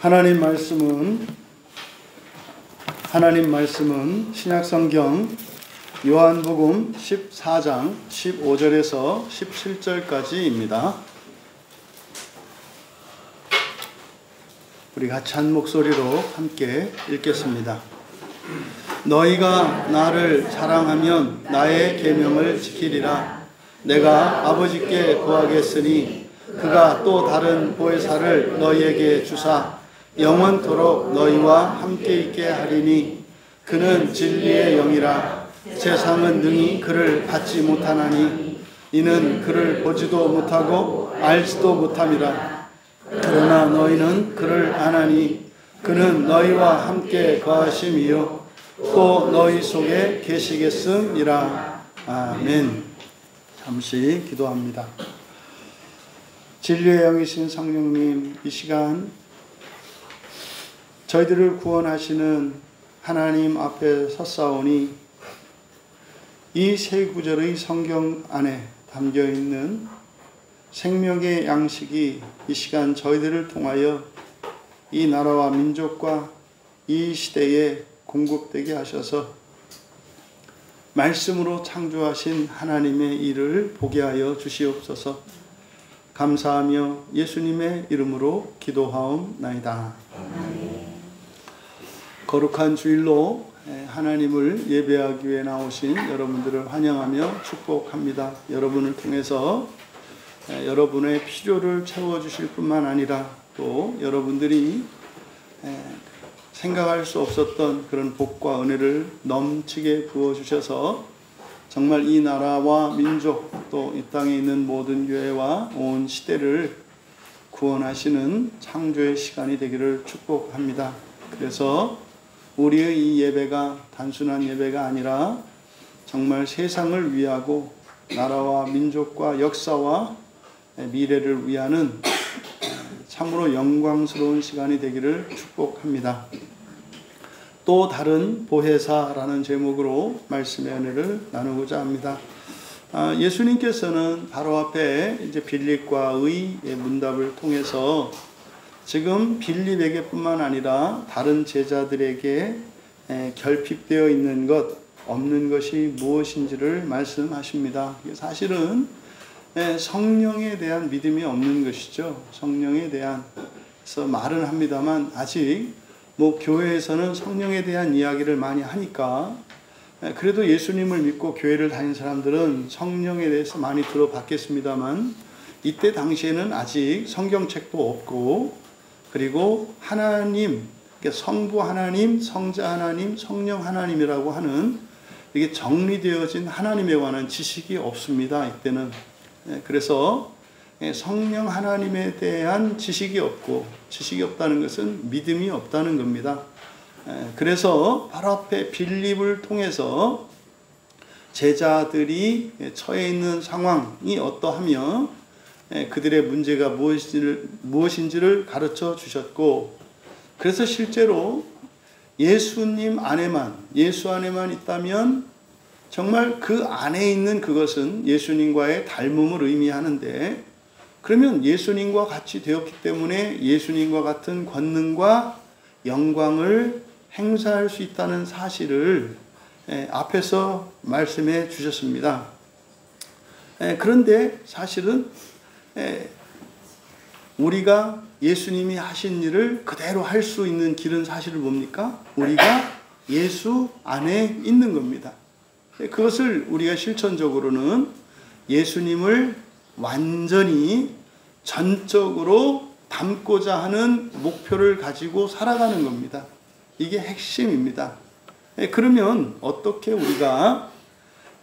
하나님 말씀은 신약성경 요한복음 14장 15절에서 17절까지입니다. 우리 같이 한 목소리로 함께 읽겠습니다. 너희가 나를 사랑하면 나의 계명을 지키리라. 내가 아버지께 구하겠으니 그가 또 다른 보혜사를 너희에게 주사 영원토록 너희와 함께 있게 하리니 그는 진리의 영이라. 세상은 능히 그를 받지 못하나니 이는 그를 보지도 못하고 알지도 못함이라. 그러나 너희는 그를 아나니 그는 너희와 함께 거하심이요 또 너희 속에 계시겠음이라. 아멘. 잠시 기도합니다. 진리의 영이신 성령님, 이 시간 저희들을 구원하시는 하나님 앞에 섰사오니 이 세 구절의 성경 안에 담겨있는 생명의 양식이 이 시간 저희들을 통하여 이 나라와 민족과 이 시대에 공급되게 하셔서 말씀으로 창조하신 하나님의 일을 보게 하여 주시옵소서. 감사하며 예수님의 이름으로 기도하옵나이다. 거룩한 주일로 하나님을 예배하기 위해 나오신 여러분들을 환영하며 축복합니다. 여러분을 통해서 여러분의 필요를 채워주실 뿐만 아니라 또 여러분들이 생각할 수 없었던 그런 복과 은혜를 넘치게 부어주셔서 정말 이 나라와 민족 또 이 땅에 있는 모든 교회와 온 시대를 구원하시는 창조의 시간이 되기를 축복합니다. 그래서 우리의 이 예배가 단순한 예배가 아니라 정말 세상을 위하고 나라와 민족과 역사와 미래를 위하는 참으로 영광스러운 시간이 되기를 축복합니다. 또 다른 보혜사라는 제목으로 말씀의 은혜를 나누고자 합니다. 예수님께서는 바로 앞에 이제 빌립과의 문답을 통해서 지금 빌립에게뿐만 아니라 다른 제자들에게 결핍되어 있는 것, 없는 것이 무엇인지를 말씀하십니다. 사실은 성령에 대한 믿음이 없는 것이죠. 성령에 대한, 그래서 말은 합니다만 아직 교회에서는 성령에 대한 이야기를 많이 하니까 그래도 예수님을 믿고 교회를 다닌 사람들은 성령에 대해서 많이 들어봤겠습니다만 이때 당시에는 아직 성경책도 없고 그리고 하나님, 성부 하나님, 성자 하나님, 성령 하나님이라고 하는 이게 정리되어진 하나님에 관한 지식이 없습니다. 이때는. 그래서 성령 하나님에 대한 지식이 없고, 지식이 없다는 것은 믿음이 없다는 겁니다. 그래서 바로 앞에 빌립을 통해서 제자들이 처해 있는 상황이 어떠하며 그들의 문제가 무엇인지를 가르쳐 주셨고, 그래서 실제로 예수님 안에만, 예수 안에만 있다면 정말 그 안에 있는 그것은 예수님과의 닮음을 의미하는데, 그러면 예수님과 같이 되었기 때문에 예수님과 같은 권능과 영광을 행사할 수 있다는 사실을 앞에서 말씀해 주셨습니다. 그런데 사실은 우리가 예수님이 하신 일을 그대로 할 수 있는 길은 사실은 뭡니까? 우리가 예수 안에 있는 겁니다. 그것을 우리가 실천적으로는 예수님을 완전히 전적으로 닮고자 하는 목표를 가지고 살아가는 겁니다. 이게 핵심입니다. 그러면 어떻게 우리가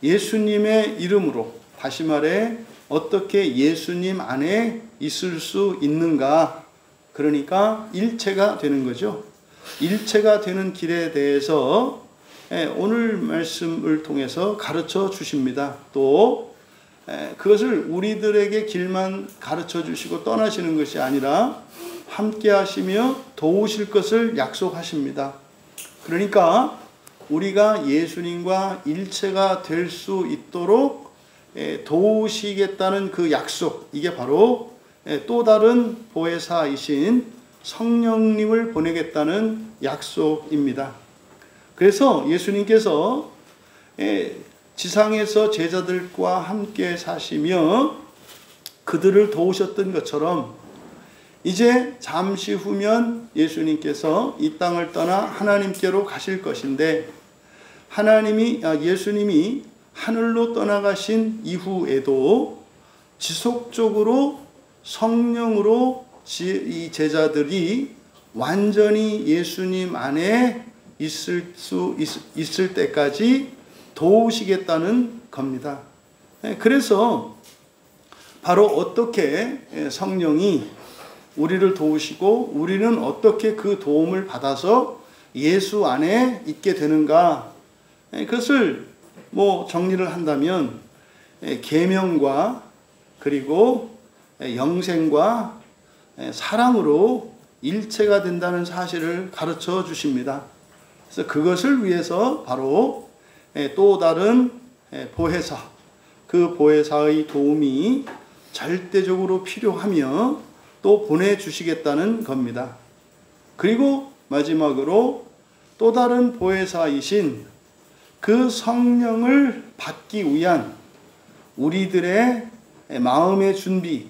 예수님의 이름으로, 다시 말해 어떻게 예수님 안에 있을 수 있는가? 그러니까 일체가 되는 거죠. 일체가 되는 길에 대해서 오늘 말씀을 통해서 가르쳐 주십니다. 또 그것을 우리들에게 길만 가르쳐 주시고 떠나시는 것이 아니라 함께 하시며 도우실 것을 약속하십니다. 그러니까 우리가 예수님과 일체가 될 수 있도록 도우시겠다는 그 약속, 이게 바로 또 다른 보혜사이신 성령님을 보내겠다는 약속입니다. 그래서 예수님께서 지상에서 제자들과 함께 사시며 그들을 도우셨던 것처럼 이제 잠시 후면 예수님께서 이 땅을 떠나 하나님께로 가실 것인데 예수님이 하늘로 떠나가신 이후에도 지속적으로 성령으로 이 제자들이 완전히 예수님 안에 있을 때까지 도우시겠다는 겁니다. 그래서 바로 어떻게 성령이 우리를 도우시고 우리는 어떻게 그 도움을 받아서 예수 안에 있게 되는가, 그것을 정리를 한다면 계명과 그리고 영생과 사랑으로 일체가 된다는 사실을 가르쳐 주십니다. 그래서 그것을 위해서 바로 또 다른 보혜사, 그 보혜사의 도움이 절대적으로 필요하며 또 보내주시겠다는 겁니다. 그리고 마지막으로 또 다른 보혜사이신 그 성령을 받기 위한 우리들의 마음의 준비,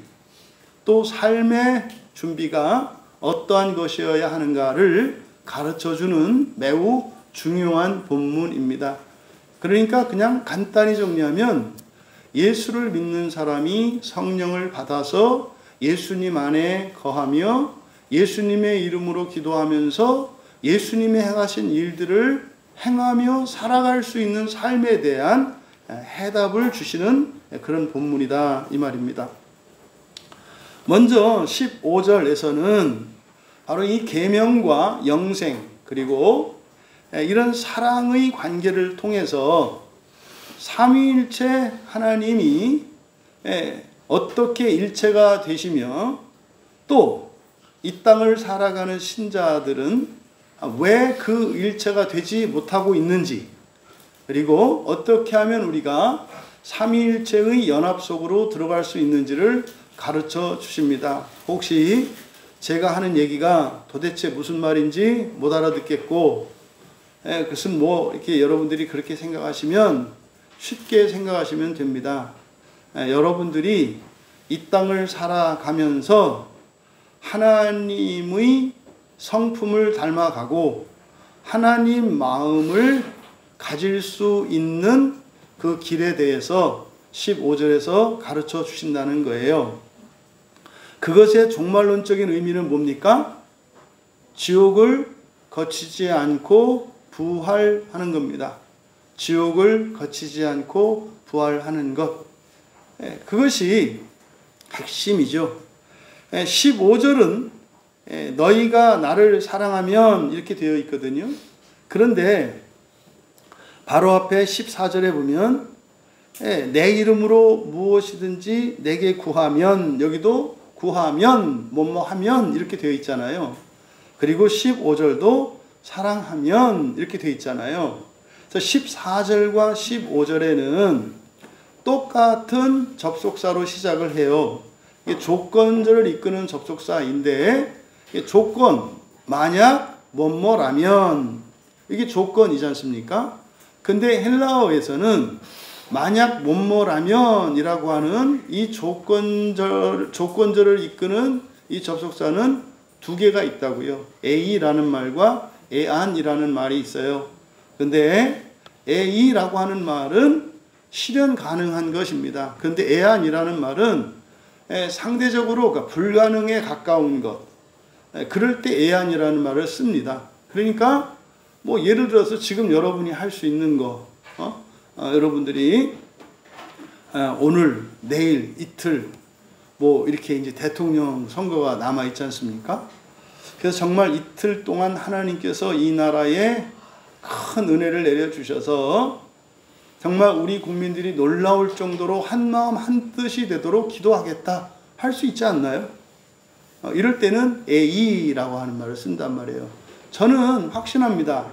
또 삶의 준비가 어떠한 것이어야 하는가를 가르쳐주는 매우 중요한 본문입니다. 그러니까 그냥 간단히 정리하면 예수를 믿는 사람이 성령을 받아서 예수님 안에 거하며 예수님의 이름으로 기도하면서 예수님이 행하신 일들을 행하며 살아갈 수 있는 삶에 대한 해답을 주시는 그런 본문이다, 이 말입니다. 먼저 15절에서는 바로 이 계명과 영생 그리고 이런 사랑의 관계를 통해서 삼위일체 하나님이 어떻게 일체가 되시며 또 이 땅을 살아가는 신자들은 왜 그 일체가 되지 못하고 있는지, 그리고 어떻게 하면 우리가 삼위일체의 연합 속으로 들어갈 수 있는지를 가르쳐 주십니다. 혹시 제가 하는 얘기가 도대체 무슨 말인지 못 알아듣겠고, 그것은 이렇게 여러분들이 그렇게 생각하시면 쉽게 생각하시면 됩니다. 여러분들이 이 땅을 살아가면서 하나님의 성품을 닮아가고 하나님 마음을 가질 수 있는 그 길에 대해서 15절에서 가르쳐 주신다는 거예요. 그것의 종말론적인 의미는 뭡니까? 지옥을 거치지 않고 부활하는 겁니다. 지옥을 거치지 않고 부활하는 것. 그것이 핵심이죠. 15절은 너희가 나를 사랑하면 이렇게 되어 있거든요. 그런데 바로 앞에 14절에 보면 내 이름으로 무엇이든지 내게 구하면, 여기도 구하면 뭐하면 이렇게 되어 있잖아요. 그리고 15절도 사랑하면 이렇게 되어 있잖아요. 그래서 14절과 15절에는 똑같은 접속사로 시작을 해요. 이게 조건절을 이끄는 접속사인데, 조건, 만약 뭐뭐라면, 이게 조건이지 않습니까? 근데 헬라어에서는 만약 뭐뭐라면이라고 하는 이 조건절을 이끄는 이 접속사는 두 개가 있다고요. 에이라는 말과 에안이라는 말이 있어요. 근데 에이라고 하는 말은 실현 가능한 것입니다. 근데 에안이라는 말은 상대적으로 불가능에 가까운 것, 그럴 때 에안이라는 말을 씁니다. 그러니까 예를 들어서 지금 여러분이 할 수 있는 거, 여러분들이 오늘, 내일, 이틀 이렇게 이제 대통령 선거가 남아 있지 않습니까? 그래서 정말 이틀 동안 하나님께서 이 나라에 큰 은혜를 내려주셔서 정말 우리 국민들이 놀라울 정도로 한 마음 한 뜻이 되도록 기도하겠다 할 수 있지 않나요? 이럴 때는 에이라고 하는 말을 쓴단 말이에요. 저는 확신합니다.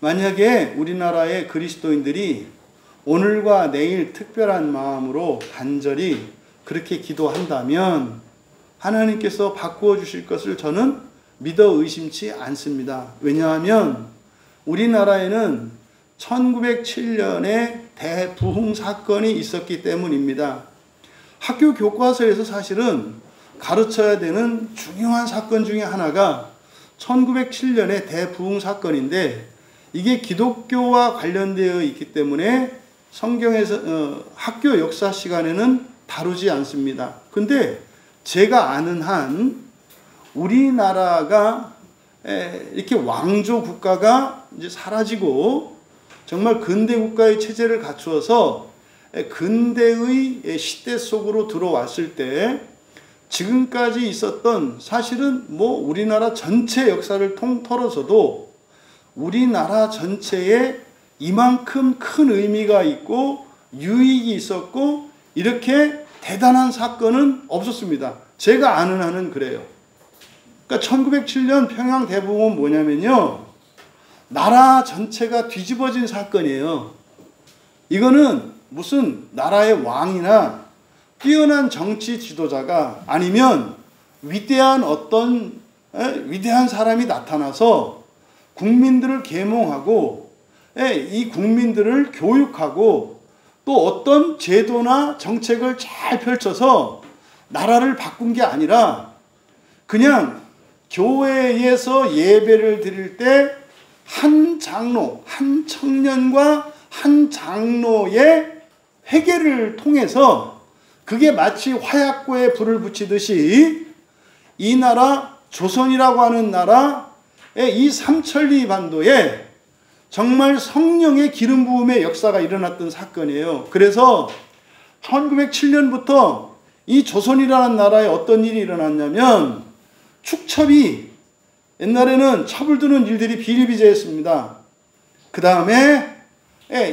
만약에 우리나라의 그리스도인들이 오늘과 내일 특별한 마음으로 간절히 그렇게 기도한다면 하나님께서 바꾸어 주실 것을 저는 믿어 의심치 않습니다. 왜냐하면 우리나라에는 1907년에 대부흥 사건이 있었기 때문입니다. 학교 교과서에서 사실은 가르쳐야 되는 중요한 사건 중에 하나가 1907년의 대부흥 사건인데, 이게 기독교와 관련되어 있기 때문에 성경에서 학교 역사 시간에는 다루지 않습니다. 근데 제가 아는 한 우리나라가 이렇게 왕조 국가가 이제 사라지고 정말 근대 국가의 체제를 갖추어서 근대의 시대 속으로 들어왔을 때, 지금까지 있었던, 사실은 뭐 우리나라 전체 역사를 통틀어서도 우리나라 전체에 이만큼 큰 의미가 있고 유익이 있었고 이렇게 대단한 사건은 없었습니다. 제가 아는 한은 그래요. 그러니까 1907년 평양 대부흥은 뭐냐면요, 나라 전체가 뒤집어진 사건이에요. 이거는 무슨 나라의 왕이나 뛰어난 정치 지도자가, 아니면 위대한 위대한 사람이 나타나서 국민들을 계몽하고 이 국민들을 교육하고 또 어떤 제도나 정책을 잘 펼쳐서 나라를 바꾼 게 아니라, 그냥 교회에서 예배를 드릴 때 한 장로, 한 청년과 한 장로의 회개를 통해서, 그게 마치 화약고에 불을 붙이듯이 이 나라 조선이라고 하는 나라의 이 삼천리 반도에 정말 성령의 기름 부음의 역사가 일어났던 사건이에요. 그래서 1907년부터 이 조선이라는 나라에 어떤 일이 일어났냐면, 축첩이, 옛날에는 첩을 두는 일들이 비일비재했습니다. 그 다음에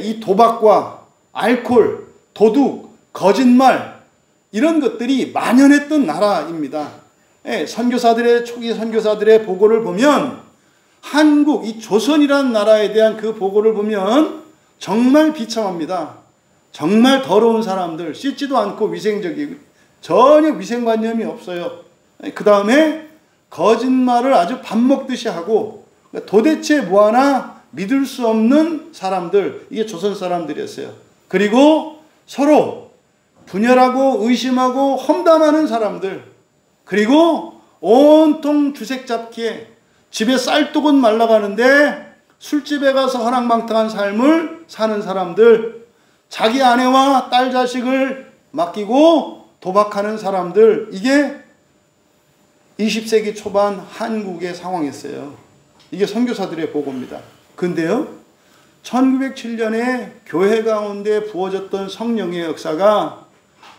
이 도박과 알코올, 도둑, 거짓말, 이런 것들이 만연했던 나라입니다. 초기 선교사들의 보고를 보면, 한국, 이 조선이라는 나라에 대한 그 보고를 보면 정말 비참합니다. 정말 더러운 사람들, 씻지도 않고 위생적이고 전혀 위생관념이 없어요. 그 다음에 거짓말을 아주 밥 먹듯이 하고, 도대체 뭐 하나 믿을 수 없는 사람들, 이게 조선 사람들이었어요. 그리고 서로 분열하고 의심하고 험담하는 사람들, 그리고 온통 주색 잡기에 집에 쌀독은 말라가는데 술집에 가서 허랑방탕한 삶을 사는 사람들, 자기 아내와 딸 자식을 맡기고 도박하는 사람들, 이게 20세기 초반 한국의 상황이었어요. 이게 선교사들의 보고입니다. 근데요, 1907년에 교회 가운데 부어졌던 성령의 역사가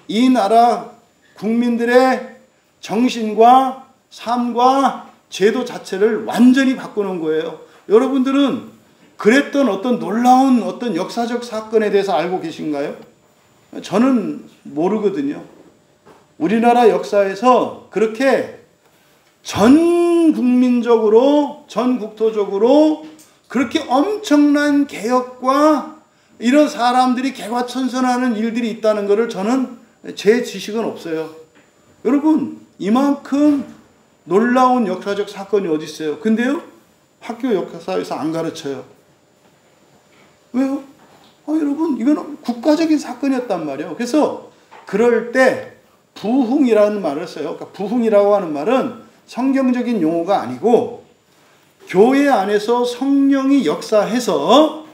이 나라 국민들의 정신과 삶과 제도 자체를 완전히 바꾸는 거예요. 여러분들은 그랬던 어떤 놀라운 어떤 역사적 사건에 대해서 알고 계신가요? 저는 모르거든요. 우리나라 역사에서 그렇게 전 국민적으로, 전 국토적으로 그렇게 엄청난 개혁과 이런 사람들이 개과천선하는 일들이 있다는 것을 저는, 제 지식은 없어요. 여러분, 이만큼 놀라운 역사적 사건이 어디 있어요? 근데요, 학교 역사에서 안 가르쳐요. 왜요? 여러분, 이거는 국가적인 사건이었단 말이에요. 그래서 그럴 때 부흥이라는 말을 써요. 그러니까 부흥이라고 하는 말은 성경적인 용어가 아니고, 교회 안에서 성령이 역사해서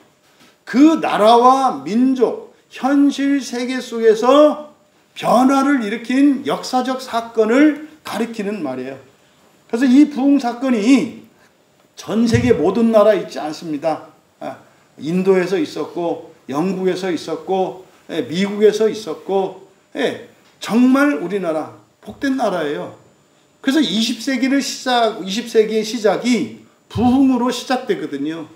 그 나라와 민족, 현실 세계 속에서 변화를 일으킨 역사적 사건을 가리키는 말이에요. 그래서 이 부흥 사건이 전 세계 모든 나라에 있지 않습니다. 인도에서 있었고, 영국에서 있었고, 미국에서 있었고, 정말 우리나라 복된 나라예요. 그래서 20세기의 시작이 부흥으로 시작되거든요.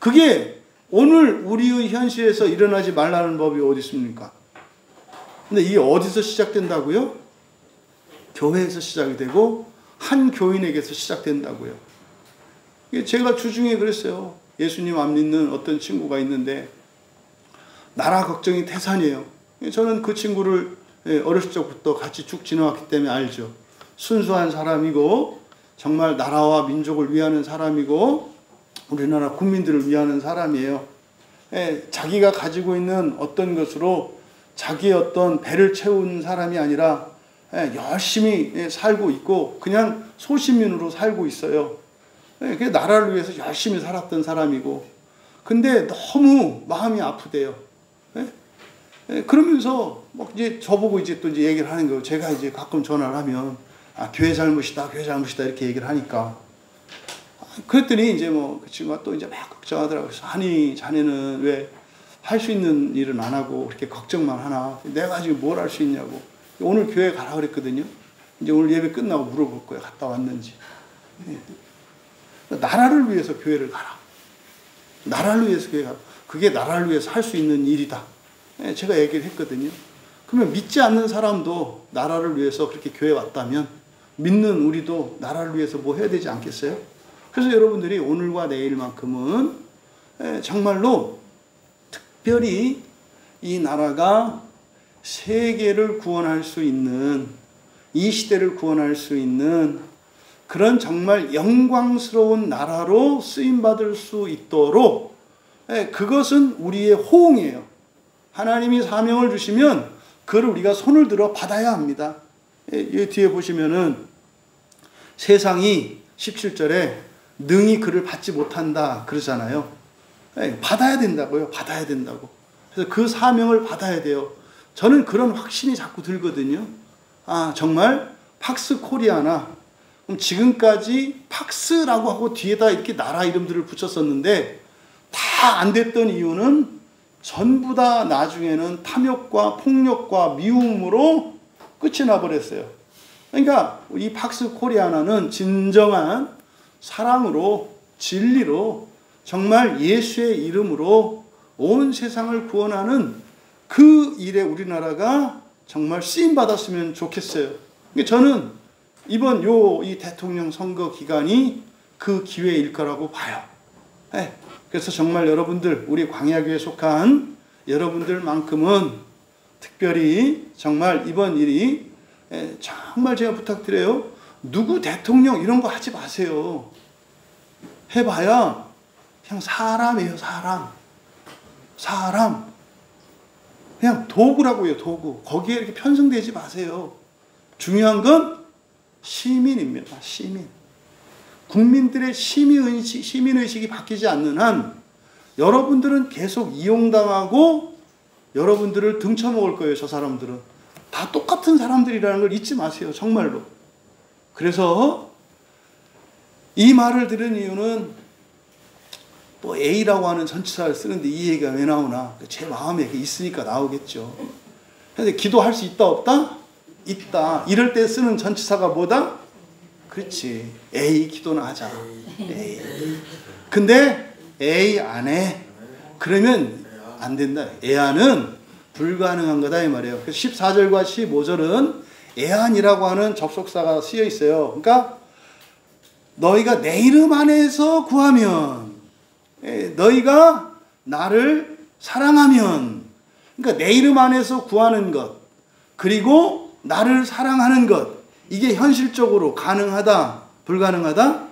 그게 오늘 우리의 현실에서 일어나지 말라는 법이 어디 있습니까? 근데 이게 어디서 시작된다고요? 교회에서 시작이 되고 한 교인에게서 시작된다고요. 제가 주중에 그랬어요. 예수님 안 믿는 어떤 친구가 있는데 나라 걱정이 태산이에요. 저는 그 친구를 어렸을 적부터 같이 쭉 지나왔기 때문에 알죠. 순수한 사람이고 정말 나라와 민족을 위하는 사람이고 우리나라 국민들을 위하는 사람이에요. 자기가 가지고 있는 어떤 것으로 자기의 어떤 배를 채운 사람이 아니라 열심히 살고 있고 그냥 소시민으로 살고 있어요. 그 나라를 위해서 열심히 살았던 사람이고 근데 너무 마음이 아프대요. 그러면서 막 이제 저보고 이제 또 이제 얘기를 하는 거예요. 제가 이제 가끔 전화를 하면 교회 잘못이다, 교회 잘못이다 이렇게 얘기를 하니까 그랬더니 이제 뭐 그 친구가 또 이제 막 걱정하더라고요. 그래서 아니 자네는 왜 할 수 있는 일은 안 하고 그렇게 걱정만 하나? 내가 지금 뭘 할 수 있냐고. 오늘 교회 가라 그랬거든요. 이제 오늘 예배 끝나고 물어볼 거예요. 갔다 왔는지. 나라를 위해서 교회를 가라. 나라를 위해서 교회 가라. 그게 나라를 위해서 할 수 있는 일이다. 제가 얘기를 했거든요. 그러면 믿지 않는 사람도 나라를 위해서 그렇게 교회 왔다면 믿는 우리도 나라를 위해서 뭐 해야 되지 않겠어요? 그래서 여러분들이 오늘과 내일만큼은 정말로 특별히 이 나라가 세계를 구원할 수 있는 이 시대를 구원할 수 있는 그런 정말 영광스러운 나라로 쓰임받을 수 있도록 그것은 우리의 호응이에요. 하나님이 사명을 주시면 그걸 우리가 손을 들어 받아야 합니다. 이 뒤에 보시면은 세상이 17절에 능히 그를 받지 못한다 그러잖아요. 받아야 된다고요. 받아야 된다고. 그래서 그 사명을 받아야 돼요. 저는 그런 확신이 자꾸 들거든요. 정말 팍스 코리아나 지금까지 팍스라고 하고 뒤에다 이렇게 나라 이름들을 붙였었는데 다 안 됐던 이유는 전부 다 나중에는 탐욕과 폭력과 미움으로 끝이 나버렸어요. 그러니까 이 팍스 코리아나는 진정한 사랑으로 진리로 정말 예수의 이름으로 온 세상을 구원하는 그 일에 우리나라가 정말 쓰임받았으면 좋겠어요. 저는 이번 이 대통령 선거 기간이 그 기회일 거라고 봐요. 그래서 정말 여러분들, 우리 광야교회에 속한 여러분들만큼은 특별히 정말 이번 일이 정말 제가 부탁드려요. 누구 대통령 이런 거 하지 마세요. 해봐야 그냥 사람이에요. 사람. 그냥 도구라고요. 도구. 거기에 이렇게 편승되지 마세요. 중요한 건 시민입니다. 시민. 국민들의 시민의식이 바뀌지 않는 한 여러분들은 계속 이용당하고 여러분들을 등쳐먹을 거예요. 저 사람들은. 다 똑같은 사람들이라는 걸 잊지 마세요. 정말로. 그래서 이 말을 들은 이유는 또 A라고 하는 전치사를 쓰는데 이 얘기가 왜 나오나? 제 마음에 있으니까 나오겠죠. 근데 기도할 수 있다 없다? 있다. 이럴 때 쓰는 전치사가 뭐다? 그렇지. A 기도나 하자. A. 근데 A 안 해. 그러면 안 된다. 애안은 불가능한 거다 이 말이에요. 그래서 14절과 15절은 애안이라고 하는 접속사가 쓰여 있어요. 그러니까 너희가 내 이름 안에서 구하면, 너희가 나를 사랑하면, 그러니까 내 이름 안에서 구하는 것, 그리고 나를 사랑하는 것, 이게 현실적으로 가능하다, 불가능하다?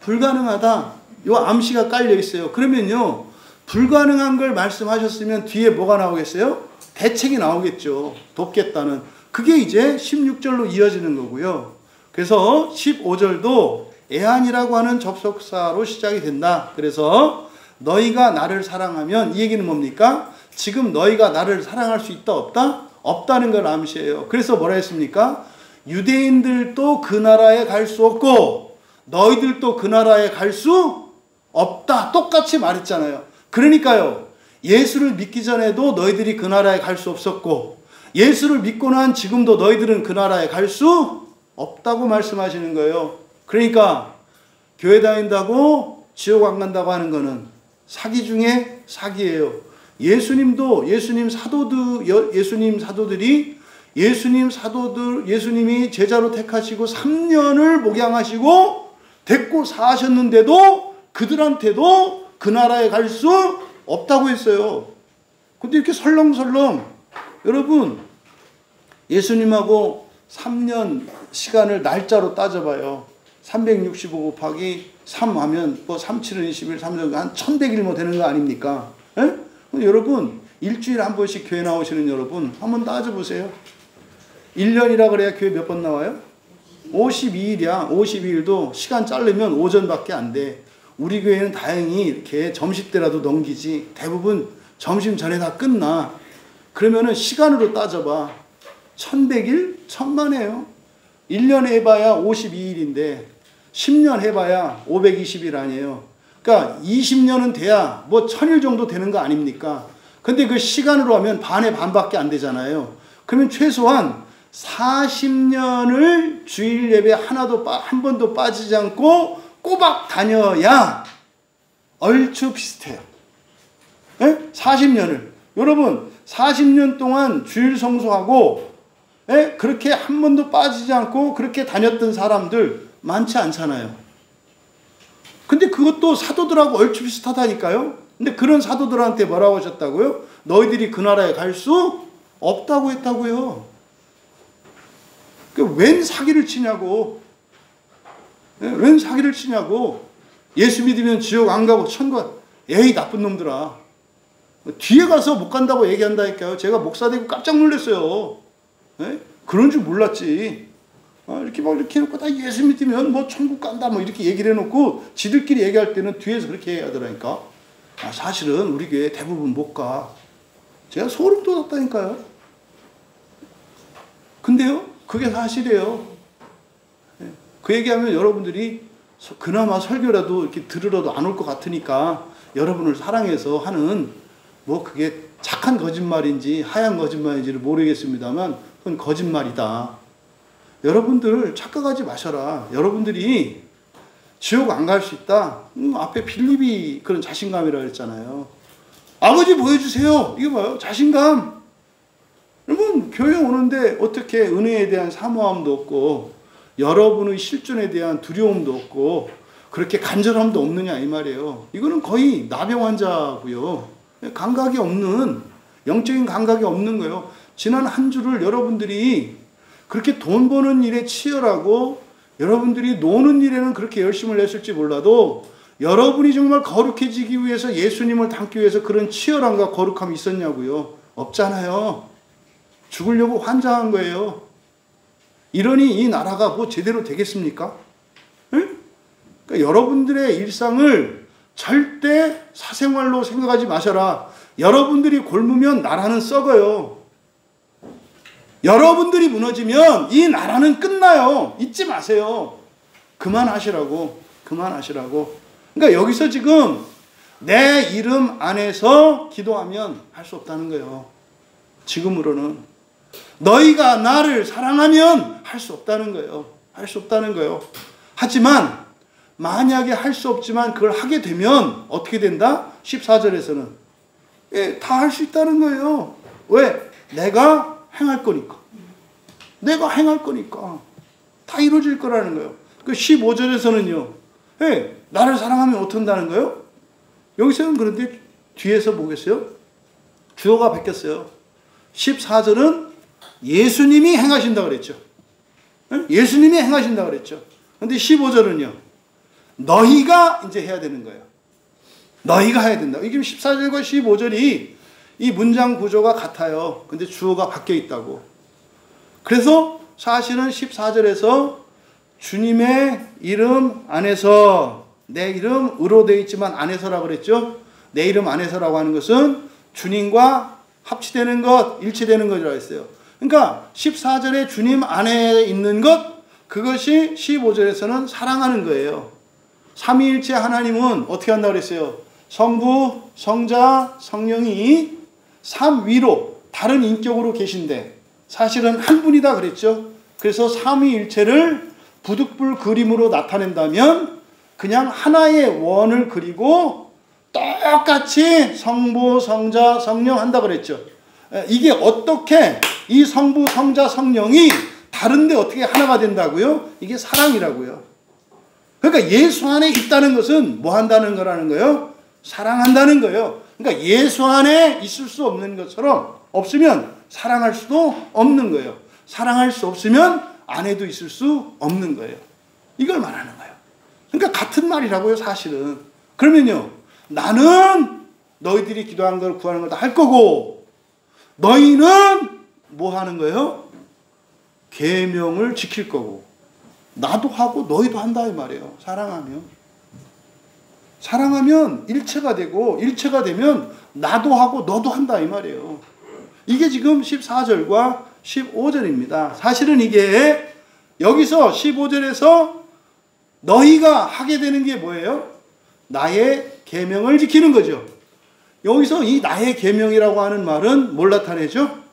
불가능하다. 요 암시가 깔려 있어요. 그러면요, 불가능한 걸 말씀하셨으면 뒤에 뭐가 나오겠어요? 대책이 나오겠죠. 돕겠다는. 그게 이제 16절로 이어지는 거고요. 그래서 15절도 애안이라고 하는 접속사로 시작이 된다. 그래서 너희가 나를 사랑하면, 이 얘기는 뭡니까? 지금 너희가 나를 사랑할 수 있다 없다? 없다는 걸 암시해요. 그래서 뭐라 했습니까? 유대인들도 그 나라에 갈 수 없고 너희들도 그 나라에 갈 수 없다. 똑같이 말했잖아요. 그러니까요, 예수를 믿기 전에도 너희들이 그 나라에 갈 수 없었고 예수를 믿고 난 지금도 너희들은 그 나라에 갈 수 없다고 말씀하시는 거예요. 그러니까 교회 다닌다고 지옥 안 간다고 하는 거는 사기 중에 사기예요. 예수님 사도들이 예수님이 제자로 택하시고 3년을 목양하시고 데리고 사셨는데도 그들한테도 그 나라에 갈 수 없다고 했어요. 근데 이렇게 설렁설렁, 여러분, 예수님하고 3년 시간을 날짜로 따져봐요. 365 곱하기 3 하면 뭐 3, 7은 21, 3은 한 1100일 뭐 되는 거 아닙니까? 예? 여러분 일주일에 한 번씩 교회 나오시는 여러분 한번 따져보세요. 1년이라 그래야 교회 몇 번 나와요? 52일이야. 52일도 시간 자르면 오전밖에 안 돼. 우리 교회는 다행히 이렇게 점심때라도 넘기지 대부분 점심 전에 다 끝나. 그러면은 시간으로 따져봐. 1100일? 천만에요. 1년 해봐야 52일인데 10년 해봐야 520일 아니에요. 그러니까 20년은 돼야 뭐 1000일 정도 되는 거 아닙니까? 근데 그 시간으로 하면 반의 반밖에 안 되잖아요. 그러면 최소한 40년을 주일 예배 한 번도 빠지지 않고 꼬박 다녀야 얼추 비슷해요. 예? 40년을. 여러분 40년 동안 주일 성수하고 예? 그렇게 한 번도 빠지지 않고 그렇게 다녔던 사람들 많지 않잖아요. 근데 그것도 사도들하고 얼추 비슷하다니까요. 근데 그런 사도들한테 뭐라고 하셨다고요? 너희들이 그 나라에 갈 수 없다고 했다고요. 웬 사기를 치냐고. 웬 사기를 치냐고. 예수 믿으면 지옥 안 가고 천국. 에이 나쁜 놈들아. 뒤에 가서 못 간다고 얘기한다니까요. 제가 목사 되고 깜짝 놀랐어요. 에? 그런 줄 몰랐지. 이렇게 막 이렇게 해놓고 다 예수 믿으면 뭐 천국 간다 뭐 이렇게 얘기를 해놓고 지들끼리 얘기할 때는 뒤에서 그렇게 얘기하더라니까. 사실은 우리 교회 대부분 못 가. 제가 소름 돋았다니까요. 근데요, 그게 사실이에요. 그 얘기하면 여러분들이 그나마 설교라도 이렇게 들으러도 안 올 것 같으니까 여러분을 사랑해서 하는 뭐 그게 착한 거짓말인지 하얀 거짓말인지를 모르겠습니다만 그건 거짓말이다. 여러분들 착각하지 마셔라. 여러분들이 지옥 안 갈 수 있다. 앞에 빌립이 그런 자신감이라고 했잖아요. 아버지 보여주세요. 이게 뭐예요? 자신감. 여러분 교회 오는데 어떻게 은혜에 대한 사모함도 없고 여러분의 실존에 대한 두려움도 없고 그렇게 간절함도 없느냐 이 말이에요. 이거는 거의 나병 환자고요. 감각이 없는, 영적인 감각이 없는 거예요. 지난 한 주를 여러분들이 그렇게 돈 버는 일에 치열하고 여러분들이 노는 일에는 그렇게 열심을 냈을지 몰라도 여러분이 정말 거룩해지기 위해서 예수님을 닮기 위해서 그런 치열함과 거룩함이 있었냐고요. 없잖아요. 죽으려고 환장한 거예요. 이러니 이 나라가 뭐 제대로 되겠습니까? 응? 그러니까 여러분들의 일상을 절대 사생활로 생각하지 마셔라. 여러분들이 굶으면 나라는 썩어요. 여러분들이 무너지면 이 나라는 끝나요. 잊지 마세요. 그만하시라고. 그만하시라고. 그러니까 여기서 지금 내 이름 안에서 기도하면 할 수 없다는 거예요. 지금으로는. 너희가 나를 사랑하면 할 수 없다는 거예요. 할 수 없다는 거예요. 하지만 만약에 할 수 없지만 그걸 하게 되면 어떻게 된다? 14절에서는 다 할 수 있다는 거예요. 왜? 내가 행할 거니까. 내가 행할 거니까. 다 이루어질 거라는 거예요. 그 15절에서는요. 나를 사랑하면 어떻게 한다는 거예요? 여기서는 그런데 뒤에서 보겠어요? 주어가 바뀌었어요. 14절은 예수님이 행하신다 그랬죠. 예수님이 행하신다 그랬죠. 근데 15절은요. 너희가 이제 해야 되는 거예요. 너희가 해야 된다. 이게 14절과 15절이 이 문장 구조가 같아요. 근데 주어가 바뀌어 있다고. 그래서 사실은 14절에서 주님의 이름 안에서, 내 이름 으로 되어 있지만 안에서라고 그랬죠. 내 이름 안에서라고 하는 것은 주님과 합치되는 것, 일치되는 것이라고 했어요. 그러니까 14절에 주님 안에 있는 것, 그것이 15절에서는 사랑하는 거예요. 삼위일체 하나님은 어떻게 한다고 그랬어요? 성부, 성자, 성령이 삼위로 다른 인격으로 계신데 사실은 한 분이다 그랬죠. 그래서 삼위일체를 부득불 그림으로 나타낸다면 그냥 하나의 원을 그리고 똑같이 성부, 성자, 성령 한다 그랬죠. 이게 어떻게 이 성부, 성자, 성령이 다른데 어떻게 하나가 된다고요? 이게 사랑이라고요. 그러니까 예수 안에 있다는 것은 뭐 한다는 거라는 거예요? 사랑한다는 거예요. 그러니까 예수 안에 있을 수 없는 것처럼 없으면 사랑할 수도 없는 거예요. 사랑할 수 없으면 안에도 있을 수 없는 거예요. 이걸 말하는 거예요. 그러니까 같은 말이라고요, 사실은. 그러면요, 나는 너희들이 기도하는 걸 구하는 걸 다 할 거고, 너희는 뭐 하는 거예요? 계명을 지킬 거고, 나도 하고 너희도 한다 이 말이에요. 사랑하면 일체가 되고, 일체가 되면 나도 하고 너도 한다 이 말이에요. 이게 지금 14절과 15절입니다. 사실은 이게 여기서 15절에서 너희가 하게 되는 게 뭐예요? 나의 계명을 지키는 거죠. 여기서 이 나의 계명이라고 하는 말은 뭘 나타내죠?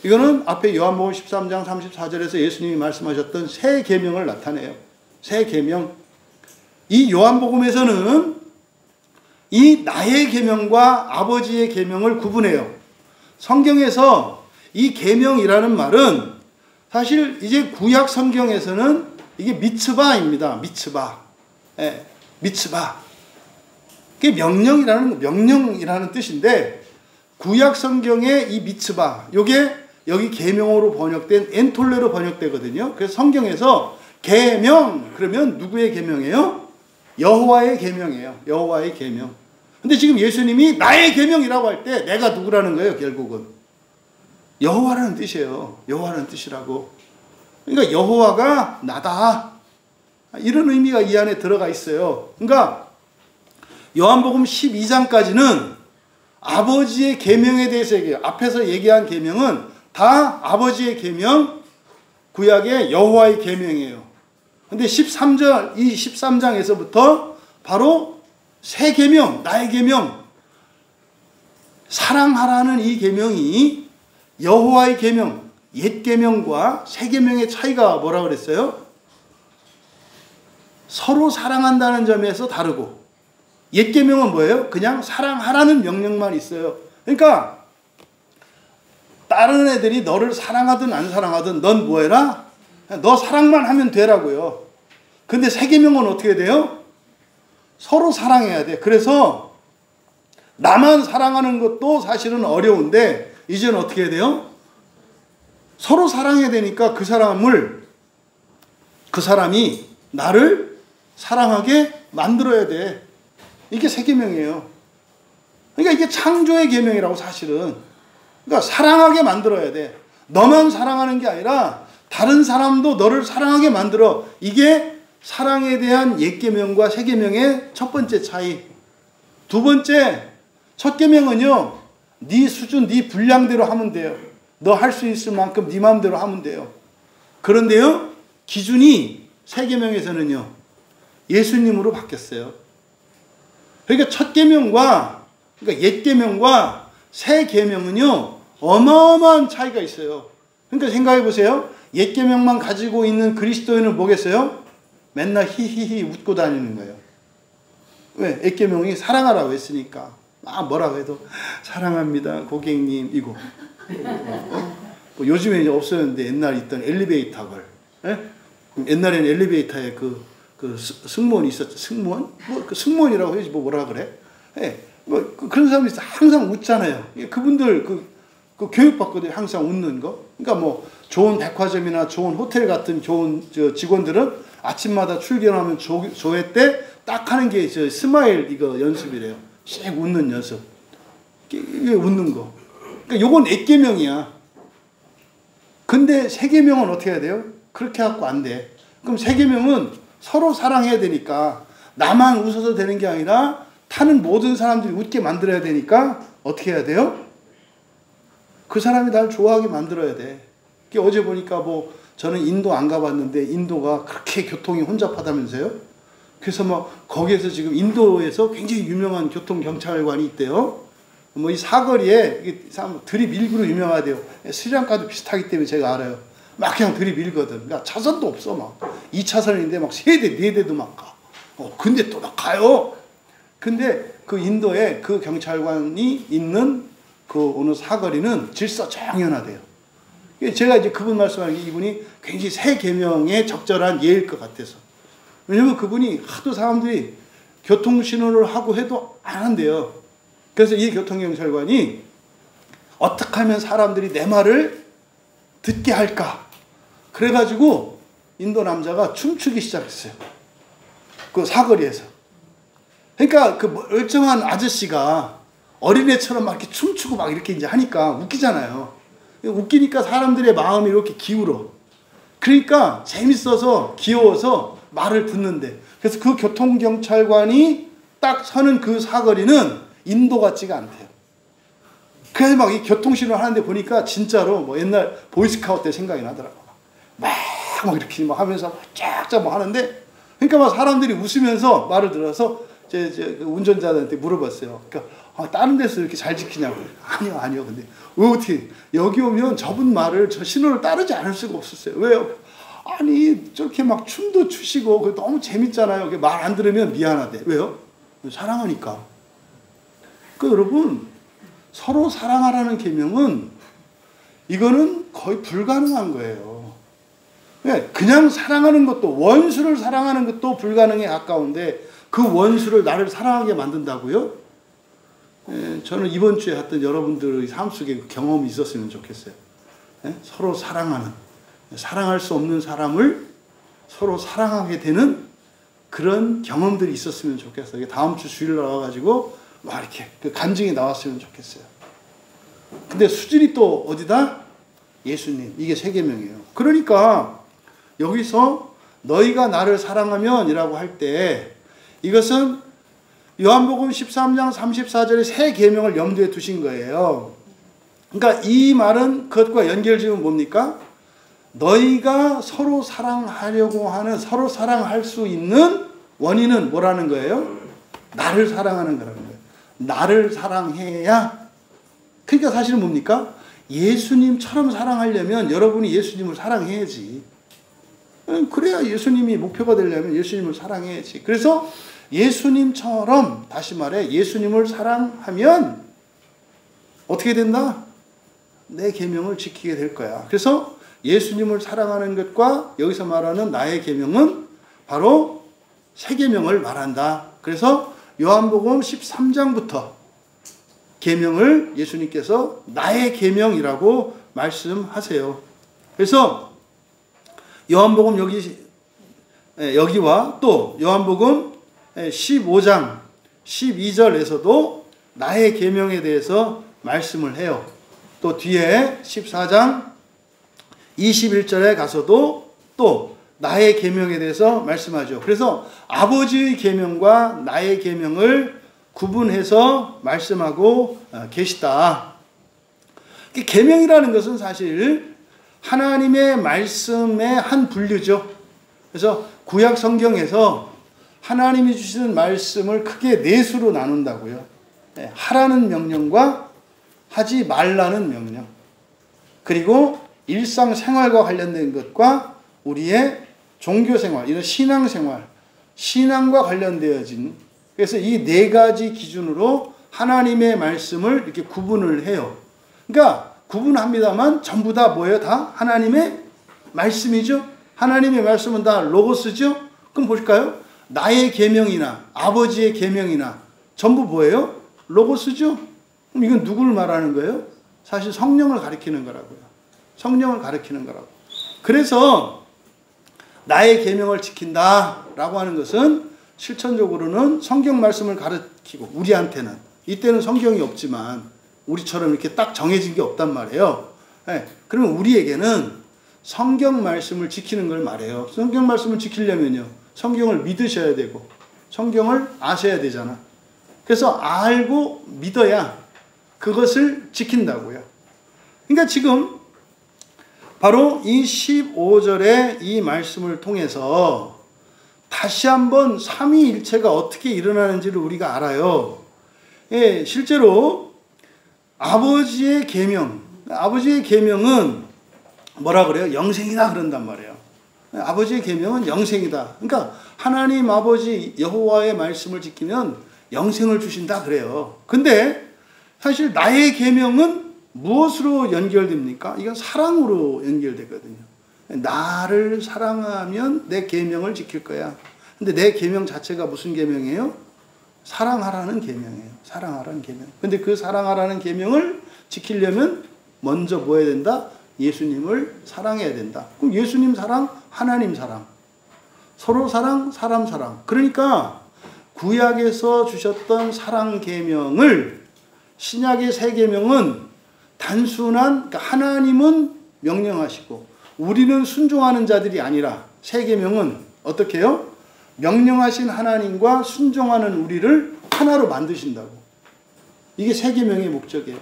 이거는 앞에 요한복음 13장 34절에서 예수님이 말씀하셨던 새 계명을 나타내요. 새 계명. 이 요한복음에서는 이 나의 계명과 아버지의 계명을 구분해요. 성경에서 이 계명이라는 말은 사실 이제 구약 성경에서는 이게 미츠바입니다. 미츠바. 예, 미츠바. 그게 명령이라는 뜻인데, 구약 성경의 이 미츠바, 요게 여기 계명으로 번역된 엔톨레로 번역되거든요. 그래서 성경에서 계명 그러면 누구의 계명이에요? 여호와의 계명이에요. 여호와의 계명. 근데 지금 예수님이 나의 계명이라고 할 때 내가 누구라는 거예요, 결국은. 여호와라는 뜻이에요. 여호와라는 뜻이라고. 그러니까 여호와가 나다. 이런 의미가 이 안에 들어가 있어요. 그러니까 요한복음 12장까지는 아버지의 계명에 대해서 얘기해요. 앞에서 얘기한 계명은 다 아버지의 계명, 구약의 여호와의 계명이에요. 근데 13절, 이 13장에서부터 바로 새 계명, 나의 계명, 사랑하라는 이 계명이 여호와의 계명, 옛 계명과 새 계명의 차이가 뭐라 그랬어요? 서로 사랑한다는 점에서 다르고, 옛 계명은 뭐예요? 그냥 사랑하라는 명령만 있어요. 그러니까 다른 애들이 너를 사랑하든 안 사랑하든 넌 뭐해라? 너 사랑만 하면 되라고요. 근데 새 계명은 어떻게 돼요? 서로 사랑해야 돼. 그래서 나만 사랑하는 것도 사실은 어려운데 이제는 어떻게 해야 돼요? 서로 사랑해야 되니까 그 사람이 나를 사랑하게 만들어야 돼. 이게 새 계명이에요. 그러니까 이게 창조의 계명이라고 사실은. 그러니까 사랑하게 만들어야 돼. 너만 사랑하는 게 아니라 다른 사람도 너를 사랑하게 만들어. 이게 사랑에 대한 옛 계명과 새 계명의 첫 번째 차이. 두 번째, 첫 계명은요, 네 수준, 네 분량대로 하면 돼요. 너 할 수 있을 만큼 네 마음대로 하면 돼요. 그런데요, 기준이 새 계명에서는요, 예수님으로 바뀌었어요. 그러니까 첫 계명과, 그러니까 옛 계명과 새 계명은요, 어마어마한 차이가 있어요. 그러니까 생각해 보세요. 옛 계명만 가지고 있는 그리스도인은 뭐겠어요? 맨날 히히히 웃고 다니는 거예요. 왜? 옛 계명이 사랑하라고 했으니까. 뭐라고 해도 사랑합니다, 고객님, 이거. 뭐 요즘에 이제 없어졌는데 옛날에 있던 엘리베이터 걸. 옛날에는 엘리베이터에 승무원이 있었죠. 승무원? 그 승무원이라고 해야지 뭐라 그래? 그런 사람이 항상 웃잖아요. 그분들 그 교육받거든요. 항상 웃는 거. 그러니까 뭐 좋은 백화점이나 좋은 호텔 같은 좋은 직원들은 아침마다 출근하면 조회 때 딱 하는 게 스마일 이거 연습이래요. 씩 웃는 연습. 이게 웃는 거. 그러니까 요건 옛 계명이야. 근데 새 계명은 어떻게 해야 돼요? 그렇게 갖고 안 돼. 그럼 새 계명은 서로 사랑해야 되니까 나만 웃어서 되는 게 아니라 타는 모든 사람들이 웃게 만들어야 되니까 어떻게 해야 돼요? 그 사람이 날 좋아하게 만들어야 돼. 어제 보니까 저는 인도 안 가봤는데 인도가 그렇게 교통이 혼잡하다면서요? 그래서 거기에서 지금 인도에서 굉장히 유명한 교통경찰관이 있대요. 이 사거리에 들이밀기로 유명하대요. 스리랑카도 비슷하기 때문에 제가 알아요. 막 그냥 들이밀거든. 그러니까 차선도 없어. 2차선인데 3대, 4대도 막 가. 근데 또 막 가요. 근데 그 인도에 그 경찰관이 있는 그 어느 사거리는 질서정연하대요. 제가 이제 그분 말씀하는 게 이분이 굉장히 새 계명에 적절한 예일 것 같아서. 왜냐면 그분이 하도 사람들이 교통신호를 하고 해도 안 한대요. 그래서 이 교통경찰관이 어떻게 하면 사람들이 내 말을 듣게 할까? 그래가지고 인도 남자가 춤추기 시작했어요. 그 사거리에서. 그러니까 그 멀쩡한 아저씨가 어린애처럼 막 이렇게 춤추고 막 이렇게 이제 하니까 웃기잖아요. 웃기니까 사람들의 마음이 이렇게 기울어. 그러니까 재밌어서 귀여워서 말을 듣는데, 그래서 그 교통경찰관이 딱 서는 그 사거리는 인도 같지가 않대요. 그래서 막 이 교통신호 하는데 보니까 진짜로 뭐 옛날 보이스카우트 때 생각이 나더라고. 막 이렇게 막 하면서 쫙쫙 막 하는데, 그러니까 막 사람들이 웃으면서 말을 들어서 그 운전자한테 물어봤어요. 그러니까 다른 데서 이렇게 잘 지키냐고. 아니요. 근데 어떻게 여기 오면 저분 말을, 저 신호를 따르지 않을 수가 없었어요. 왜요? 아니 저렇게 막 춤도 추시고 너무 재밌잖아요. 말 안 들으면 미안하대. 왜요? 사랑하니까. 여러분, 서로 사랑하라는 계명은 이거는 거의 불가능한 거예요. 그냥 사랑하는 것도, 원수를 사랑하는 것도 불가능에 가까운데 그 원수를 나를 사랑하게 만든다고요? 저는 이번 주에 했던 여러분들의 삶 속에 경험이 있었으면 좋겠어요. 서로 사랑하는, 사랑할 수 없는 사람을 서로 사랑하게 되는 그런 경험들이 있었으면 좋겠어요. 다음 주 주일 나와가지고 막 이렇게 그 간증이 나왔으면 좋겠어요. 근데 수준이 또 어디다? 예수님. 이게 세 계명이에요. 그러니까 여기서 너희가 나를 사랑하면 이라고 할 때, 이것은 요한복음 13장 34절의 세 계명을 염두에 두신 거예요. 그러니까 이 말은 그것과 연결지으면 뭡니까? 너희가 서로 사랑하려고 하는, 서로 사랑할 수 있는 원인은 뭐라는 거예요? 나를 사랑하는 거라는 거예요. 나를 사랑해야. 그러니까 사실은 뭡니까? 예수님처럼 사랑하려면 여러분이 예수님을 사랑해야지. 그래야 예수님이 목표가 되려면 예수님을 사랑해야지. 그래서 예수님처럼, 다시 말해 예수님을 사랑하면 어떻게 된다? 내 계명을 지키게 될 거야. 그래서 예수님을 사랑하는 것과 여기서 말하는 나의 계명은 바로 세 계명을 말한다. 그래서 요한복음 13장부터 계명을 예수님께서 나의 계명이라고 말씀하세요. 그래서 요한복음 여기와 또 요한복음 15장 12절에서도 나의 계명에 대해서 말씀을 해요. 또 뒤에 14장 21절에 가서도 또 나의 계명에 대해서 말씀하죠. 그래서 아버지의 계명과 나의 계명을 구분해서 말씀하고 계시다. 계명이라는 것은 사실 하나님의 말씀의 한 분류죠. 그래서 구약 성경에서 하나님이 주시는 말씀을 크게 네 수로 나눈다고요. 하라는 명령과 하지 말라는 명령, 그리고 일상생활과 관련된 것과 우리의 종교생활, 이런 신앙생활, 신앙과 관련되어진, 그래서 이 네 가지 기준으로 하나님의 말씀을 이렇게 구분을 해요. 그러니까 구분합니다만 전부 다 뭐예요? 다 하나님의 말씀이죠. 하나님의 말씀은 다 로고스죠. 그럼 보실까요? 나의 계명이나 아버지의 계명이나 전부 뭐예요? 로고스죠. 그럼 이건 누구를 말하는 거예요? 사실 성령을 가리키는 거라고요. 성령을 가리키는 거라고. 그래서 나의 계명을 지킨다라고 하는 것은 실천적으로는 성경 말씀을 가르치고, 우리한테는 이때는 성경이 없지만 우리처럼 이렇게 딱 정해진 게 없단 말이에요. 그러면 우리에게는 성경 말씀을 지키는 걸 말해요. 성경 말씀을 지키려면요, 성경을 믿으셔야 되고 성경을 아셔야 되잖아. 그래서 알고 믿어야 그것을 지킨다고요. 그러니까 지금 바로 이 15절의 이 말씀을 통해서 다시 한번 삼위일체가 어떻게 일어나는지를 우리가 알아요. 실제로 아버지의 계명, 아버지의 계명은 뭐라 그래요? 영생이다 그런단 말이에요. 아버지의 계명은 영생이다. 그러니까 하나님 아버지 여호와의 말씀을 지키면 영생을 주신다 그래요. 근데 사실 나의 계명은 무엇으로 연결됩니까? 이건 사랑으로 연결되거든요. 나를 사랑하면 내 계명을 지킬 거야. 근데 내 계명 자체가 무슨 계명이에요? 사랑하라는 계명이에요. 사랑하라는 계명. 근데 그 사랑하라는 계명을 지키려면 먼저 뭐 해야 된다? 예수님을 사랑해야 된다. 그럼 예수님 사랑 하나님 사랑, 서로 사랑, 사람 사랑. 그러니까 구약에서 주셨던 사랑 계명을 신약의 새 계명은 단순한, 그러니까 하나님은 명령하시고 우리는 순종하는 자들이 아니라 새 계명은 어떻게 해요? 명령하신 하나님과 순종하는 우리를 하나로 만드신다고. 이게 새 계명의 목적이에요.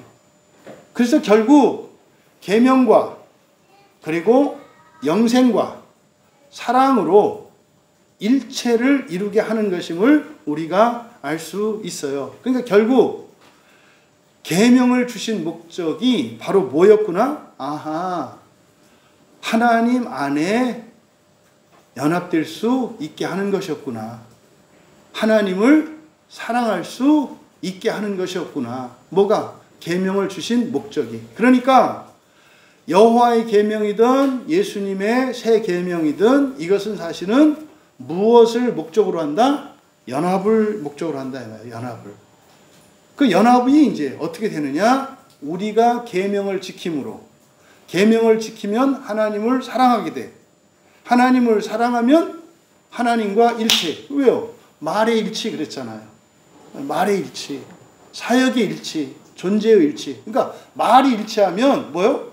그래서 결국 계명과 그리고 영생과 사랑으로 일체를 이루게 하는 것임을 우리가 알 수 있어요. 그러니까 결국 계명을 주신 목적이 바로 뭐였구나? 아하, 하나님 안에 연합될 수 있게 하는 것이었구나. 하나님을 사랑할 수 있게 하는 것이었구나. 뭐가? 계명을 주신 목적이. 그러니까 여호와의 계명이든 예수님의 새 계명이든 이것은 사실은 무엇을 목적으로 한다? 연합을 목적으로 한다. 연합을. 그 연합이 이제 어떻게 되느냐? 우리가 계명을 지킴으로. 계명을 지키면 하나님을 사랑하게 돼. 하나님을 사랑하면 하나님과 일치. 왜요? 말의 일치 그랬잖아요. 말의 일치, 사역의 일치, 존재의 일치. 그러니까 말이 일치하면 뭐요?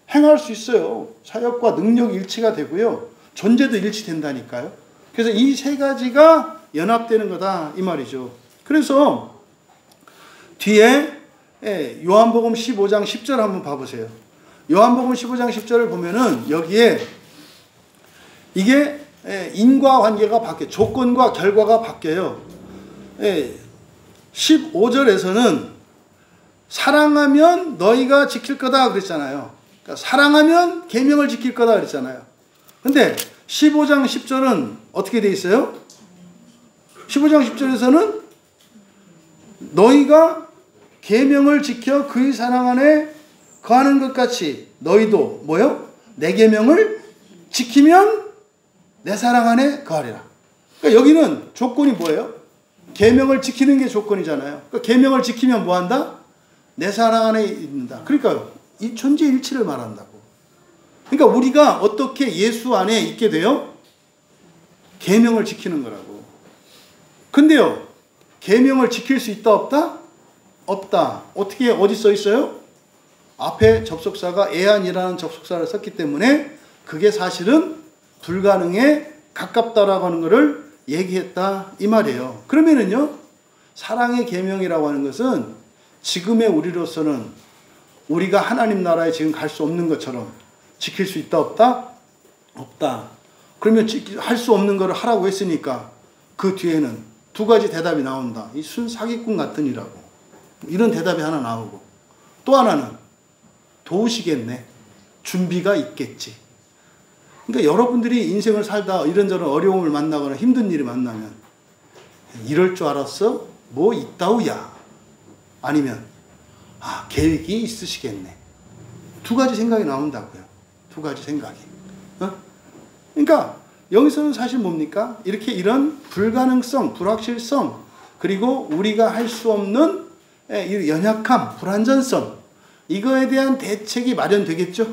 행할 수 있어요. 사역과 능력이 일치가 되고요. 존재도 일치된다니까요. 그래서 이 세 가지가 연합되는 거다 이 말이죠. 그래서 뒤에 요한복음 15장 10절 한번 봐보세요. 요한복음 15장 10절을 보면은 여기에 이게 인과관계가 바뀌어요. 조건과 결과가 바뀌어요. 15절에서는 사랑하면 너희가 지킬 거다 그랬잖아요. 그러니까 사랑하면 계명을 지킬 거다 그랬잖아요. 근데 15장 10절은 어떻게 돼 있어요? 15장 10절에서는 너희가 계명을 지켜 그의 사랑 안에 거하는 것 같이 너희도 뭐요? 내 계명을 지키면 내 사랑 안에 거하리라. 그러니까 여기는 조건이 뭐예요? 계명을 지키는 게 조건이잖아요. 그러니까 계명을 지키면 뭐 한다? 내 사랑 안에 있는다. 그러니까 이 존재 일치를 말한다고. 그러니까 우리가 어떻게 예수 안에 있게 돼요? 계명을 지키는 거라고. 근데요, 계명을 지킬 수 있다 없다? 없다. 어떻게 어디 써 있어요? 앞에 접속사가 애안이라는 접속사를 썼기 때문에 그게 사실은 불가능에 가깝다라고 하는 것을 얘기했다 이 말이에요. 그러면은요, 사랑의 계명이라고 하는 것은 지금의 우리로서는 우리가 하나님 나라에 지금 갈 수 없는 것처럼 지킬 수 있다 없다? 없다. 그러면 할 수 없는 것을 하라고 했으니까 그 뒤에는 두 가지 대답이 나온다. 이 순 사기꾼 같으니라고. 이런 대답이 하나 나오고, 또 하나는 도우시겠네. 준비가 있겠지. 그러니까 여러분들이 인생을 살다 이런저런 어려움을 만나거나 힘든 일이 만나면 이럴 줄 알았어? 뭐 있다우야. 아니면 계획이 있으시겠네. 두 가지 생각이 나온다고요. 두 가지 생각이. 그러니까 여기서는 사실 뭡니까? 이렇게 이런 불가능성, 불확실성, 그리고 우리가 할 수 없는 연약함, 불완전성, 이거에 대한 대책이 마련되겠죠.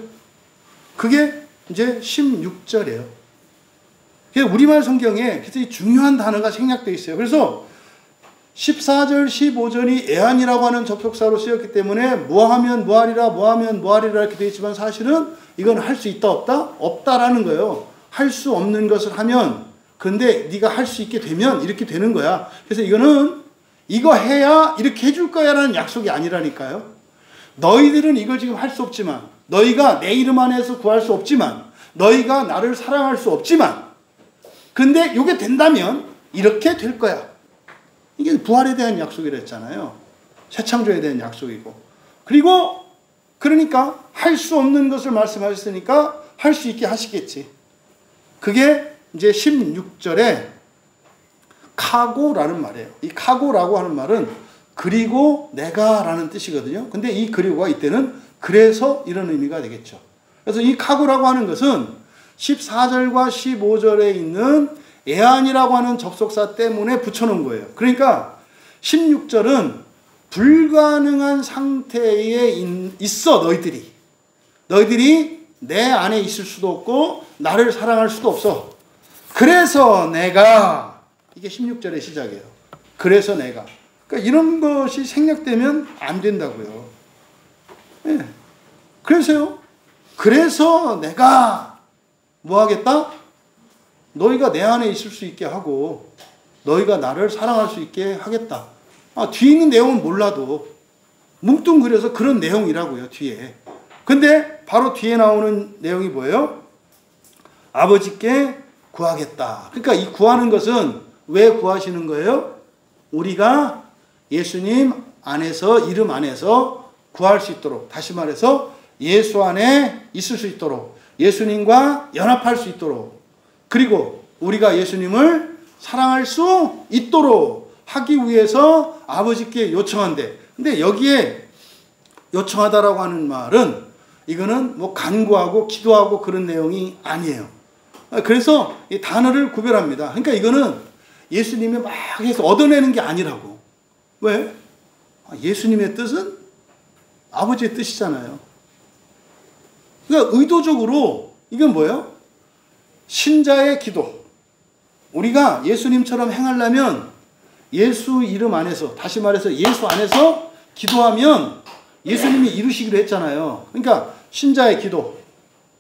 그게 이제 16절이에요. 우리말 성경에 굉장히 중요한 단어가 생략되어 있어요. 그래서 14절, 15절이 애안이라고 하는 접속사로 쓰였기 때문에 뭐하면 뭐하리라, 뭐하면 뭐하리라 이렇게 되어 있지만 사실은 이건 할 수 있다 없다? 없다라는 거예요. 할 수 없는 것을 하면, 근데 네가 할 수 있게 되면 이렇게 되는 거야. 그래서 이거는 이거 해야 이렇게 해줄 거야 라는 약속이 아니라니까요. 너희들은 이걸 지금 할 수 없지만, 너희가 내 이름 안에서 구할 수 없지만, 너희가 나를 사랑할 수 없지만, 근데 이게 된다면 이렇게 될 거야. 이게 부활에 대한 약속이라 했잖아요. 새 창조에 대한 약속이고. 그리고 그러니까 할 수 없는 것을 말씀하셨으니까 할 수 있게 하시겠지. 그게 이제 16절에 카고라는 말이에요. 이 카고라고 하는 말은 그리고 내가 라는 뜻이거든요. 근데 이 그리고가 이때는 그래서 이런 의미가 되겠죠. 그래서 이 카고라고 하는 것은 14절과 15절에 있는 애안이라고 하는 접속사 때문에 붙여놓은 거예요. 그러니까 16절은 불가능한 상태에 있어 너희들이 내 안에 있을 수도 없고 나를 사랑할 수도 없어. 그래서 내가, 이게 16절의 시작이에요. 그래서 내가. 그러니까 이런 것이 생략되면 안 된다고요. 예. 그래서요. 그래서 내가 뭐 하겠다? 너희가 내 안에 있을 수 있게 하고 너희가 나를 사랑할 수 있게 하겠다. 뒤에 있는 내용은 몰라도 뭉뚱그려서 그런 내용이라고요. 뒤에. 근데 바로 뒤에 나오는 내용이 뭐예요? 아버지께 구하겠다. 그러니까 이 구하는 것은 왜 구하시는 거예요? 우리가 예수님 안에서, 이름 안에서 구할 수 있도록, 다시 말해서 예수 안에 있을 수 있도록, 예수님과 연합할 수 있도록, 그리고 우리가 예수님을 사랑할 수 있도록 하기 위해서 아버지께 요청한대. 근데 여기에 요청하다라고 하는 말은 이거는 뭐 간구하고 기도하고 그런 내용이 아니에요. 그래서 이 단어를 구별합니다. 그러니까 이거는 예수님이 막 해서 얻어내는 게 아니라고. 왜? 예수님의 뜻은 아버지의 뜻이잖아요. 그러니까 의도적으로 이건 뭐예요? 신자의 기도. 우리가 예수님처럼 행하려면 예수 이름 안에서, 다시 말해서 예수 안에서 기도하면 예수님이 이루시기로 했잖아요. 그러니까 신자의 기도.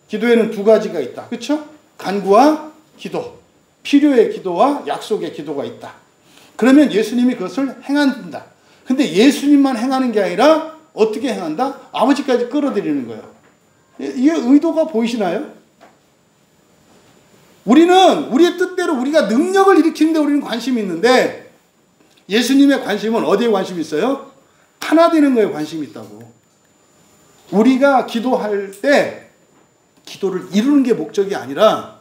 기도에는 두 가지가 있다. 그렇죠? 간구와 기도. 필요의 기도와 약속의 기도가 있다. 그러면 예수님이 그것을 행한다. 근데 예수님만 행하는 게 아니라 어떻게 행한다? 아버지까지 끌어들이는 거예요. 이게 의도가 보이시나요? 우리는 우리의 뜻대로 우리가 능력을 일으키는데 우리는 관심이 있는데 예수님의 관심은 어디에 관심이 있어요? 하나 되는 거에 관심이 있다고. 우리가 기도할 때 기도를 이루는 게 목적이 아니라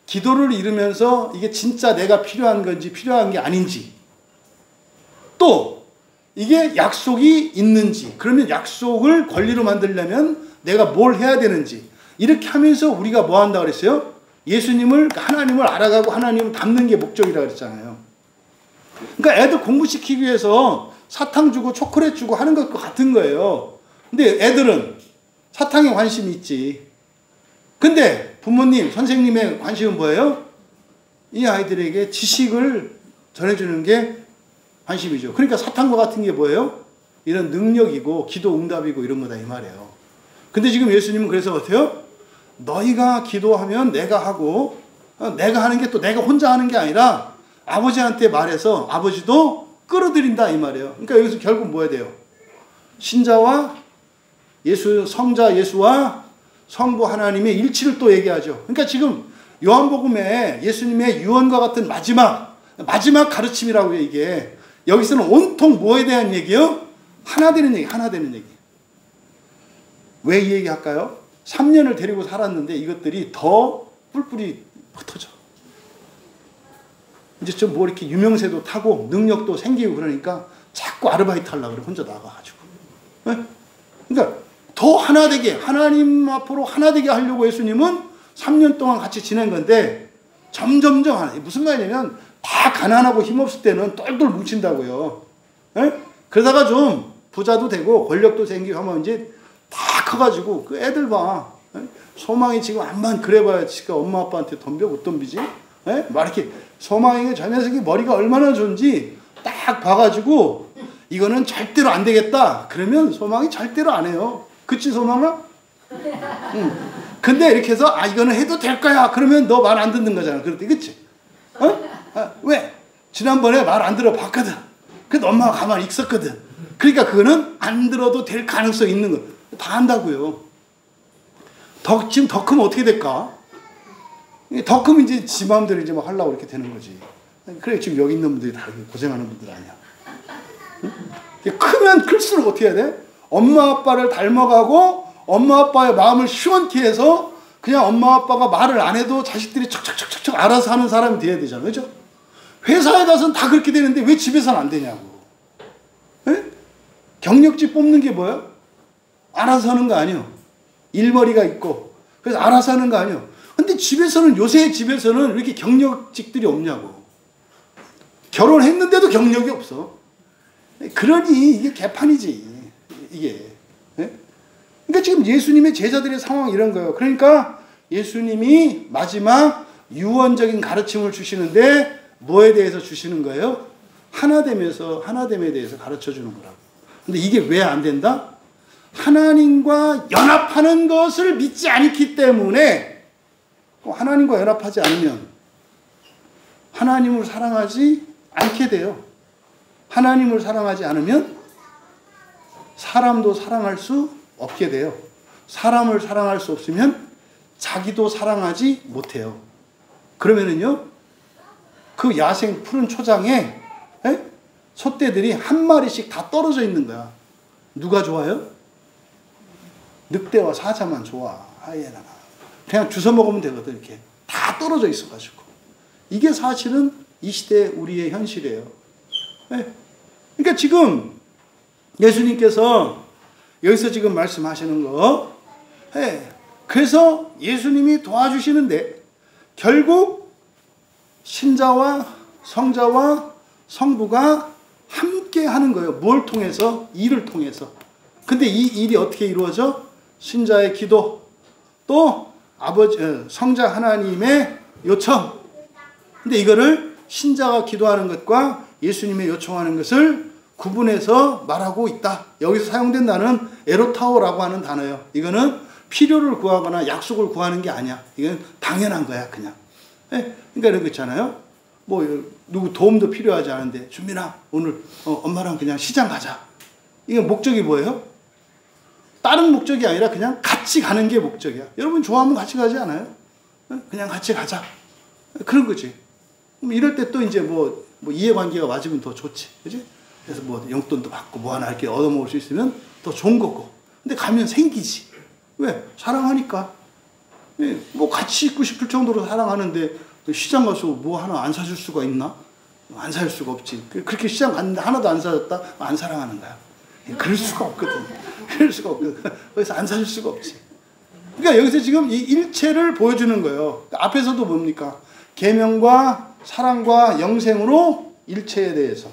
기도를 이루면서 이게 진짜 내가 필요한 건지 필요한 게 아닌지, 또 이게 약속이 있는지, 그러면 약속을 권리로 만들려면 내가 뭘 해야 되는지, 이렇게 하면서 우리가 뭐 한다고 그랬어요? 예수님을, 하나님을 알아가고 하나님을 닮는 게 목적이라고 그랬잖아요. 그러니까 애들 공부시키기 위해서 사탕 주고 초콜릿 주고 하는 것과 같은 거예요. 근데 애들은 사탕에 관심이 있지. 근데 부모님, 선생님의 관심은 뭐예요? 이 아이들에게 지식을 전해주는 게 관심이죠. 그러니까 사탕과 같은 게 뭐예요? 이런 능력이고 기도 응답이고 이런 거다 이 말이에요. 근데 지금 예수님은 그래서 어때요? 너희가 기도하면 내가 하고, 내가 하는 게 또 내가 혼자 하는 게 아니라 아버지한테 말해서 아버지도 끌어들인다 이 말이에요. 그러니까 여기서 결국 뭐야 돼요? 신자와 예수, 성자 예수와 성부 하나님의 일치를 또 얘기하죠. 그러니까 지금 요한복음에 예수님의 유언과 같은 마지막 가르침이라고요, 이게. 여기서는 온통 뭐에 대한 얘기요? 하나 되는 얘기, 하나 되는 얘기. 왜 이 얘기 할까요? 3년을 데리고 살았는데 이것들이 더 뿔뿔이 흩어져. 이제 좀 뭐 이렇게 유명세도 타고 능력도 생기고 그러니까 자꾸 아르바이트 하려고 그래, 혼자 나가가지고. 네? 그러니까 더 하나 되게, 하나님 앞으로 하나 되게 하려고 예수님은 3년 동안 같이 지낸 건데 점점점 하나. 무슨 말이냐면 다 가난하고 힘없을 때는 똘똘 뭉친다고요. 네? 그러다가 좀 부자도 되고 권력도 생기고 하면 이제 다 커가지고 그 애들 봐. 네? 소망이 지금 암만 그래봐야 지가 엄마 아빠한테 덤벼 못 덤비지? 네? 막 이렇게 소망이 저 녀석이 머리가 얼마나 좋은지 딱 봐가지고 이거는 절대로 안 되겠다. 그러면 소망이 절대로 안 해요. 그치 소망아? 응. 근데 이렇게 해서 이거는 해도 될 거야. 그러면 너 말 안 듣는 거잖아. 그럴 때 그치? 왜? 지난번에 말 안 들어 봤거든. 근데 엄마가 가만히 있었거든. 그러니까 그거는 안 들어도 될 가능성이 있는 거. 다 한다고요. 지금 더 크면 어떻게 될까? 더 크면 이제 지 마음대로 이제 막 하려고 이렇게 되는 거지. 그래 지금 여기 있는 분들이 다 고생하는 분들 아니야. 응? 크면 클수록 어떻게 해야 돼? 엄마 아빠를 닮아가고 엄마 아빠의 마음을 시원케 해서 그냥 엄마 아빠가 말을 안 해도 자식들이 척척척척 알아서 하는 사람이 돼야 되잖아요. 그죠? 회사에 가서는 다 그렇게 되는데 왜 집에서는 안 되냐고. 에? 경력직 뽑는 게 뭐야? 알아서 하는 거 아니에요. 일머리가 있고 그래서 알아서 하는 거 아니에요. 근데 집에서는, 요새 집에서는 왜 이렇게 경력직들이 없냐고. 결혼했는데도 경력이 없어. 그러니 이게 개판이지. 이게. 예? 그러니까 지금 예수님의 제자들의 상황이 이런 거예요. 그러니까 예수님이 마지막 유언적인 가르침을 주시는데 뭐에 대해서 주시는 거예요? 하나됨에 대해서 가르쳐 주는 거라고. 근데 이게 왜 안 된다? 하나님과 연합하는 것을 믿지 않기 때문에, 하나님과 연합하지 않으면 하나님을 사랑하지 않게 돼요. 하나님을 사랑하지 않으면 사람도 사랑할 수 없게 돼요. 사람을 사랑할 수 없으면 자기도 사랑하지 못해요. 그러면은요, 그 야생 푸른 초장에 소떼들이 한 마리씩 다 떨어져 있는 거야. 누가 좋아요? 늑대와 사자만 좋아. 하이에나가. 그냥 주워 먹으면 되거든. 이렇게 다 떨어져 있어가지고. 이게 사실은 이 시대 우리의 현실이에요. 그러니까 지금 예수님께서 여기서 지금 말씀하시는 거, 그래서 예수님이 도와주시는데 결국 신자와 성자와 성부가 함께 하는 거예요. 뭘 통해서? 일을 통해서. 근데 이 일이 어떻게 이루어져? 신자의 기도, 또 성자 하나님의 요청. 근데 이거를 신자가 기도하는 것과 예수님의 요청하는 것을 구분해서 말하고 있다. 여기서 사용된 단어는 에로타오라고 하는 단어예요. 이거는 필요를 구하거나 약속을 구하는 게 아니야. 이건 당연한 거야, 그냥. 그러니까 이런 거 있잖아요. 누구 도움도 필요하지 않은데, 준민아, 오늘 엄마랑 그냥 시장 가자. 이게 목적이 뭐예요? 다른 목적이 아니라 그냥 같이 가는 게 목적이야. 여러분 좋아하면 같이 가지 않아요? 그냥 같이 가자. 그런 거지. 그럼 이럴 때 또 이제 이해관계가 맞으면 더 좋지. 그지? 그래서 용돈도 받고 하나 이렇게 얻어먹을 수 있으면 더 좋은 거고. 근데 가면 생기지. 왜? 사랑하니까. 같이 있고 싶을 정도로 사랑하는데 시장 가서 하나 안 사줄 수가 있나? 안 살 수가 없지. 그렇게 시장 갔는데 하나도 안 사줬다? 안 사랑하는 거야. 그럴 수가 없거든. 거기서 안 사줄 수가 없지. 그러니까 여기서 지금 이 일체를 보여주는 거예요. 앞에서도 뭡니까? 계명과 사랑과 영생으로 일체에 대해서.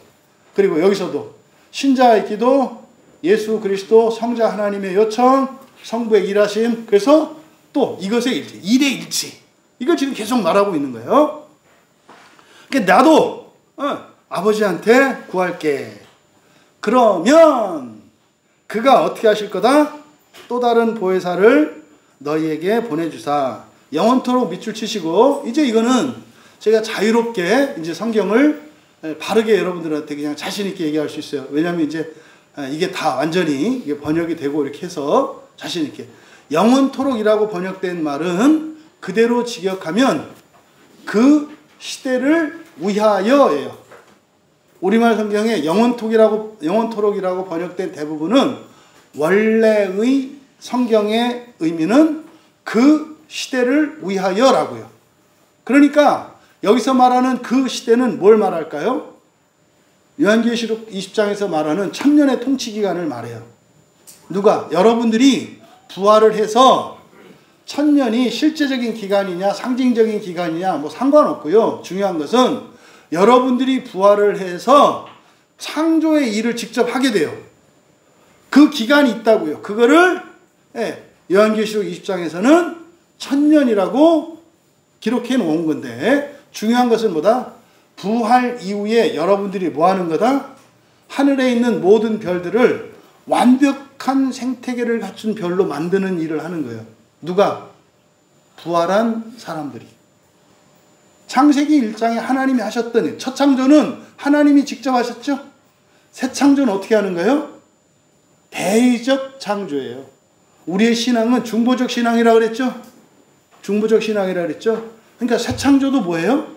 그리고 여기서도 신자의 기도, 예수 그리스도, 성자 하나님의 요청, 성부의 일하심. 그래서 또 이것의 일체, 일의 일치. 이걸 지금 계속 말하고 있는 거예요. 그러니까 나도 아버지한테 구할게. 그러면 그가 어떻게 하실 거다? 또 다른 보혜사를 너희에게 보내주사. 영원토록 밑줄 치시고, 이제 이거는 제가 자유롭게 이제 성경을 바르게 여러분들한테 그냥 자신있게 얘기할 수 있어요. 왜냐하면 이제 이게 다 완전히 이게 번역이 되고 이렇게 해서 자신있게. 영원토록이라고 번역된 말은 그대로 직역하면 그 시대를 위하여예요. 우리말 성경에 영원토록이라고 번역된 대부분은 원래의 성경의 의미는 그 시대를 위하여라고요. 그러니까 여기서 말하는 그 시대는 뭘 말할까요? 요한계시록 20장에서 말하는 천년의 통치 기간을 말해요. 누가? 여러분들이 부활을 해서 천년이 실제적인 기간이냐 상징적인 기간이냐 상관없고요. 중요한 것은 여러분들이 부활을 해서 창조의 일을 직접 하게 돼요. 그 기간이 있다고요. 그거를 요한계시록 20장에서는 천년이라고 기록해 놓은 건데, 중요한 것은 뭐다? 부활 이후에 여러분들이 뭐 하는 거다? 하늘에 있는 모든 별들을 완벽한 생태계를 갖춘 별로 만드는 일을 하는 거예요. 누가? 부활한 사람들이. 창세기 1장에 하나님이 하셨던 일. 첫 창조는 하나님이 직접 하셨죠? 새 창조는 어떻게 하는 거예요? 대의적 창조예요. 우리의 신앙은 중보적 신앙이라고 그랬죠? 중보적 신앙이라고 그랬죠? 그러니까 새 창조도 뭐예요?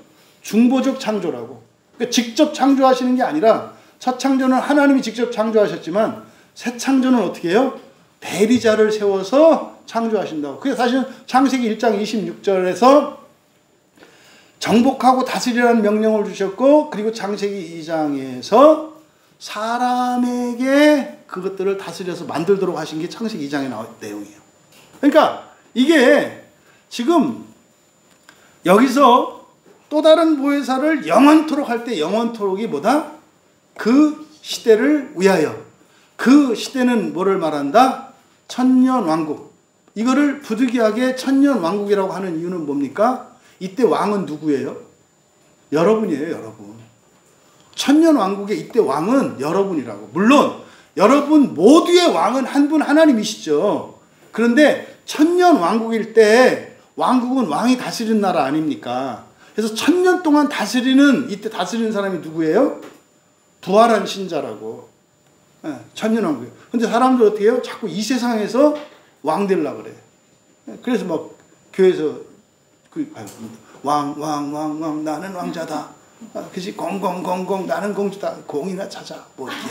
중보적 창조라고. 그러니까 직접 창조하시는 게 아니라, 첫 창조는 하나님이 직접 창조하셨지만 새 창조는 어떻게 해요? 대리자를 세워서 창조하신다고. 그게 사실은 창세기 1장 26절에서 정복하고 다스리라는 명령을 주셨고, 그리고 창세기 2장에서 사람에게 그것들을 다스려서 만들도록 하신 게 창세기 2장에 나온 내용이에요. 그러니까 이게 지금 여기서 또 다른 보혜사를 영원토록 할 때 영원토록이 뭐다? 그 시대를 위하여. 그 시대는 뭐를 말한다? 천년왕국. 이거를 부득이하게 천년왕국이라고 하는 이유는 뭡니까? 이때 왕은 누구예요? 여러분이에요, 여러분. 천년왕국의 이때 왕은 여러분이라고. 물론 여러분 모두의 왕은 한 분 하나님이시죠. 그런데 천년왕국일 때 왕국은 왕이 다스리는 나라 아닙니까? 그래서 1000년 동안 이때 다스리는 사람이 누구예요? 부활한 신자라고. 네, 천년왕국이에요. 근데 사람들 어떻게 해요? 자꾸 이 세상에서 왕 되려고 그래. 그래서 막 교회에서 왕 나는 왕자다. 그치 공공 나는 공주다. 공이나 찾아. 뭐 이렇게.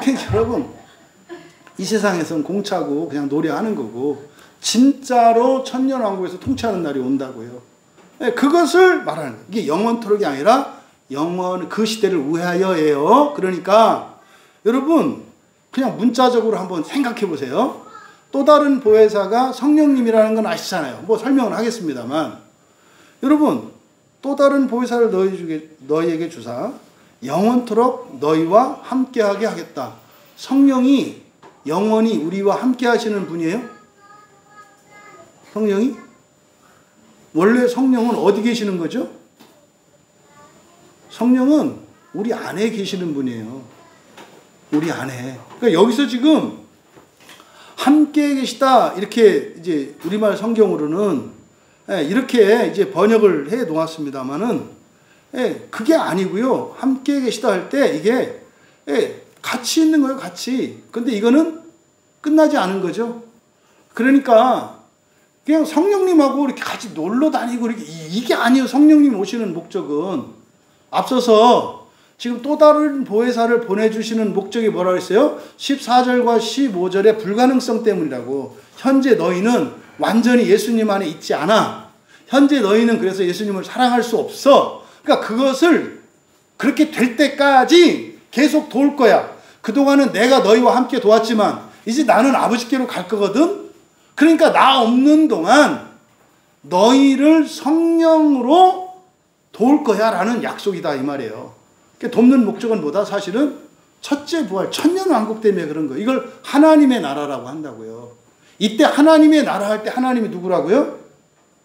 그러니까 여러분 이 세상에서는 공차고 그냥 노래하는 거고 진짜로 천년왕국에서 통치하는 날이 온다고요. 네, 그것을 말하는 거예요. 이게 영원토록이 아니라 그 시대를 위하여예요. 그러니까 여러분 그냥 문자적으로 한번 생각해 보세요. 또 다른 보혜사가 성령님이라는 건 아시잖아요. 뭐 설명을 하겠습니다만 여러분 또 다른 보혜사를 너희에게 주사 영원토록 너희와 함께하게 하겠다. 성령이 영원히 우리와 함께 하시는 분이에요? 성령이? 원래 성령은 어디 계시는 거죠? 성령은 우리 안에 계시는 분이에요. 우리 안에. 그러니까 여기서 지금 함께 계시다 이렇게 이제 우리말 성경으로는 이렇게 이제 번역을 해 놓았습니다만은 그게 아니고요. 함께 계시다 할 때 이게 같이 있는 거예요, 같이. 근데 이거는 끝나지 않은 거죠. 그러니까 그냥 성령님하고 이렇게 같이 놀러 다니고 이게 아니에요. 성령님 오시는 목적은. 앞서서 지금 또 다른 보혜사를 보내주시는 목적이 뭐라고 했어요? 14절과 15절의 불가능성 때문이라고. 현재 너희는 완전히 예수님 안에 있지 않아. 현재 너희는 그래서 예수님을 사랑할 수 없어. 그러니까 그것을 그렇게 될 때까지 계속 도울 거야. 그동안은 내가 너희와 함께 도왔지만 이제 나는 아버지께로 갈 거거든. 그러니까 나 없는 동안 너희를 성령으로 도울 거야 라는 약속이다 이 말이에요. 돕는 목적은 뭐다? 사실은 첫째 부활, 천년왕국 때문에 그런 거예요. 이걸 하나님의 나라라고 한다고요. 이때 하나님의 나라 할 때 하나님이 누구라고요?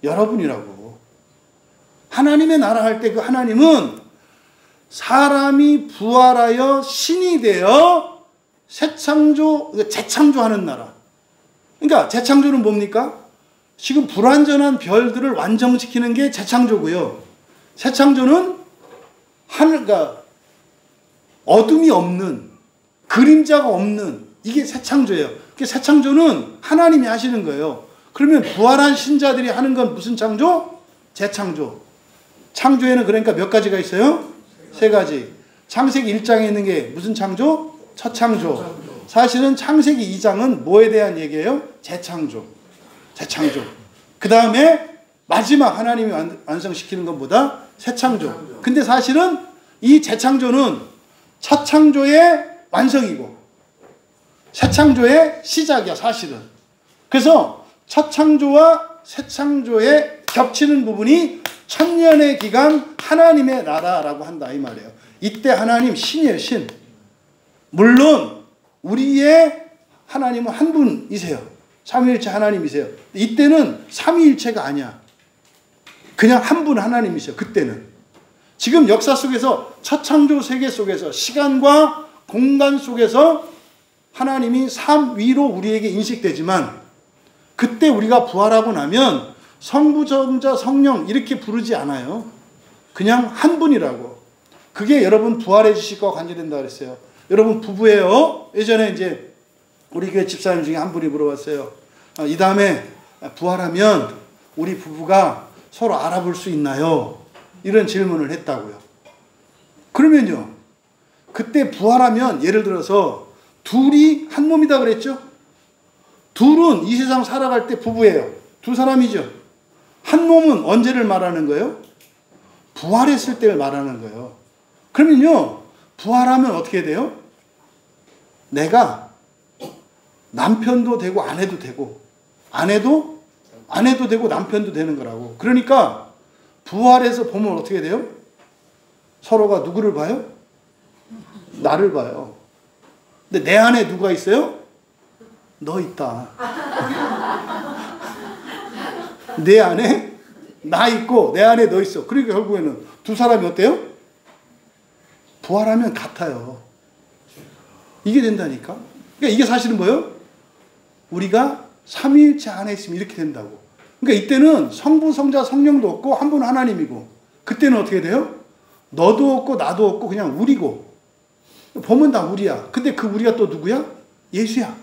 여러분이라고. 하나님의 나라 할 때 그 하나님은 사람이 부활하여 신이 되어 재창조하는 나라. 그러니까 재창조는 뭡니까? 지금 불완전한 별들을 완성시키는 게 재창조고요. 재창조는 그러니까 어둠이 없는, 그림자가 없는, 이게 새창조예요. 새창조는 하나님이 하시는 거예요. 그러면 부활한 신자들이 하는 건 무슨 창조? 재창조. 창조에는 그러니까 몇 가지가 있어요? 3가지. 창세기 1장에 있는 게 무슨 창조? 첫 창조. 사실은 창세기 2장은 뭐에 대한 얘기예요? 재창조. 재창조. 그 다음에 마지막 하나님이 완성시키는 것보다 새창조. 근데 사실은 이 재창조는 첫 창조의 완성이고 새 창조의 시작이야, 사실은. 그래서 첫 창조와 새 창조에 겹치는 부분이 천년의 기간 하나님의 나라라고 한다 이 말이에요. 이때 하나님 신이에요, 신. 물론 우리의 하나님은 한 분이세요. 삼위일체 하나님이세요. 이때는 삼위일체가 아니야. 그냥 한 분 하나님이세요. 그때는. 지금 역사 속에서 첫 창조 세계 속에서 시간과 공간 속에서 하나님이 삼위로 우리에게 인식되지만 그때 우리가 부활하고 나면 성부, 성자, 성령 이렇게 부르지 않아요. 그냥 한 분이라고. 그게 여러분 부활의 지식과 관계된다고 그랬어요. 여러분 부부예요. 예전에 이제 우리 교회 집사님 중에 한 분이 물어봤어요. 이 다음에 부활하면 우리 부부가 서로 알아볼 수 있나요? 이런 질문을 했다고요. 그러면요. 그때 부활하면 예를 들어서 둘이 한 몸이다 그랬죠? 둘은 이 세상 살아갈 때 부부예요. 두 사람이죠. 한 몸은 언제를 말하는 거예요? 부활했을 때를 말하는 거예요. 그러면요. 부활하면 어떻게 돼요? 내가 남편도 되고 아내도 되고 아내도 되고 남편도 되는 거라고. 그러니까 부활해서 보면 어떻게 돼요? 서로가 누구를 봐요? 나를 봐요. 근데 내 안에 누가 있어요? 너 있다. 내 안에 나 있고 내 안에 너 있어. 그러니까 결국에는 두 사람이 어때요? 부활하면 같아요. 이게 된다니까. 그러니까 이게 사실은 뭐예요? 우리가 삼위일체 안에 있으면 이렇게 된다고. 그러니까 이때는 성부, 성자, 성령도 없고 한 분 하나님이고, 그때는 어떻게 돼요? 너도 없고 나도 없고 그냥 우리고, 보면 다 우리야. 근데 그 우리가 또 누구야? 예수야.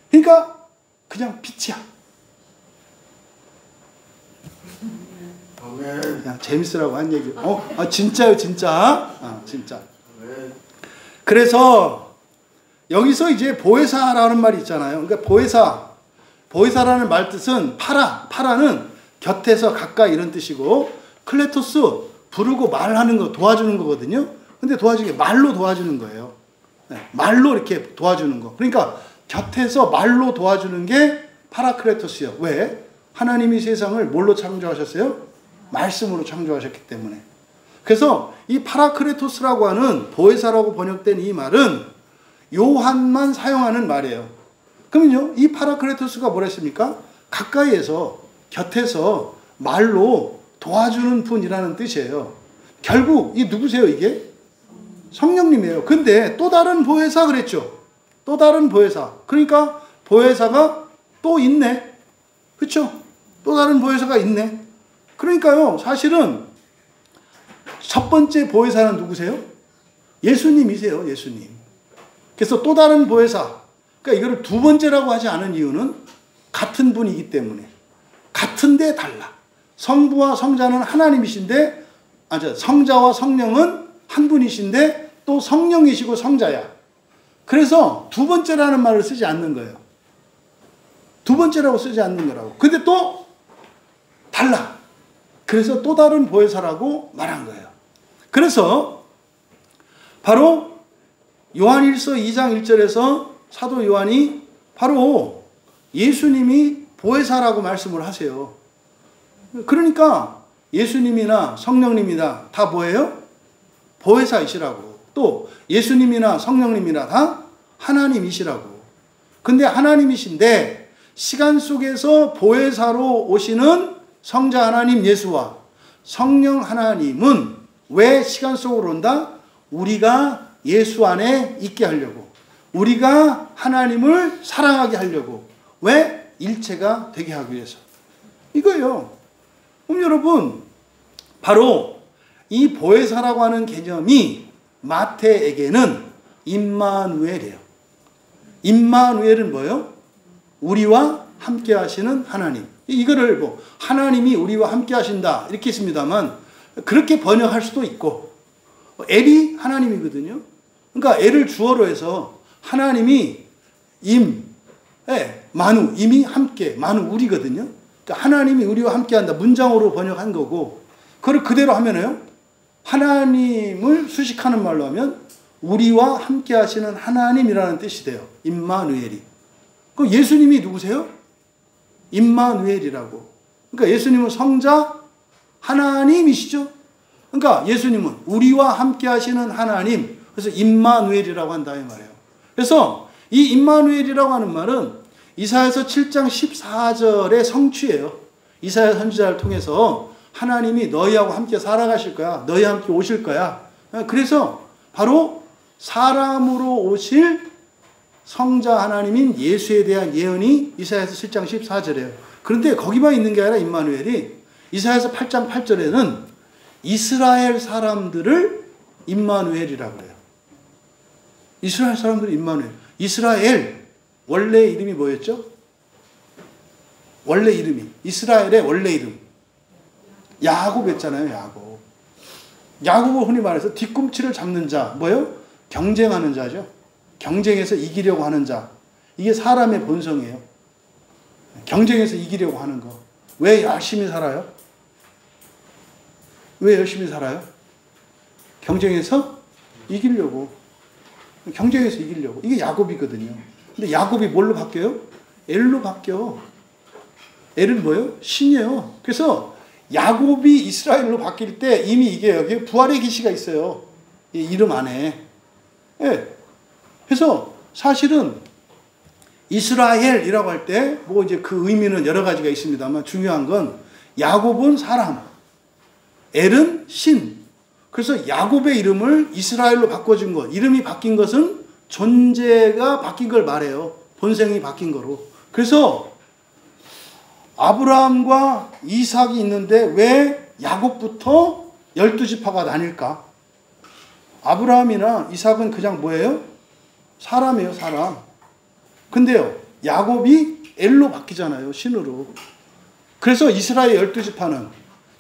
그러니까 그냥 빛이야. 그냥 재밌으라고 한 얘기. 진짜요, 진짜. 진짜. 그래서 여기서 이제 보혜사라는 말이 있잖아요. 그러니까 보혜사라는 말 뜻은 파라는 곁에서 가까이 이런 뜻이고, 클레토스 부르고 말하는 거 도와주는 거거든요. 근데 도와주는 게 말로 도와주는 거예요. 말로 이렇게 도와주는 거. 그러니까 곁에서 말로 도와주는 게 파라클레토스요. 왜? 하나님이 세상을 뭘로 창조하셨어요? 말씀으로 창조하셨기 때문에. 그래서 이 파라클레토스라고 하는 보혜사라고 번역된 이 말은 요한만 사용하는 말이에요. 그러면요, 이 파라클레토스가 뭐라 했습니까? 가까이에서, 곁에서 말로 도와주는 분이라는 뜻이에요. 결국 이 누구세요, 이게? 성령님이에요. 근데 또 다른 보혜사 그랬죠. 또 다른 보혜사. 그러니까 보혜사가 또 있네. 그렇죠? 또 다른 보혜사가 있네. 그러니까요, 사실은 첫 번째 보혜사는 누구세요? 예수님이세요, 예수님. 그래서 또 다른 보혜사. 그러니까 이거를 두 번째라고 하지 않은 이유는 같은 분이기 때문에. 같은데 달라. 성부와 성자는 하나님이신데, 성자와 성령은 한 분이신데 또 성령이시고 성자야. 그래서 두 번째라는 말을 쓰지 않는 거예요. 두 번째라고 쓰지 않는 거라고. 근데 또 달라. 그래서 또 다른 보혜사라고 말한 거예요. 그래서 바로 요한일서 2장 1절에서 사도 요한이 바로 예수님이 보혜사라고 말씀을 하세요. 그러니까 예수님이나 성령님이나 다 뭐예요? 보혜사이시라고. 또 예수님이나 성령님이나 다 하나님이시라고. 근데 하나님이신데 시간 속에서 보혜사로 오시는 성자 하나님 예수와 성령 하나님은 왜 시간 속으로 온다? 우리가 예수 안에 있게 하려고. 우리가 하나님을 사랑하게 하려고. 왜? 일체가 되게 하기 위해서. 이거예요. 그럼 여러분, 바로 이 보혜사라고 하는 개념이 마태에게는 임마누엘이에요. 임마누엘은 뭐예요? 우리와 함께 하시는 하나님. 이거를 하나님이 우리와 함께 하신다 이렇게 있습니다만, 그렇게 번역할 수도 있고, 엘이 하나님이거든요. 그러니까 엘을 주어로 해서 하나님이 만우, 임이 함께, 만우 우리거든요. 그러니까 하나님이 우리와 함께 한다 문장으로 번역한 거고, 그걸 그대로 하면요, 하나님을 수식하는 말로 하면 우리와 함께 하시는 하나님이라는 뜻이 돼요. 임마누엘이. 그럼 예수님이 누구세요? 임마누엘이라고. 그러니까 예수님은 성자 하나님이시죠. 그러니까 예수님은 우리와 함께 하시는 하나님. 그래서 임마누엘이라고 한다 이 말이에요. 그래서 이 임마누엘이라고 하는 말은 이사야서 7장 14절의 성취예요. 이사야 선지자를 통해서 하나님이 너희하고 함께 살아가실 거야. 너희와 함께 오실 거야. 그래서 바로 사람으로 오실 성자 하나님인 예수에 대한 예언이 이사야서 7장 14절이에요. 그런데 거기만 있는 게 아니라 임마누엘이 이사야서 8장 8절에는 이스라엘 사람들을 임마누엘이라고 해요. 이스라엘 사람들이 임마누엘. 이스라엘 원래 이름이 뭐였죠? 원래 이름이 이스라엘의 원래 이름 야곱이었잖아요. 야곱. 야곱은 흔히 말해서 뒤꿈치를 잡는 자, 뭐예요? 경쟁하는 자죠. 경쟁해서 이기려고 하는 자. 이게 사람의 본성이에요. 경쟁해서 이기려고 하는 거. 왜 열심히 살아요? 왜 열심히 살아요? 경쟁해서 이기려고. 경쟁해서 이기려고. 이게 야곱이거든요. 근데 야곱이 뭘로 바뀌어요? 엘로 바뀌어. 엘은 뭐예요? 신이에요. 그래서 야곱이 이스라엘로 바뀔 때 이미 이게 여기 부활의 계시가 있어요. 이 이름 안에. 예. 그래서 사실은 이스라엘이라고 할 때 뭐 이제 그 의미는 여러 가지가 있습니다만 중요한 건 야곱은 사람, 엘은 신. 그래서 야곱의 이름을 이스라엘로 바꿔준 것. 이름이 바뀐 것은 존재가 바뀐 걸 말해요. 본성이 바뀐 거로. 그래서 아브라함과 이삭이 있는데 왜 야곱부터 12지파가 나뉠까? 아브라함이나 이삭은 그냥 뭐예요? 사람이에요, 사람. 근데요, 야곱이 엘로 바뀌잖아요, 신으로. 그래서 이스라엘 12지파는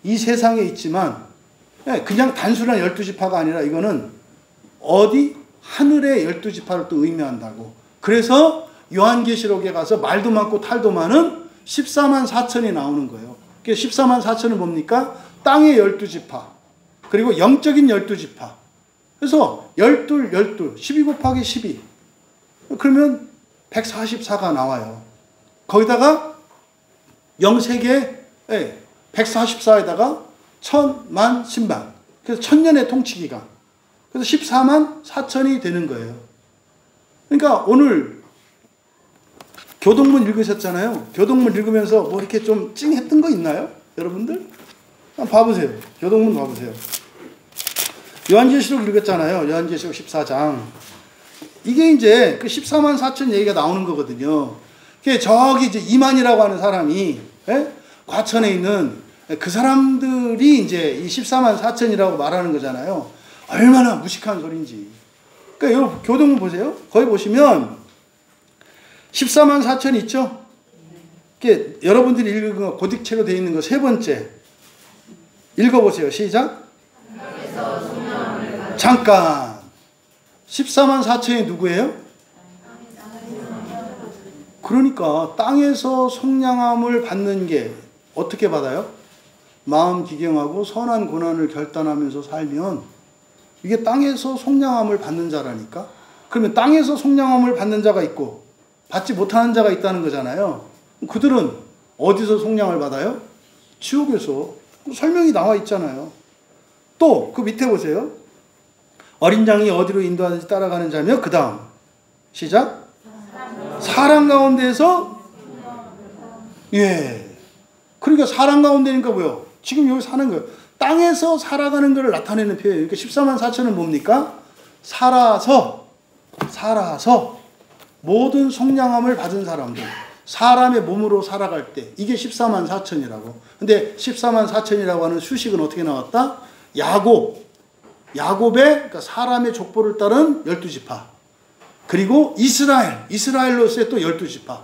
이 세상에 있지만 그냥 단순한 12지파가 아니라 이거는 어디? 하늘의 12지파를 또 의미한다고. 그래서 요한계시록에 가서 말도 많고 탈도 많은 14만 4천이 나오는 거예요. 14만 4천은 뭡니까? 땅의 12지파. 그리고 영적인 12지파. 그래서 12, 12 곱하기 12. 그러면 144가 나와요. 거기다가 0세계 144에다가 1000만, 10만. 그래서 1000년의 통치기간. 그래서 14만 4천이 되는 거예요. 그러니까 오늘 교동문 읽으셨잖아요. 교동문 읽으면서 뭐 이렇게 좀 찡했던 거 있나요? 여러분들? 한번 봐보세요. 교동문 봐보세요. 요한계시록 읽었잖아요. 요한계시록 14장. 이게 이제 그 14만 4천 얘기가 나오는 거거든요. 저기 이제 이만이라고 하는 사람이 과천에 있는 그 사람들이 이제 이 14만 4천이라고 말하는 거잖아요. 얼마나 무식한 소리인지. 그러니까 요 교동문 보세요. 거기 보시면 14만 4천 있죠? 여러분들이 읽은 거 고딕체로 되어 있는 거 세 번째. 읽어보세요. 시작. 잠깐. 14만 4천이 누구예요? 그러니까 땅에서 속량함을 받는 게 어떻게 받아요? 마음 기경하고 선한 고난을 결단하면서 살면 이게 땅에서 속량함을 받는 자라니까. 그러면 땅에서 속량함을 받는 자가 있고 받지 못하는 자가 있다는 거잖아요. 그들은 어디서 속량을 받아요? 지옥에서. 설명이 나와 있잖아요. 또 그 밑에 보세요. 어린 양이 어디로 인도하는지 따라가는 자며 그 다음 시작. 사람 가운데에서 그러니까 사람 가운데니까 뭐요? 지금 여기 사는 거예요. 땅에서 살아가는 것을 나타내는 표현이에요. 그러니까 14만 4천은 뭡니까? 살아서 모든 속량함을 받은 사람들, 사람의 몸으로 살아갈 때 이게 14만 4천이라고. 근데 14만 4천이라고 하는 수식은 어떻게 나왔다? 야곱의 그러니까 사람의 족보를 따른 12지파. 그리고 이스라엘로서의 또 12지파.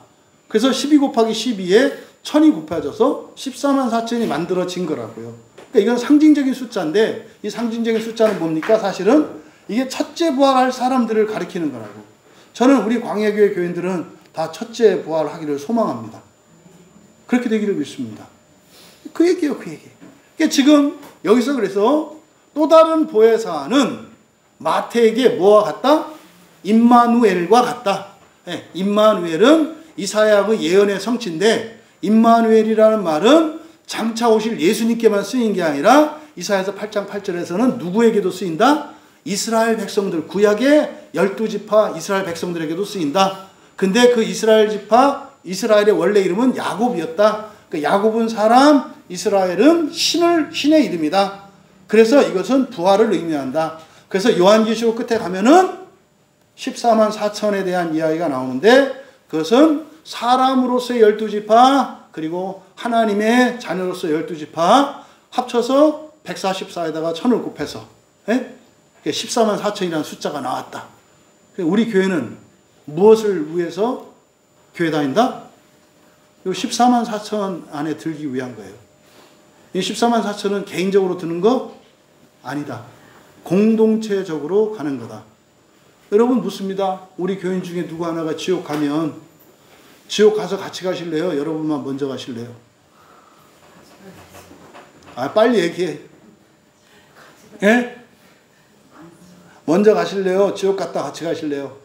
그래서 12 곱하기 12에 1000이 곱해져서 14만 4천이 만들어진 거라고요. 그러니까 이건 상징적인 숫자인데 이 상징적인 숫자는 뭡니까? 사실은 이게 첫째 부활할 사람들을 가리키는 거라고. 저는 우리 광야교회 교인들은 다 첫째 부활하기를 소망합니다. 그렇게 되기를 믿습니다. 그 얘기예요, 그 얘기. 그러니까 지금 여기서 그래서 또 다른 보혜사는 마태에게 뭐와 같다? 임마누엘과 같다. 임마누엘은 이사야의 예언의 성취인데 임마누엘이라는 말은 장차 오실 예수님께만 쓰인 게 아니라 이사야서 8장 8절에서는 누구에게도 쓰인다? 이스라엘 백성들, 구약의 12지파 이스라엘 백성들에게도 쓰인다. 근데 그 이스라엘 지파, 이스라엘의 원래 이름은 야곱이었다. 그러니까 야곱은 사람, 이스라엘은 신의 이름이다. 그래서 이것은 부활을 의미한다. 그래서 요한계시록 끝에 가면은 14만 4천에 대한 이야기가 나오는데 그것은 사람으로서의 12지파 그리고 하나님의 자녀로서 12지파 합쳐서 144에다가 1000을 곱해서 14만 4천이라는 숫자가 나왔다. 우리 교회는 무엇을 위해서 교회 다닌다? 이 14만 4천 안에 들기 위한 거예요. 이 14만 4천은 개인적으로 드는 거 아니다. 공동체적으로 가는 거다. 여러분 묻습니다. 우리 교인 중에 누구 하나가 지옥 가면 지옥 가서 같이 가실래요? 여러분만 먼저 가실래요? 빨리 얘기해. 먼저 가실래요? 지옥 갔다 같이 가실래요?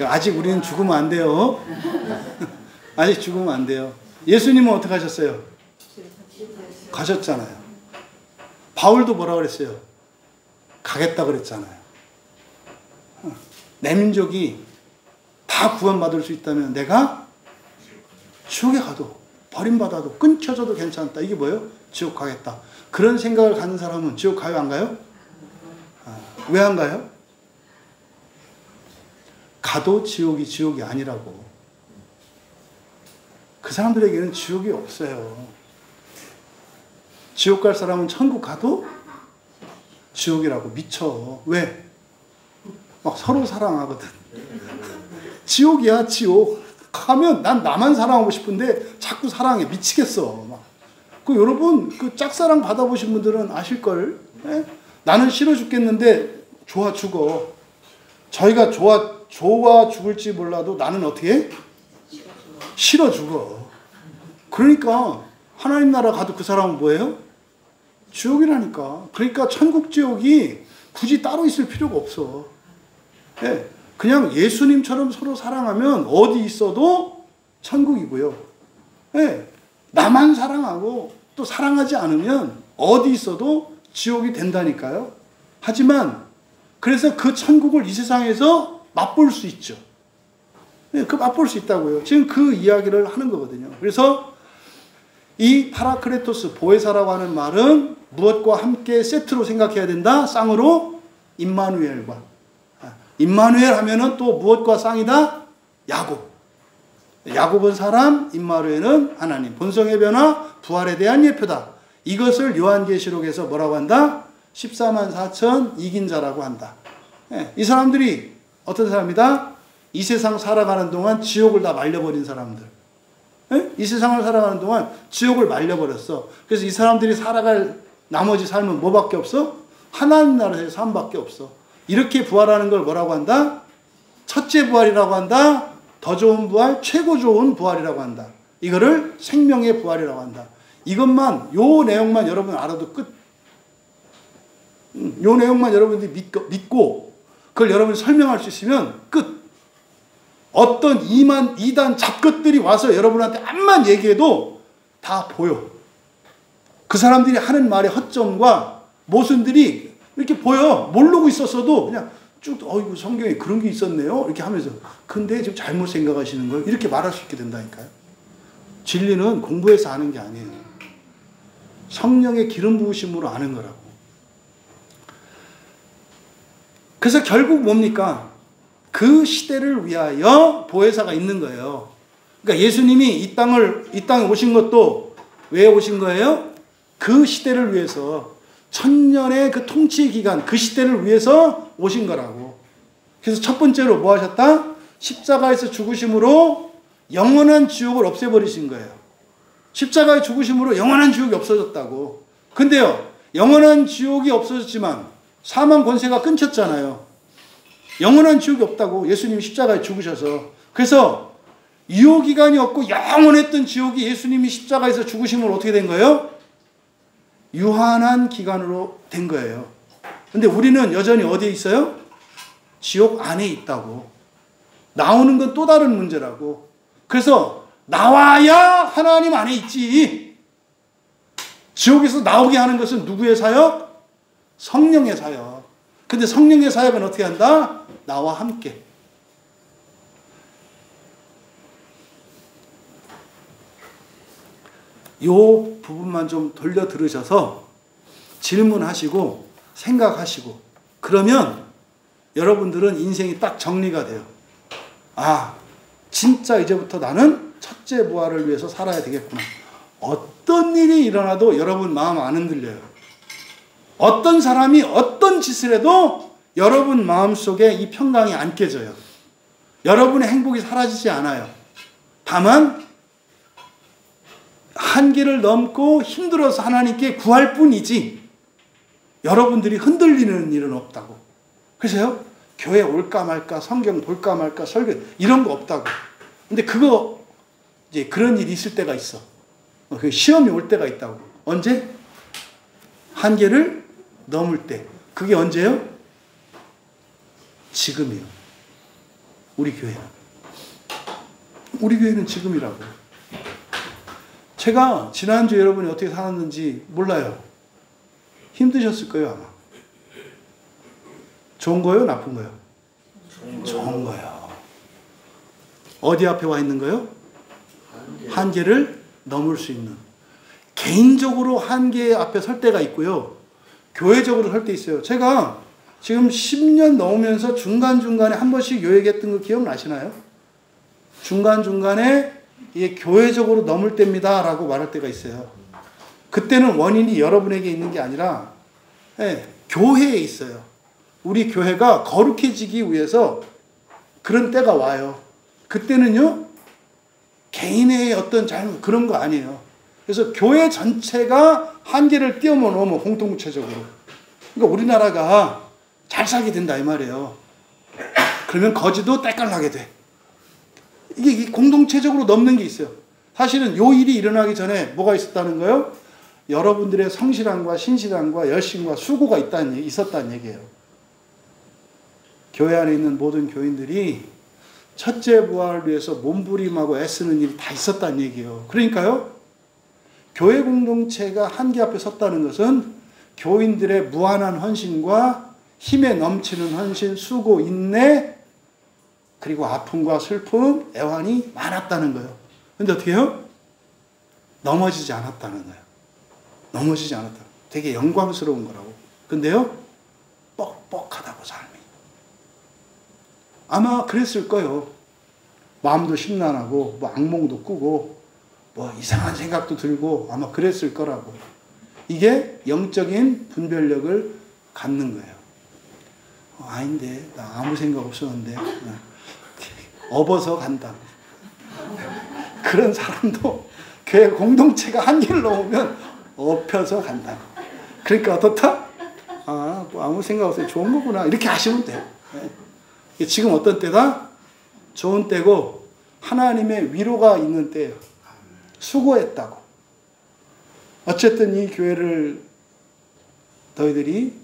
아직 우리는 죽으면 안 돼요. 아직 죽으면 안 돼요. 예수님은 어떻게 하셨어요? 가셨잖아요. 바울도 뭐라 그랬어요? 가겠다 그랬잖아요. 내 민족이 다 구원받을 수 있다면 내가 지옥에 가도 버림받아도 끊겨져도 괜찮다. 이게 뭐예요? 지옥 가겠다. 그런 생각을 가는 사람은 지옥 가요, 안 가요? 왜 안 가요? 가도 지옥이 아니라고. 그 사람들에게는 지옥이 없어요. 지옥 갈 사람은 천국 가도 지옥이라고 미쳐. 왜? 막 서로 사랑하거든. 지옥이야, 지옥. 가면 난 나만 사랑하고 싶은데 자꾸 사랑해. 미치겠어. 막. 여러분, 짝사랑 받아보신 분들은 아실걸? 네? 나는 싫어 죽겠는데 좋아 죽어. 저희가 좋아 죽을지 몰라도 나는 어떻게 해? 싫어 죽어. 그러니까 하나님 나라 가도 그 사람은 뭐예요? 지옥이라니까. 그러니까 천국 지옥이 굳이 따로 있을 필요가 없어. 네. 그냥 예수님처럼 서로 사랑하면 어디 있어도 천국이고요. 네. 나만 사랑하고 또 사랑하지 않으면 어디 있어도 지옥이 된다니까요. 하지만 그래서 그 천국을 이 세상에서 맛볼 수 있죠. 네, 맛볼 수 있다고요. 지금 그 이야기를 하는 거거든요. 그래서 이 파라크레토스, 보혜사라고 하는 말은 무엇과 함께 세트로 생각해야 된다? 쌍으로 임마누엘과. 임마누엘 하면은 또 무엇과 쌍이다? 야곱. 야곱은 사람, 임마누엘은 하나님. 본성의 변화, 부활에 대한 예표다. 이것을 요한계시록에서 뭐라고 한다? 14만 4천 이긴 자라고 한다. 이 사람들이 어떤 사람이다? 이 세상 살아가는 동안 지옥을 다 말려버린 사람들. 이 세상을 살아가는 동안 지옥을 말려버렸어. 그래서 이 사람들이 살아갈 나머지 삶은 뭐밖에 없어? 하나님 나라의 삶밖에 없어. 이렇게 부활하는 걸 뭐라고 한다? 첫째 부활이라고 한다. 더 좋은 부활, 최고 좋은 부활이라고 한다. 이거를 생명의 부활이라고 한다. 이것만, 요 내용만 여러분 알아도 끝. 요 내용만 여러분들이 믿고 그걸 여러분이 설명할 수 있으면 끝. 어떤 이단 잡것들이 와서 여러분한테 암만 얘기해도 다 보여. 그 사람들이 하는 말의 허점과 모순들이 이렇게 보여. 모르고 있었어도 그냥 쭉 이거 성경에 그런 게 있었네요. 이렇게 하면서 근데 지금 잘못 생각하시는 거예요. 이렇게 말할 수 있게 된다니까요. 진리는 공부해서 아는 게 아니에요. 성령의 기름 부으심으로 아는 거라고. 그래서 결국 뭡니까? 그 시대를 위하여 보혜사가 있는 거예요. 그러니까 예수님이 이 땅에 오신 것도 왜 오신 거예요? 그 시대를 위해서, 천년의 그 통치 기간, 그 시대를 위해서 오신 거라고. 그래서 첫 번째로 뭐 하셨다? 십자가에서 죽으심으로 영원한 지옥을 없애버리신 거예요. 십자가의 죽으심으로 영원한 지옥이 없어졌다고. 근데요, 영원한 지옥이 없어졌지만 사망 권세가 끊겼잖아요. 영원한 지옥이 없다고. 예수님이 십자가에 죽으셔서. 그래서 유효기간이 없고 영원했던 지옥이 예수님이 십자가에서 죽으심으로 어떻게 된 거예요? 유한한 기간으로 된 거예요. 근데 우리는 여전히 어디에 있어요? 지옥 안에 있다고. 나오는 건 또 다른 문제라고. 그래서 나와야 하나님 안에 있지. 지옥에서 나오게 하는 것은 누구의 사역? 성령의 사역. 근데 성령의 사역은 어떻게 한다? 나와 함께. 요 부분만 좀 돌려 들으셔서 질문하시고 생각하시고 그러면 여러분들은 인생이 딱 정리가 돼요. 아, 진짜 이제부터 나는 첫째 부활을 위해서 살아야 되겠구나. 어떤 일이 일어나도 여러분 마음 안 흔들려요. 어떤 사람이 어떤 짓을 해도 여러분 마음속에 이 평강이 안 깨져요. 여러분의 행복이 사라지지 않아요. 다만 한계를 넘고 힘들어서 하나님께 구할 뿐이지 여러분들이 흔들리는 일은 없다고. 그래서요, 교회 올까 말까, 성경 볼까 말까, 설교 이런 거 없다고. 근데 그거 이제 그런 일이 있을 때가 있어. 그 시험이 올 때가 있다고. 언제? 한계를 넘을 때. 그게 언제요? 지금이요. 우리 교회는. 우리 교회는 지금이라고. 제가 지난주 여러분이 어떻게 살았는지 몰라요. 힘드셨을 거예요, 아마. 좋은 거예요, 나쁜 거예요? 좋은 거예요. 어디 앞에 와 있는 거예요? 한계를 넘을 수 있는. 개인적으로 한계 앞에 설 때가 있고요. 교회적으로 설 때 있어요. 제가 지금 10년 넘으면서 중간중간에 한 번씩 요 얘기했던 거 기억나시나요? 중간중간에 이게 교회적으로 넘을 때입니다 라고 말할 때가 있어요. 그때는 원인이 여러분에게 있는 게 아니라 교회에 있어요. 우리 교회가 거룩해지기 위해서 그런 때가 와요. 그때는요, 개인의 어떤 잘못, 그런 거 아니에요. 그래서 교회 전체가 한계를 뛰어넘어, 공동체적으로. 그러니까 우리나라가 잘 살게 된다, 이 말이에요. 그러면 거지도 때깔나게 돼. 이게 공동체적으로 넘는 게 있어요. 사실은 요 일이 일어나기 전에 뭐가 있었다는 거예요? 여러분들의 성실함과 신실함과 열심과 수고가 있었다는 얘기예요. 교회 안에 있는 모든 교인들이 첫째 부활을 위해서 몸부림하고 애쓰는 일이 다 있었다는 얘기예요. 그러니까요, 교회 공동체가 한계 앞에 섰다는 것은 교인들의 무한한 헌신과 힘에 넘치는 헌신, 수고, 인내, 그리고 아픔과 슬픔, 애환이 많았다는 거예요. 근데 어떻게 해요? 넘어지지 않았다는 거예요. 넘어지지 않았다. 되게 영광스러운 거라고. 근데요, 뻑뻑하다고 삶이. 아마 그랬을 거예요. 마음도 심란하고 뭐 악몽도 꾸고 뭐 이상한 생각도 들고 아마 그랬을 거라고. 이게 영적인 분별력을 갖는 거예요. 아닌데 나 아무 생각 없었는데 업어서 간다. 그런 사람도 교회 공동체가 한계를 넘으면 업혀서 간다. 그러니까 어떻다? 뭐 아무 생각 없어요. 좋은 거구나. 이렇게 하시면 돼요. 지금 어떤 때다? 좋은 때고 하나님의 위로가 있는 때예요. 수고했다고. 어쨌든 이 교회를 너희들이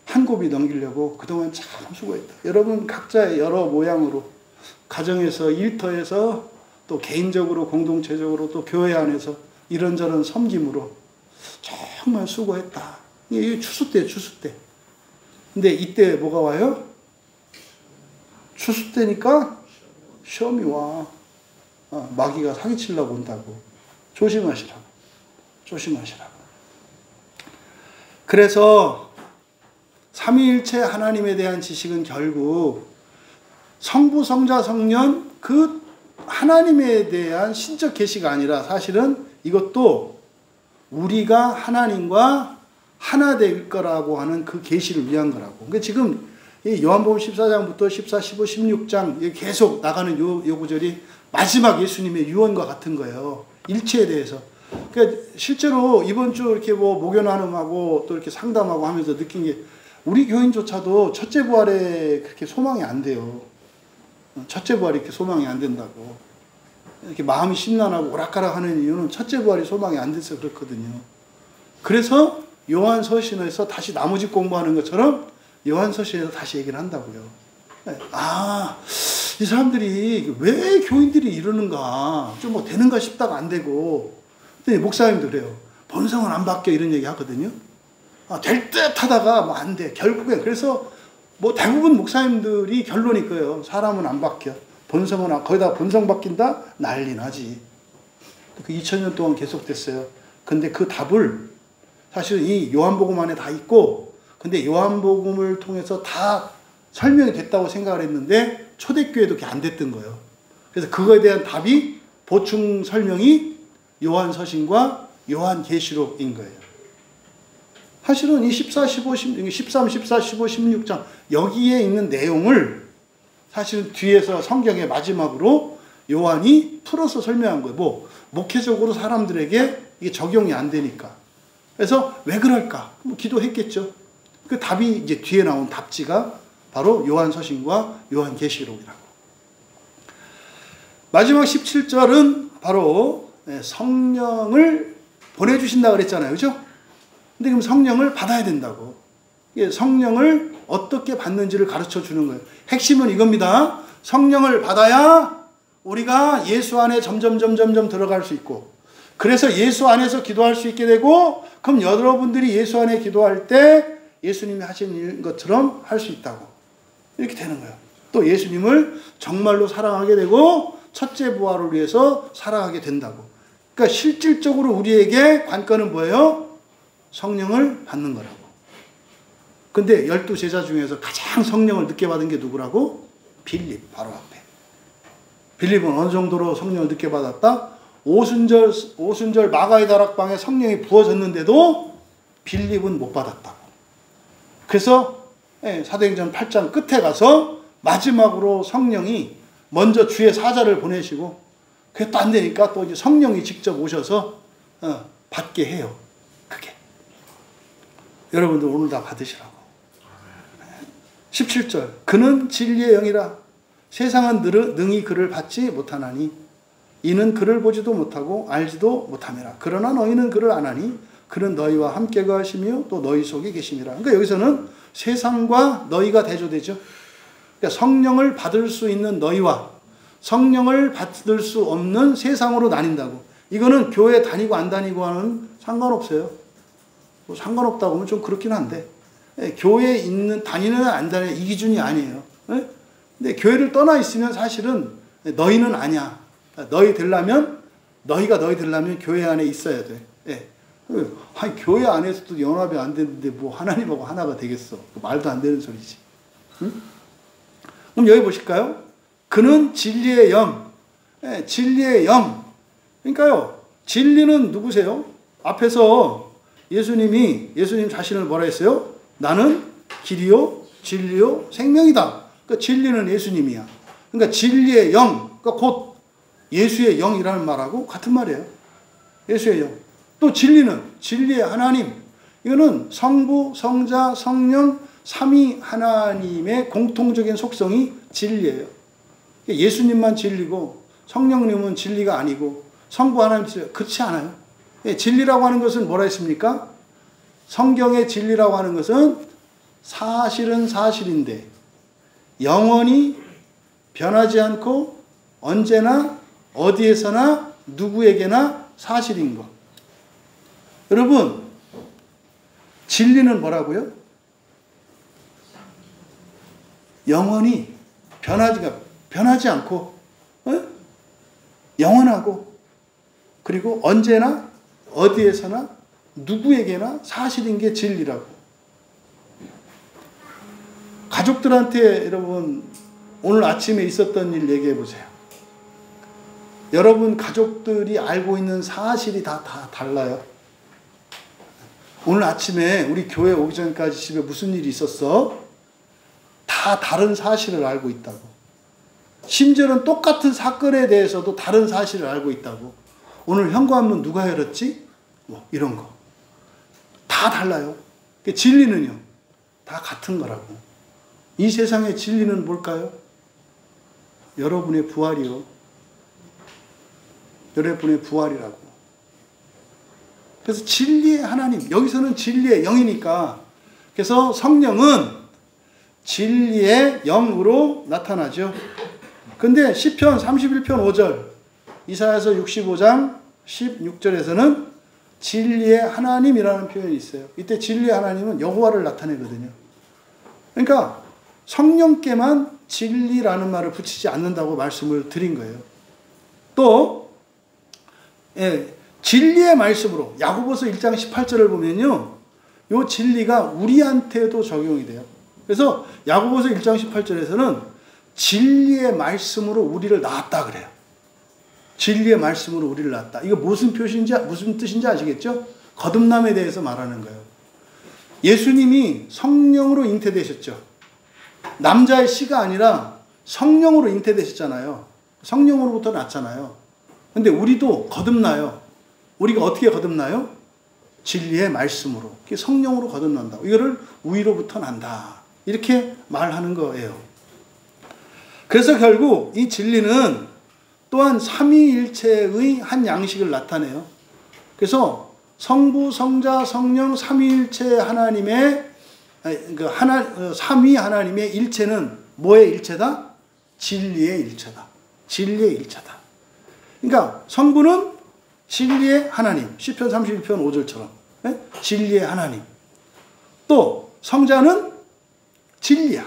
한 곱이 넘기려고 그동안 참 수고했다. 여러분 각자의 여러 모양으로 가정에서, 일터에서, 또 개인적으로, 공동체적으로, 또 교회 안에서 이런저런 섬김으로 정말 수고했다. 이게 추수 때, 추수 때. 근데 이때 뭐가 와요? 추수 때니까 시험이 와. 마귀가 사기치려고 온다고. 조심하시라고. 조심하시라고. 그래서 삼위일체 하나님에 대한 지식은 결국 성부, 성자, 성령 그 하나님에 대한 신적 계시가 아니라 사실은 이것도 우리가 하나님과 하나 될 거라고 하는 그 계시를 위한 거라고. 그러니까 지금 이 요한복음 14장부터 14, 15, 16장 계속 나가는 요 구절이 마지막 예수님의 유언과 같은 거예요. 일체에 대해서. 그러니까 실제로 이번 주 이렇게 뭐 목요 나눔하고 또 이렇게 상담하고 하면서 느낀 게 우리 교인조차도 첫째 부활에 그렇게 소망이 안 돼요. 첫째 부활이 이렇게 소망이 안 된다고. 이렇게 마음이 심란하고 오락가락 하는 이유는 첫째 부활이 소망이 안 돼서 그렇거든요. 그래서 요한서신에서 다시 나무집 공부하는 것처럼 요한서신에서 다시 얘기를 한다고요. 이 사람들이 왜 교인들이 이러는가, 좀 뭐 되는가 싶다가 안 되고, 근데 목사님도 그래요. 본성은 안 바뀌어 이런 얘기 하거든요. 될 듯 하다가 뭐 안 돼. 결국엔 그래서 뭐 대부분 목사님들이 결론이 그래요. 사람은 안 바뀌어. 본성은 거기다 본성 바뀐다? 난리 나지. 그 2000년 동안 계속됐어요. 근데 그 답을 사실 이 요한복음 안에 다 있고, 근데 요한복음을 통해서 다 설명이 됐다고 생각을 했는데 초대교회도 그게 안 됐던 거예요. 그래서 그거에 대한 답이 보충 설명이 요한서신과 요한계시록인 거예요. 사실은 이 13, 14, 15, 16장 여기에 있는 내용을 사실은 뒤에서 성경의 마지막으로 요한이 풀어서 설명한 거예요. 뭐 목회적으로 사람들에게 이게 적용이 안 되니까. 그래서 왜 그럴까? 뭐 기도했겠죠. 그 답이 이제 뒤에 나온 답지가 바로 요한서신과 요한계시록이라고. 마지막 17절은 바로 성령을 보내주신다 그랬잖아요. 그죠? 근데 그럼 성령을 받아야 된다고. 성령을 어떻게 받는지를 가르쳐 주는 거예요. 핵심은 이겁니다. 성령을 받아야 우리가 예수 안에 점점 들어갈 수 있고, 그래서 예수 안에서 기도할 수 있게 되고, 그럼 여러분들이 예수 안에 기도할 때 예수님이 하신 것처럼 할 수 있다고. 이렇게 되는 거예요. 또 예수님을 정말로 사랑하게 되고 첫째 부활을 위해서 살아가게 된다고. 그러니까 실질적으로 우리에게 관건은 뭐예요? 성령을 받는 거라고. 근데 12제자 중에서 가장 성령을 늦게 받은 게 누구라고? 빌립, 바로 앞에. 빌립은 어느 정도로 성령을 늦게 받았다? 오순절 마가의 다락방에 성령이 부어졌는데도 빌립은 못 받았다고. 그래서 사도행전 8장 끝에 가서 마지막으로 성령이 먼저 주의 사자를 보내시고, 그게 또 안 되니까 또 이제 성령이 직접 오셔서 받게 해요. 그게. 여러분들 오늘 다 받으시라고. 17절. 그는 진리의 영이라 세상은 능히 그를 받지 못하나니 이는 그를 보지도 못하고 알지도 못함이라. 그러나 너희는 그를 아나니 그는 너희와 함께 거하시며 또 너희 속에 계심이라. 그러니까 여기서는 세상과 너희가 대조되죠. 그러니까 성령을 받을 수 있는 너희와 성령을 받을 수 없는 세상으로 나뉜다고. 이거는 교회 다니고 안 다니고와는 상관없어요. 뭐 상관없다고 하면 좀 그렇긴 한데, 교회에 있는 다니는 안 다니는 이 기준이 아니에요. 근데 교회를 떠나 있으면 사실은 너희는 아니야. 너희가 너희 되려면 교회 안에 있어야 돼. 아니, 교회 안에서도 연합이 안 되는데 뭐 하나님하고 하나가 되겠어. 말도 안 되는 소리지. 응? 그럼 여기 보실까요? 그는 진리의 영. 진리의 영. 그러니까요, 진리는 누구세요? 앞에서 예수님 자신을 뭐라 했어요? 나는 길이요, 진리요, 생명이다. 그러니까 진리는 예수님이야. 그러니까 진리의 영, 그러니까 곧 예수의 영이라는 말하고 같은 말이에요. 예수의 영. 또 진리는 진리의 하나님. 이거는 성부, 성자, 성령, 삼위 하나님의 공통적인 속성이 진리예요. 예수님만 진리고 성령님은 진리가 아니고 성부 하나님 진리, 그렇지 않아요. 진리라고 하는 것은 뭐라 했습니까? 성경의 진리라고 하는 것은 사실은 사실인데 영원히 변하지 않고 언제나 어디에서나 누구에게나 사실인 것. 여러분, 진리는 뭐라고요? 영원히 변하지 않고 영원하고 그리고 언제나 어디에서나 누구에게나 사실인 게 진리라고. 가족들한테 여러분 오늘 아침에 있었던 일 얘기해 보세요. 여러분 가족들이 알고 있는 사실이 다 달라요. 오늘 아침에 우리 교회 오기 전까지 집에 무슨 일이 있었어? 다 다른 사실을 알고 있다고. 심지어는 똑같은 사건에 대해서도 다른 사실을 알고 있다고. 오늘 현관문 누가 열었지? 뭐 이런 거. 다 달라요. 진리는요, 다 같은 거라고. 이 세상의 진리는 뭘까요? 여러분의 부활이요. 여러분의 부활이라고. 그래서 진리의 하나님, 여기서는 진리의 영이니까, 그래서 성령은 진리의 영으로 나타나죠. 근데 시편 31편 5절, 이사야서 65장 16절에서는 진리의 하나님이라는 표현이 있어요. 이때 진리의 하나님은 여호와를 나타내거든요. 그러니까 성령께만 진리라는 말을 붙이지 않는다고 말씀을 드린 거예요. 또 진리의 말씀으로 야고보서 1장 18절을 보면요, 이 진리가 우리한테도 적용이 돼요. 그래서 야고보서 1장 18절에서는 진리의 말씀으로 우리를 낳았다 그래요. 진리의 말씀으로 우리를 낳았다. 이거 무슨 뜻인지 아시겠죠? 거듭남에 대해서 말하는 거예요. 예수님이 성령으로 잉태되셨죠. 남자의 씨가 아니라 성령으로 잉태되셨잖아요. 성령으로부터 낳잖아요. 근데 우리도 거듭나요. 우리가 어떻게 거듭나요? 진리의 말씀으로. 성령으로 거듭난다. 이거를 우리로부터 난다. 이렇게 말하는 거예요. 그래서 결국 이 진리는 또한 삼위일체의 한 양식을 나타내요. 그래서 성부, 성자, 성령 삼위일체 하나님의 삼위 하나님의 일체는 뭐의 일체다? 진리의 일체다. 진리의 일체다. 그러니까 성부는 진리의 하나님, 시편 31편 5절처럼 진리의 하나님. 또 성자는 진리야.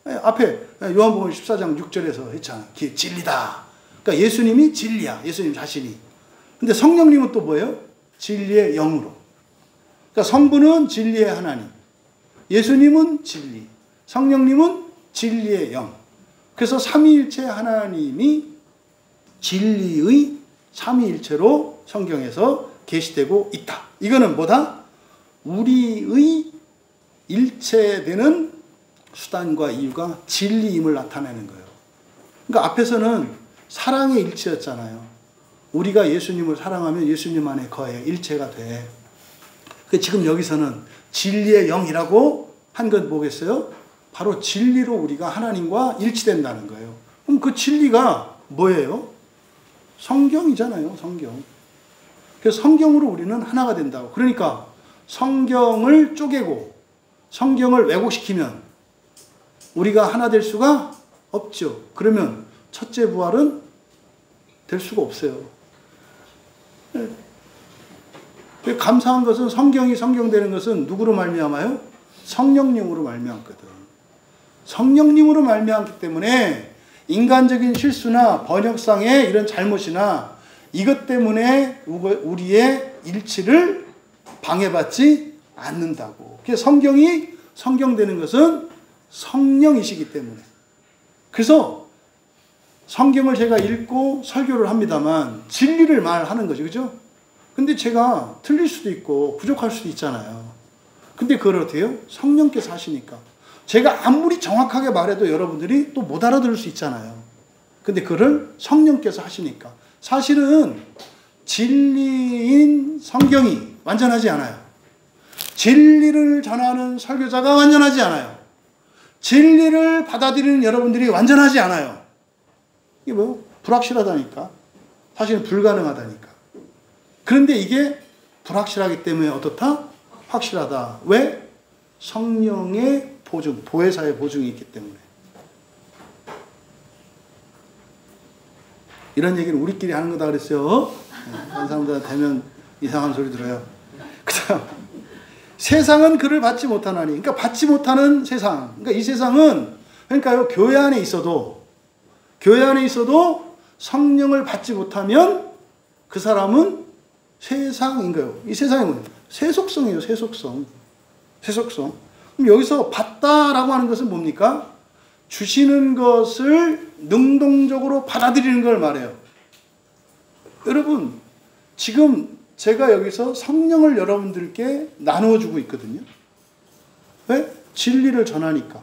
앞에 요한복음 14장 6절에서 했잖아. 진리다. 그러니까 예수님이 진리야. 예수님 자신이. 근데 성령님은 또 뭐예요? 진리의 영으로. 그러니까 성부는 진리의 하나님. 예수님은 진리. 성령님은 진리의 영. 그래서 삼위일체 하나님이 진리의 삼위일체로 성경에서 계시되고 있다. 이거는 뭐다? 우리의 일체되는 수단과 이유가 진리임을 나타내는 거예요. 그러니까 앞에서는 사랑의 일체였잖아요. 우리가 예수님을 사랑하면 예수님 안에 거해 일체가 돼. 지금 여기서는 진리의 영이라고 한 건 뭐겠어요? 바로 진리로 우리가 하나님과 일치된다는 거예요. 그럼 그 진리가 뭐예요? 성경이잖아요. 성경. 그래서 성경으로 우리는 하나가 된다고. 그러니까 성경을 쪼개고 성경을 왜곡시키면 우리가 하나 될 수가 없죠. 그러면 첫째 부활은 될 수가 없어요. 감사한 것은 성경이 성경되는 것은 누구로 말미암아요? 성령님으로 말미암거든. 성령님으로 말미암기 때문에 인간적인 실수나 번역상의 이런 잘못이나 이것 때문에 우리의 일치를 방해받지 않는다고. 그래서 성경이 성경되는 것은 성령이시기 때문에. 그래서 성경을 제가 읽고 설교를 합니다만 진리를 말하는 거죠. 그죠? 근데 제가 틀릴 수도 있고 부족할 수도 있잖아요. 근데 그걸 어떻게 해요? 성령께서 하시니까. 제가 아무리 정확하게 말해도 여러분들이 또 못 알아들을 수 있잖아요. 근데 그걸 성령께서 하시니까. 사실은 진리인 성경이 완전하지 않아요. 진리를 전하는 설교자가 완전하지 않아요. 진리를 받아들이는 여러분들이 완전하지 않아요. 이게 뭐 불확실하다니까. 사실은 불가능하다니까. 그런데 이게 불확실하기 때문에 어떻다? 확실하다. 왜? 성령의 보증, 보혜사의 보증이 있기 때문에. 이런 얘기를 우리끼리 하는 거다 그랬어요. 다른 사람들한테 되면 이상한 소리 들어요. 그다음 세상은 그를 받지 못하나니. 그러니까 받지 못하는 세상. 그러니까 이 세상은 그러니까요. 교회 안에 있어도 성령을 받지 못하면 그 사람은 세상인 거예요. 이 세상이 뭐예요? 세속성이에요. 세속성. 그럼 여기서 받다라고 하는 것은 뭡니까? 주시는 것을 능동적으로 받아들이는 걸 말해요. 여러분, 지금 제가 여기서 성령을 여러분들께 나누어 주고 있거든요. 왜? 진리를 전하니까.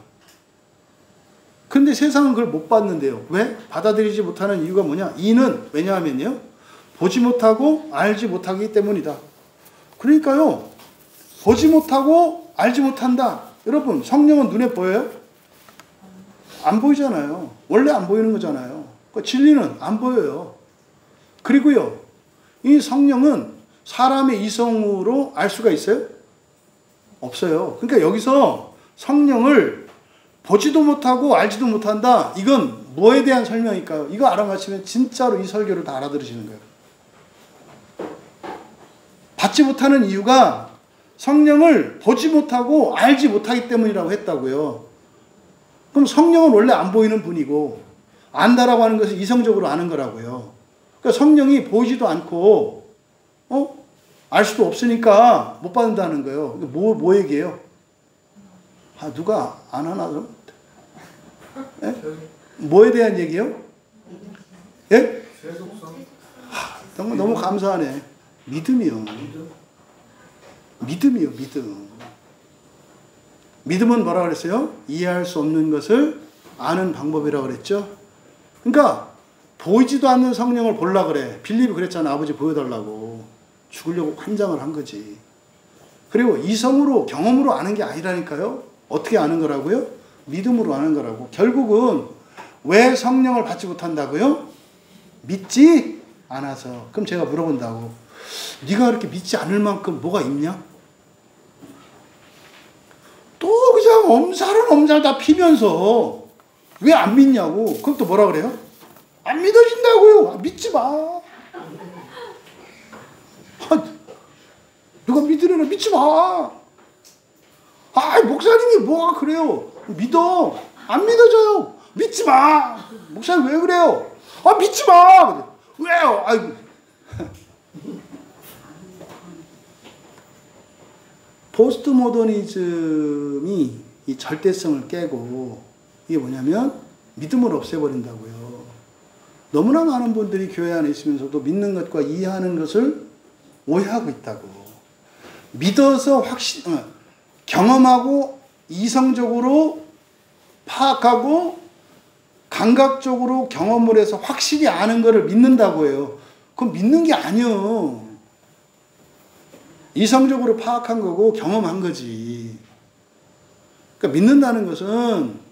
근데 세상은 그걸 못 받는데요. 왜? 받아들이지 못하는 이유가 뭐냐? 이는 왜냐하면요. 보지 못하고 알지 못하기 때문이다. 그러니까요. 보지 못하고 알지 못한다. 여러분, 성령은 눈에 보여요? 안 보이잖아요. 원래 안 보이는 거잖아요. 그러니까 진리는 안 보여요. 그리고요. 이 성령은 사람의 이성으로 알 수가 있어요? 없어요. 그러니까 여기서 성령을 보지도 못하고 알지도 못한다. 이건 뭐에 대한 설명일까요? 이거 알아맞히면 진짜로 이 설교를 다 알아들으시는 거예요. 받지 못하는 이유가 성령을 보지 못하고 알지 못하기 때문이라고 했다고요. 그럼 성령은 원래 안 보이는 분이고 안다라고 하는 것은 이성적으로 아는 거라고요. 그러니까 성령이 보이지도 않고 알 수도 없으니까 못 받는다는 거예요. 뭐 얘기해요? 누가 안 하나 좀? 예? 뭐에 대한 얘기요? 예? 너무 감사하네. 믿음이요. 믿음이요. 믿음은 뭐라 그랬어요? 이해할 수 없는 것을 아는 방법이라고 그랬죠. 그러니까 보이지도 않는 성령을 보려고 그래. 빌립이 그랬잖아. 아버지 보여달라고. 죽으려고 환장을 한 거지. 그리고 이성으로 경험으로 아는 게 아니라니까요. 어떻게 아는 거라고요? 믿음으로 아는 거라고. 결국은 왜 성령을 받지 못한다고요? 믿지 않아서. 그럼 제가 물어본다고. 네가 그렇게 믿지 않을 만큼 뭐가 있냐? 또 그냥 엄살 다 피면서 왜 안 믿냐고. 그럼 또 뭐라 그래요? 안 믿어진다고요. 믿지 마. 누가 믿으려나 믿지 마. 목사님이 뭐가 그래요. 믿어. 안 믿어져요. 믿지 마. 목사님 왜 그래요? 아, 믿지 마. 왜요? 아이고. 포스트 모더니즘이 이 절대성을 깨고, 이게 뭐냐면 믿음을 없애버린다고요. 너무나 많은 분들이 교회 안에 있으면서도 믿는 것과 이해하는 것을 오해하고 있다고. 믿어서 경험하고 이성적으로 파악하고 감각적으로 경험을 해서 확실히 아는 것을 믿는다고 해요. 그건 믿는 게 아니요. 이성적으로 파악한 거고 경험한 거지. 그러니까 믿는다는 것은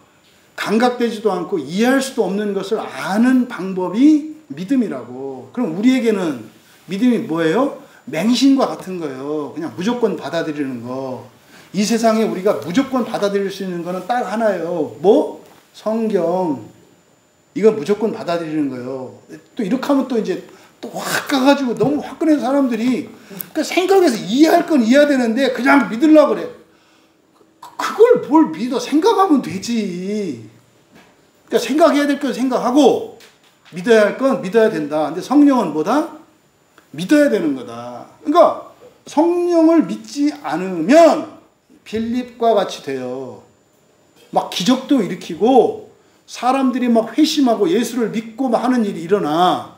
감각되지도 않고 이해할 수도 없는 것을 아는 방법이 믿음이라고. 그럼 우리에게는 믿음이 뭐예요? 맹신과 같은 거예요. 그냥 무조건 받아들이는 거. 이 세상에 우리가 무조건 받아들일 수 있는 거는 딱 하나예요. 뭐? 성경. 이거 무조건 받아들이는 거예요. 또 이렇게 하면 또 이제 또 확 가가지고 너무 화끈해서 사람들이 그러니까 생각해서 이해할 건 이해해야 되는데 그냥 믿으려고 그래. 그걸 뭘 믿어? 생각하면 되지. 그러니까 생각해야 될 건 생각하고 믿어야 할 건 믿어야 된다. 근데 성령은 뭐다? 믿어야 되는 거다. 그러니까 성령을 믿지 않으면 빌립과 같이 돼요. 막 기적도 일으키고 사람들이 막 회심하고 예수를 믿고 막 하는 일이 일어나.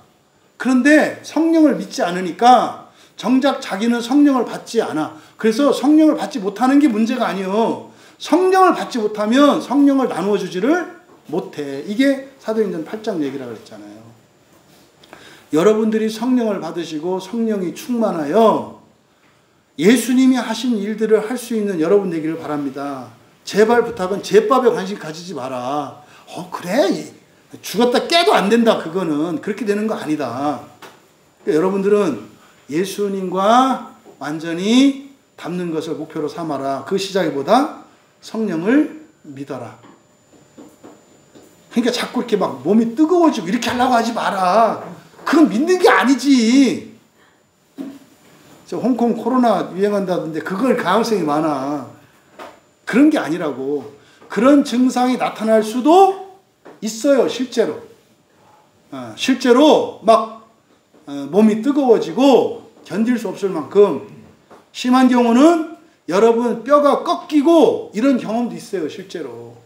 그런데 성령을 믿지 않으니까 정작 자기는 성령을 받지 않아. 그래서 성령을 받지 못하는 게 문제가 아니에요. 성령을 받지 못하면 성령을 나누어 주지를 못해. 이게 사도행전 8장 얘기라고 그랬잖아요. 여러분들이 성령을 받으시고 성령이 충만하여 예수님이 하신 일들을 할 수 있는 여러분 되기를 바랍니다. 제발 부탁은 제밥에 관심 가지지 마라. 그래? 죽었다 깨도 안 된다. 그거는 그렇게 되는 거 아니다. 그러니까 여러분들은 예수님과 완전히 닮는 것을 목표로 삼아라. 그 시작이 뭐다? 성령을 믿어라. 그러니까 자꾸 이렇게 막 몸이 뜨거워지고 이렇게 하려고 하지 마라. 그건 믿는 게 아니지. 저 홍콩 코로나 유행한다던데 그걸 가능성이 많아. 그런 게 아니라고. 그런 증상이 나타날 수도 있어요. 실제로. 실제로 막 몸이 뜨거워지고 견딜 수 없을 만큼 심한 경우는 여러분 뼈가 꺾이고 이런 경험도 있어요. 실제로.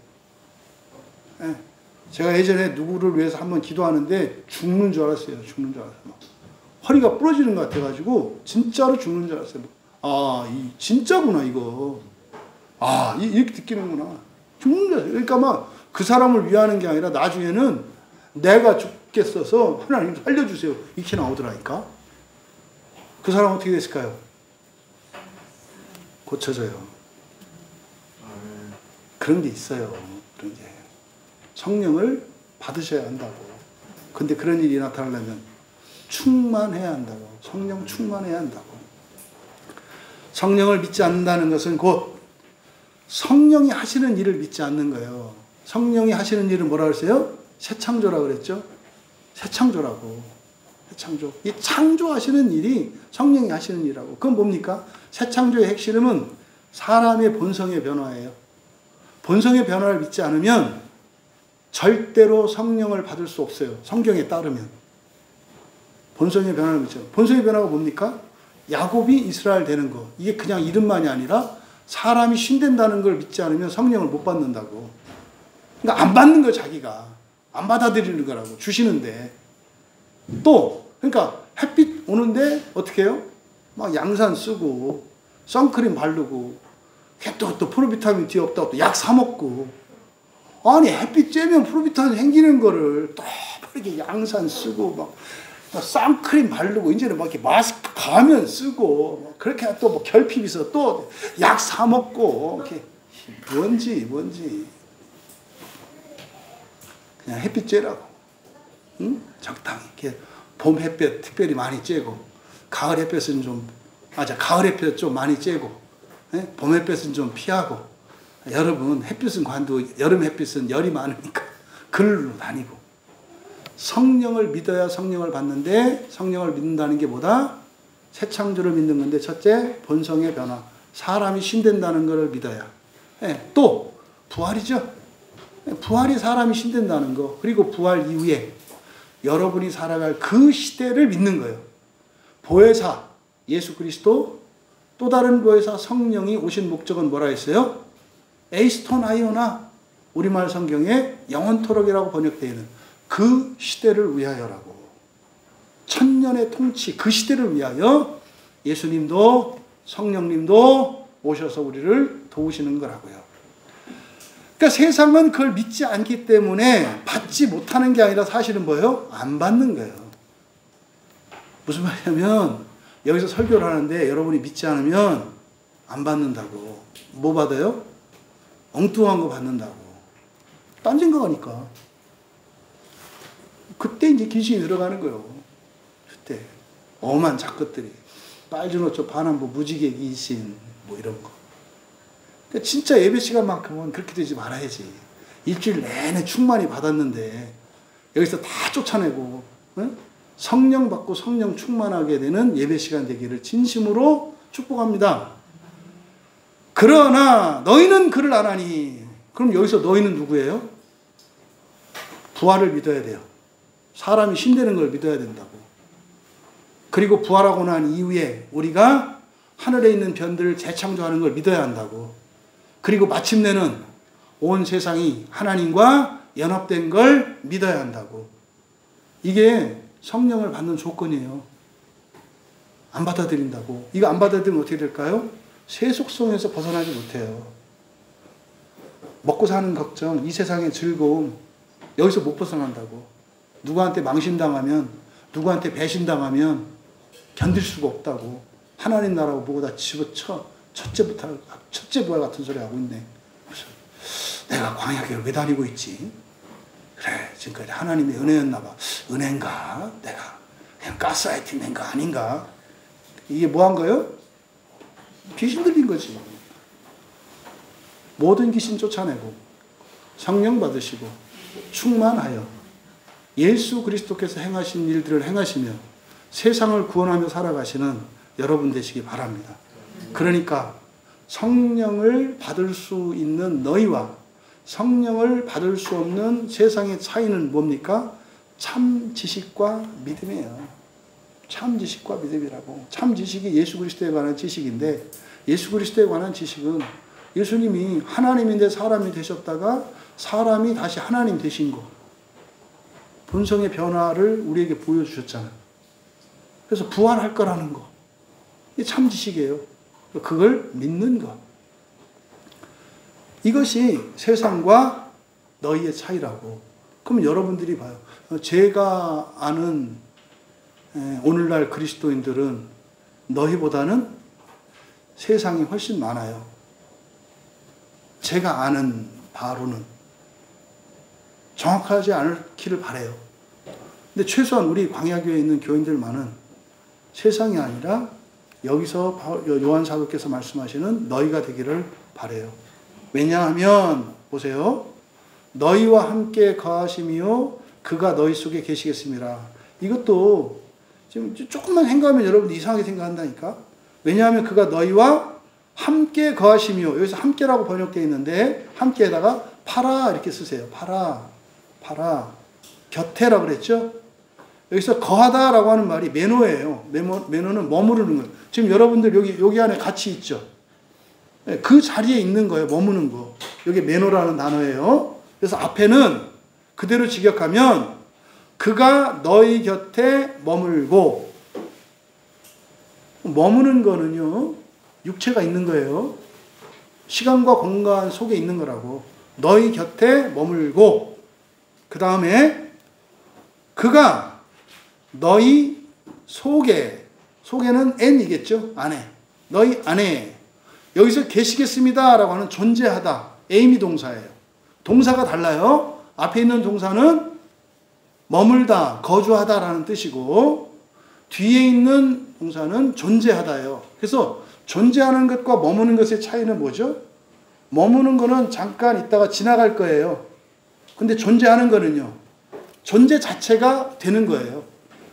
제가 예전에 누구를 위해서 한번 기도하는데 죽는 줄 알았어요. 죽는 줄 알았어요. 막 허리가 부러지는 것 같아가지고 진짜로 죽는 줄 알았어요. 진짜구나 이거. 이렇게 느끼는구나. 죽는 줄 알았어요. 그러니까 막 그 사람을 위하는 게 아니라 나중에는 내가 죽겠어서 하나님 살려주세요. 이렇게 나오더라니까. 그 사람 어떻게 됐을까요? 고쳐져요. 그런 게 있어요. 그런 게. 성령을 받으셔야 한다고. 근데 그런 일이 나타나려면 충만해야 한다고. 성령 충만해야 한다고. 성령을 믿지 않는다는 것은 곧 성령이 하시는 일을 믿지 않는 거예요. 성령이 하시는 일은 뭐라 그랬어요? 새 창조라고 그랬죠? 새 창조라고. 새 창조. 이 창조하시는 일이 성령이 하시는 일이라고. 그건 뭡니까? 새 창조의 핵심은 사람의 본성의 변화예요. 본성의 변화를 믿지 않으면 절대로 성령을 받을 수 없어요. 성경에 따르면. 본성의 변화를 믿죠. 본성의 변화가 뭡니까? 야곱이 이스라엘 되는 거. 이게 그냥 이름만이 아니라 사람이 쉰된다는 걸 믿지 않으면 성령을 못 받는다고. 그러니까 안 받는 거 자기가. 안 받아들이는 거라고. 주시는데. 또 그러니까 햇빛 오는데 어떻게 해요? 막 양산 쓰고 선크림 바르고 또 프로비타민 D 없다고 또 약 사 먹고. 아니 햇빛 쬐면 프로비타민 생기는 거를 또 이렇게 양산 쓰고 막 선크림 바르고 이제는 막 이렇게 마스크 가면 쓰고 그렇게 또 뭐 결핍 있어 또 약 사 먹고 이렇게 뭔지 그냥 햇빛 쬐라고. 응? 적당히 이렇게 봄 햇볕 특별히 많이 쬐고 가을 햇볕은 가을 햇볕 좀 많이 쬐고 봄 햇볕은 좀 피하고. 여러분 햇빛은 관도 여름 햇빛은 열이 많으니까 그늘로 다니고. 성령을 믿어야 성령을 받는데 성령을 믿는다는 게 뭐다? 새 창조를 믿는 건데 첫째 본성의 변화. 사람이 쉰된다는 것을 믿어야. 또 부활이죠. 부활이 사람이 신된다는 거, 그리고 부활 이후에 여러분이 살아갈 그 시대를 믿는 거예요. 보혜사 예수 그리스도, 또 다른 보혜사 성령이 오신 목적은 뭐라 했어요? 에이스톤 아이오나, 우리말 성경에 영원토록이라고 번역되어 있는 그 시대를 위하여라고. 천년의 통치, 그 시대를 위하여 예수님도 성령님도 오셔서 우리를 도우시는 거라고요. 그러니까 세상은 그걸 믿지 않기 때문에 받지 못하는 게 아니라 사실은 뭐예요? 안 받는 거예요. 무슨 말이냐면 여기서 설교를 하는데 여러분이 믿지 않으면 안 받는다고. 뭐 받아요? 엉뚱한 거 받는다고. 딴진 거 가니까. 그때 이제 귀신이 들어가는 거예요. 그때 엄한 작것들이 빨주노 반환부 무지개 귀신 뭐 이런 거. 그러니까 진짜 예배 시간만큼은 그렇게 되지 말아야지. 일주일 내내 충만히 받았는데 여기서 다 쫓아내고, 응? 성령 받고 성령 충만하게 되는 예배 시간 되기를 진심으로 축복합니다. 그러나 너희는 그를 안 하니. 그럼 여기서 너희는 누구예요? 부활을 믿어야 돼요. 사람이 신되는 걸 믿어야 된다고. 그리고 부활하고 난 이후에 우리가 하늘에 있는 변들을 재창조하는 걸 믿어야 한다고. 그리고 마침내는 온 세상이 하나님과 연합된 걸 믿어야 한다고. 이게 성령을 받는 조건이에요. 안 받아들인다고. 이거 안 받아들이면 어떻게 될까요? 세속성에서 벗어나지 못해요. 먹고 사는 걱정, 이 세상의 즐거움, 여기서 못 벗어난다고. 누구한테 망신당하면, 누구한테 배신당하면 견딜 수가 없다고. 하나님 나라고 보고 다 집어쳐. 첫째 부활 같은 소리 하고 있네. 그래서 내가 광야교회를 왜 다니고 있지? 그래, 지금까지 하나님의 은혜였나 봐. 은혜인가? 내가 그냥 가스라이팅인가 아닌가? 이게 뭐 한 거예요? 귀신 들린 거지. 모든 귀신 쫓아내고 성령 받으시고 충만하여 예수 그리스도께서 행하신 일들을 행하시며 세상을 구원하며 살아가시는 여러분 되시기 바랍니다. 그러니까 성령을 받을 수 있는 너희와 성령을 받을 수 없는 세상의 차이는 뭡니까? 참 지식과 믿음이에요. 참 지식과 믿음이라고. 참 지식이 예수 그리스도에 관한 지식인데, 예수 그리스도에 관한 지식은 예수님이 하나님인데 사람이 되셨다가 사람이 다시 하나님 되신 거, 본성의 변화를 우리에게 보여주셨잖아요. 그래서 부활할 거라는 거, 이게 참 지식이에요. 그걸 믿는 것. 이것이 세상과 너희의 차이라고. 그럼 여러분들이 봐요. 제가 아는 오늘날 그리스도인들은 너희보다는 세상이 훨씬 많아요. 제가 아는 바로는. 정확하지 않기를 바라요. 근데 최소한 우리 광야교회에 있는 교인들만은 세상이 아니라 여기서 요한 사도께서 말씀하시는 너희가 되기를 바라요. 왜냐하면 보세요. 너희와 함께 거하심이요 그가 너희 속에 계시겠습니다. 이것도 지금 조금만 생각하면 여러분들 이상하게 생각한다니까. 왜냐하면 그가 너희와 함께 거하심이요. 여기서 함께라고 번역되어 있는데 함께에다가 파라 이렇게 쓰세요. 파라. 곁에라고 그랬죠. 여기서 거하다라고 하는 말이 메노예요. 메노는 머무르는 거예요. 지금 여러분들 여기 안에 같이 있죠. 그 자리에 있는 거예요. 머무는 거. 여기 메노라는 단어예요. 그래서 앞에는 그대로 직역하면 그가 너희 곁에 머물고, 머무는 거는요 육체가 있는 거예요. 시간과 공간 속에 있는 거라고. 너희 곁에 머물고, 그 다음에 그가 너희 속에는 n이겠죠. 안에. 너희 안에. 여기서 계시겠습니다 라고 하는 존재하다. 에이미 동사예요. 동사가 달라요. 앞에 있는 동사는 머물다, 거주하다 라는 뜻이고, 뒤에 있는 동사는 존재하다예요. 그래서 존재하는 것과 머무는 것의 차이는 뭐죠? 머무는 거는 잠깐 있다가 지나갈 거예요. 근데 존재하는 거는요, 존재 자체가 되는 거예요.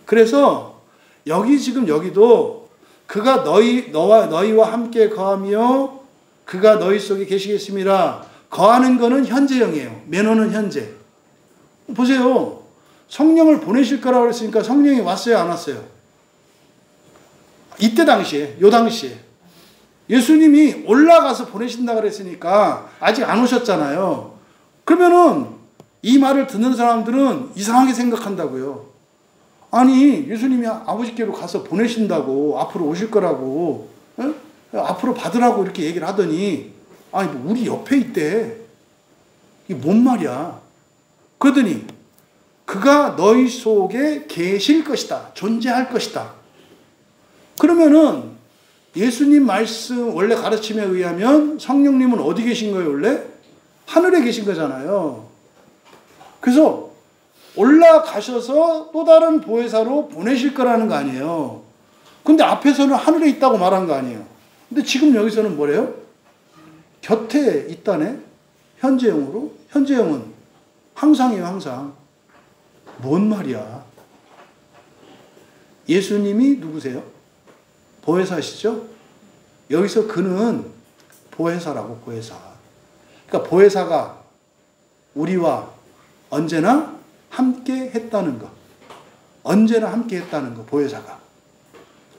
그래서 여기도 그가 너희와 함께 거하며 그가 너희 속에 계시겠습니다. 거하는 거는 현재형이에요. 매너는 현재. 보세요. 성령을 보내실 거라고 그랬으니까 성령이 왔어요, 안 왔어요? 이때 당시에, 요 당시에. 예수님이 올라가서 보내신다고 그랬으니까 아직 안 오셨잖아요. 그러면은 이 말을 듣는 사람들은 이상하게 생각한다고요. 아니, 예수님이 아버지께로 가서 보내신다고, 앞으로 오실 거라고, 앞으로 받으라고 이렇게 얘기를 하더니, 아니, 뭐 우리 옆에 있대. 이게 뭔 말이야? 그러더니, 그가 너희 속에 계실 것이다. 존재할 것이다. 그러면은, 예수님 말씀, 원래 가르침에 의하면 성령님은 어디 계신 거예요, 원래? 하늘에 계신 거잖아요. 그래서 올라가셔서 또 다른 보혜사로 보내실 거라는 거 아니에요. 근데 앞에서는 하늘에 있다고 말한 거 아니에요. 근데 지금 여기서는 뭐래요? 곁에 있다네? 현재형으로? 현재형은 항상이에요, 항상. 뭔 말이야? 예수님이 누구세요? 보혜사시죠? 여기서 그는 보혜사라고, 보혜사. 그러니까 보혜사가 우리와 언제나 함께 했다는 것. 언제나 함께 했다는 것, 보혜사가.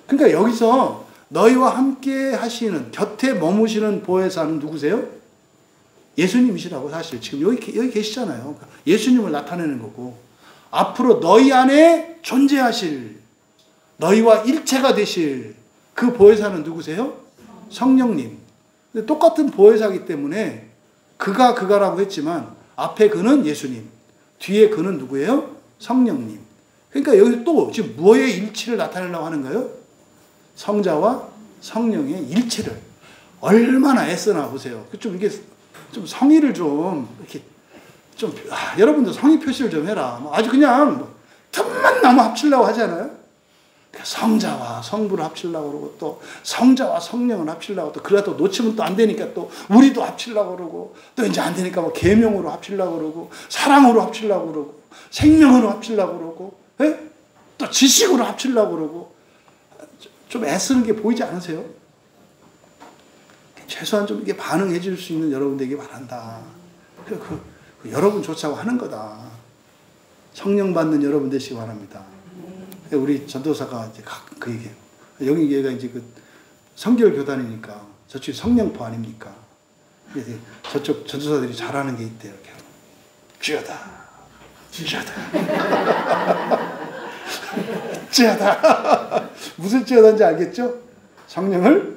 그러니까 여기서 너희와 함께 하시는, 곁에 머무시는 보혜사는 누구세요? 예수님이시라고, 사실. 지금 여기 계시잖아요. 예수님을 나타내는 거고. 앞으로 너희 안에 존재하실, 너희와 일체가 되실 그 보혜사는 누구세요? 성령님. 근데 똑같은 보혜사이기 때문에 그가라고 했지만 앞에 그는 예수님, 뒤에 그는 누구예요? 성령님. 그러니까 여기 또 지금 뭐의 일치를 나타내려고 하는 거예요? 성자와 성령의 일치를. 얼마나 애쓰나 보세요. 좀 이게 좀 성의를 좀 이렇게 좀 여러분도 성의 표시를 좀 해라. 아주 그냥 틈만 나면 합치려고 하지 않아요? 성자와 성부를 합치려고 그러고 또 성자와 성령을 합치려고 또 그러다 또 놓치면 또 안 되니까 또 우리도 합치려고 그러고 또 이제 안 되니까 뭐 계명으로 합치려고 그러고 사랑으로 합치려고 그러고 생명으로 합치려고 그러고 또 지식으로 합치려고 그러고 좀 애쓰는 게 보이지 않으세요? 최소한 좀 이게 반응해 줄 수 있는 여러분들에게 바란다. 그 여러분 좋자고 하는 거다. 성령 받는 여러분 되시기 바랍니다. 우리 전도사가 이제 그 얘기예요. 여기가 이제 그 성결 교단이니까 저쪽이 성령포 아닙니까? 그래서 저쪽 전도사들이 잘하는 게 있대요. 이렇게 쥐어다, 쥐어다. 무슨 쥐어다인지 알겠죠? 성령을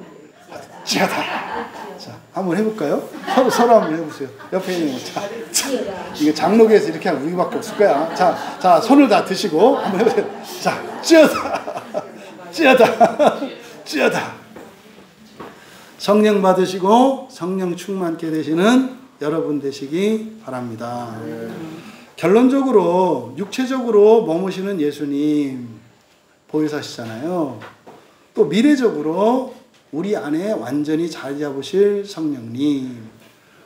쥐어다. 자, 한번 해볼까요? 서로 한번 해보세요. 옆에 있는 거. 자, 이게 장로교에서 이렇게 하면 우리밖에 없을 거야. 자, 손을 다 드시고 한번 해보세요. 자, 쥐어다. 성령 받으시고 성령 충만케 되시는 여러분 되시기 바랍니다. 결론적으로 육체적으로 머무시는 예수님 보혜사시잖아요. 또 미래적으로 우리 안에 완전히 자리 잡으실 성령님.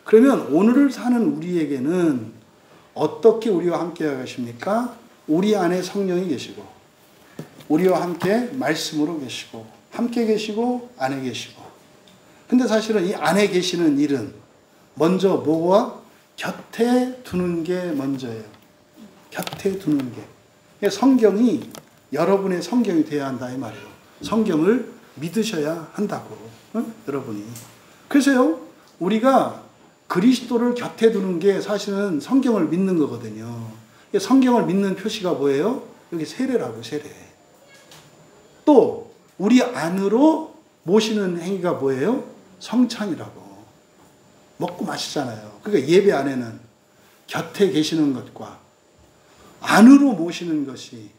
그러면 오늘을 사는 우리에게는 어떻게 우리와 함께 하십니까? 우리 안에 성령이 계시고 우리와 함께 말씀으로 계시고 함께 계시고 안에 계시고. 근데 사실은 이 안에 계시는 일은 먼저 뭐와 곁에 두는 게 먼저예요. 곁에 두는 게. 성경이 여러분의 성경이 되어야 한다 이 말이에요. 성경을 믿으셔야 한다고. 여러분이. 그래서요. 우리가 그리스도를 곁에 두는 게 사실은 성경을 믿는 거거든요. 성경을 믿는 표시가 뭐예요? 여기 세례라고, 세례. 또 우리 안으로 모시는 행위가 뭐예요? 성찬이라고. 먹고 마시잖아요. 그러니까 예배 안에는 곁에 계시는 것과 안으로 모시는 것이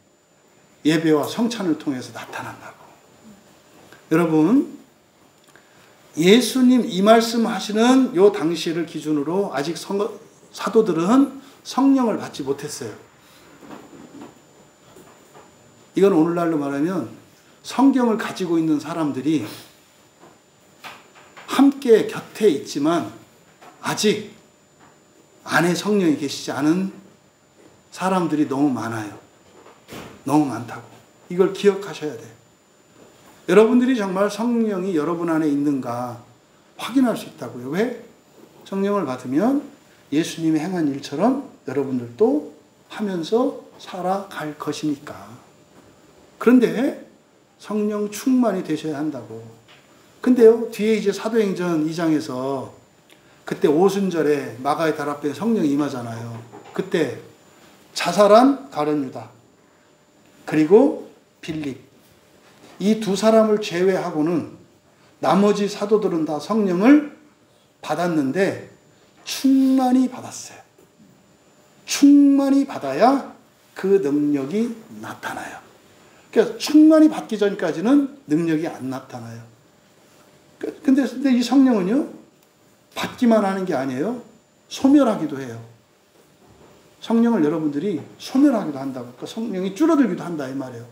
예배와 성찬을 통해서 나타난다고. 여러분, 예수님 이 말씀 하시는 요 당시를 기준으로 아직 사도들은 성령을 받지 못했어요. 이건 오늘날로 말하면 성경을 가지고 있는 사람들이 함께 곁에 있지만 아직 안에 성령이 계시지 않은 사람들이 너무 많아요. 너무 많다고. 이걸 기억하셔야 돼요. 여러분들이 정말 성령이 여러분 안에 있는가 확인할 수 있다고요. 왜? 성령을 받으면 예수님이 행한 일처럼 여러분들도 하면서 살아갈 것이니까. 그런데 성령 충만이 되셔야 한다고. 근데요, 뒤에 이제 사도행전 2장에서 그때 오순절에 마가의 달 앞에 성령이 임하잖아요. 그때 자살한 가룟 유다, 그리고 빌립, 이 두 사람을 제외하고는 나머지 사도들은 다 성령을 받았는데 충만히 받았어요. 충만히 받아야 그 능력이 나타나요. 그러니까 충만히 받기 전까지는 능력이 안 나타나요. 근데 이 성령은요, 받기만 하는 게 아니에요. 소멸하기도 해요. 성령을 여러분들이 소멸하기도 한다고. 그러니까 성령이 줄어들기도 한다 이 말이에요.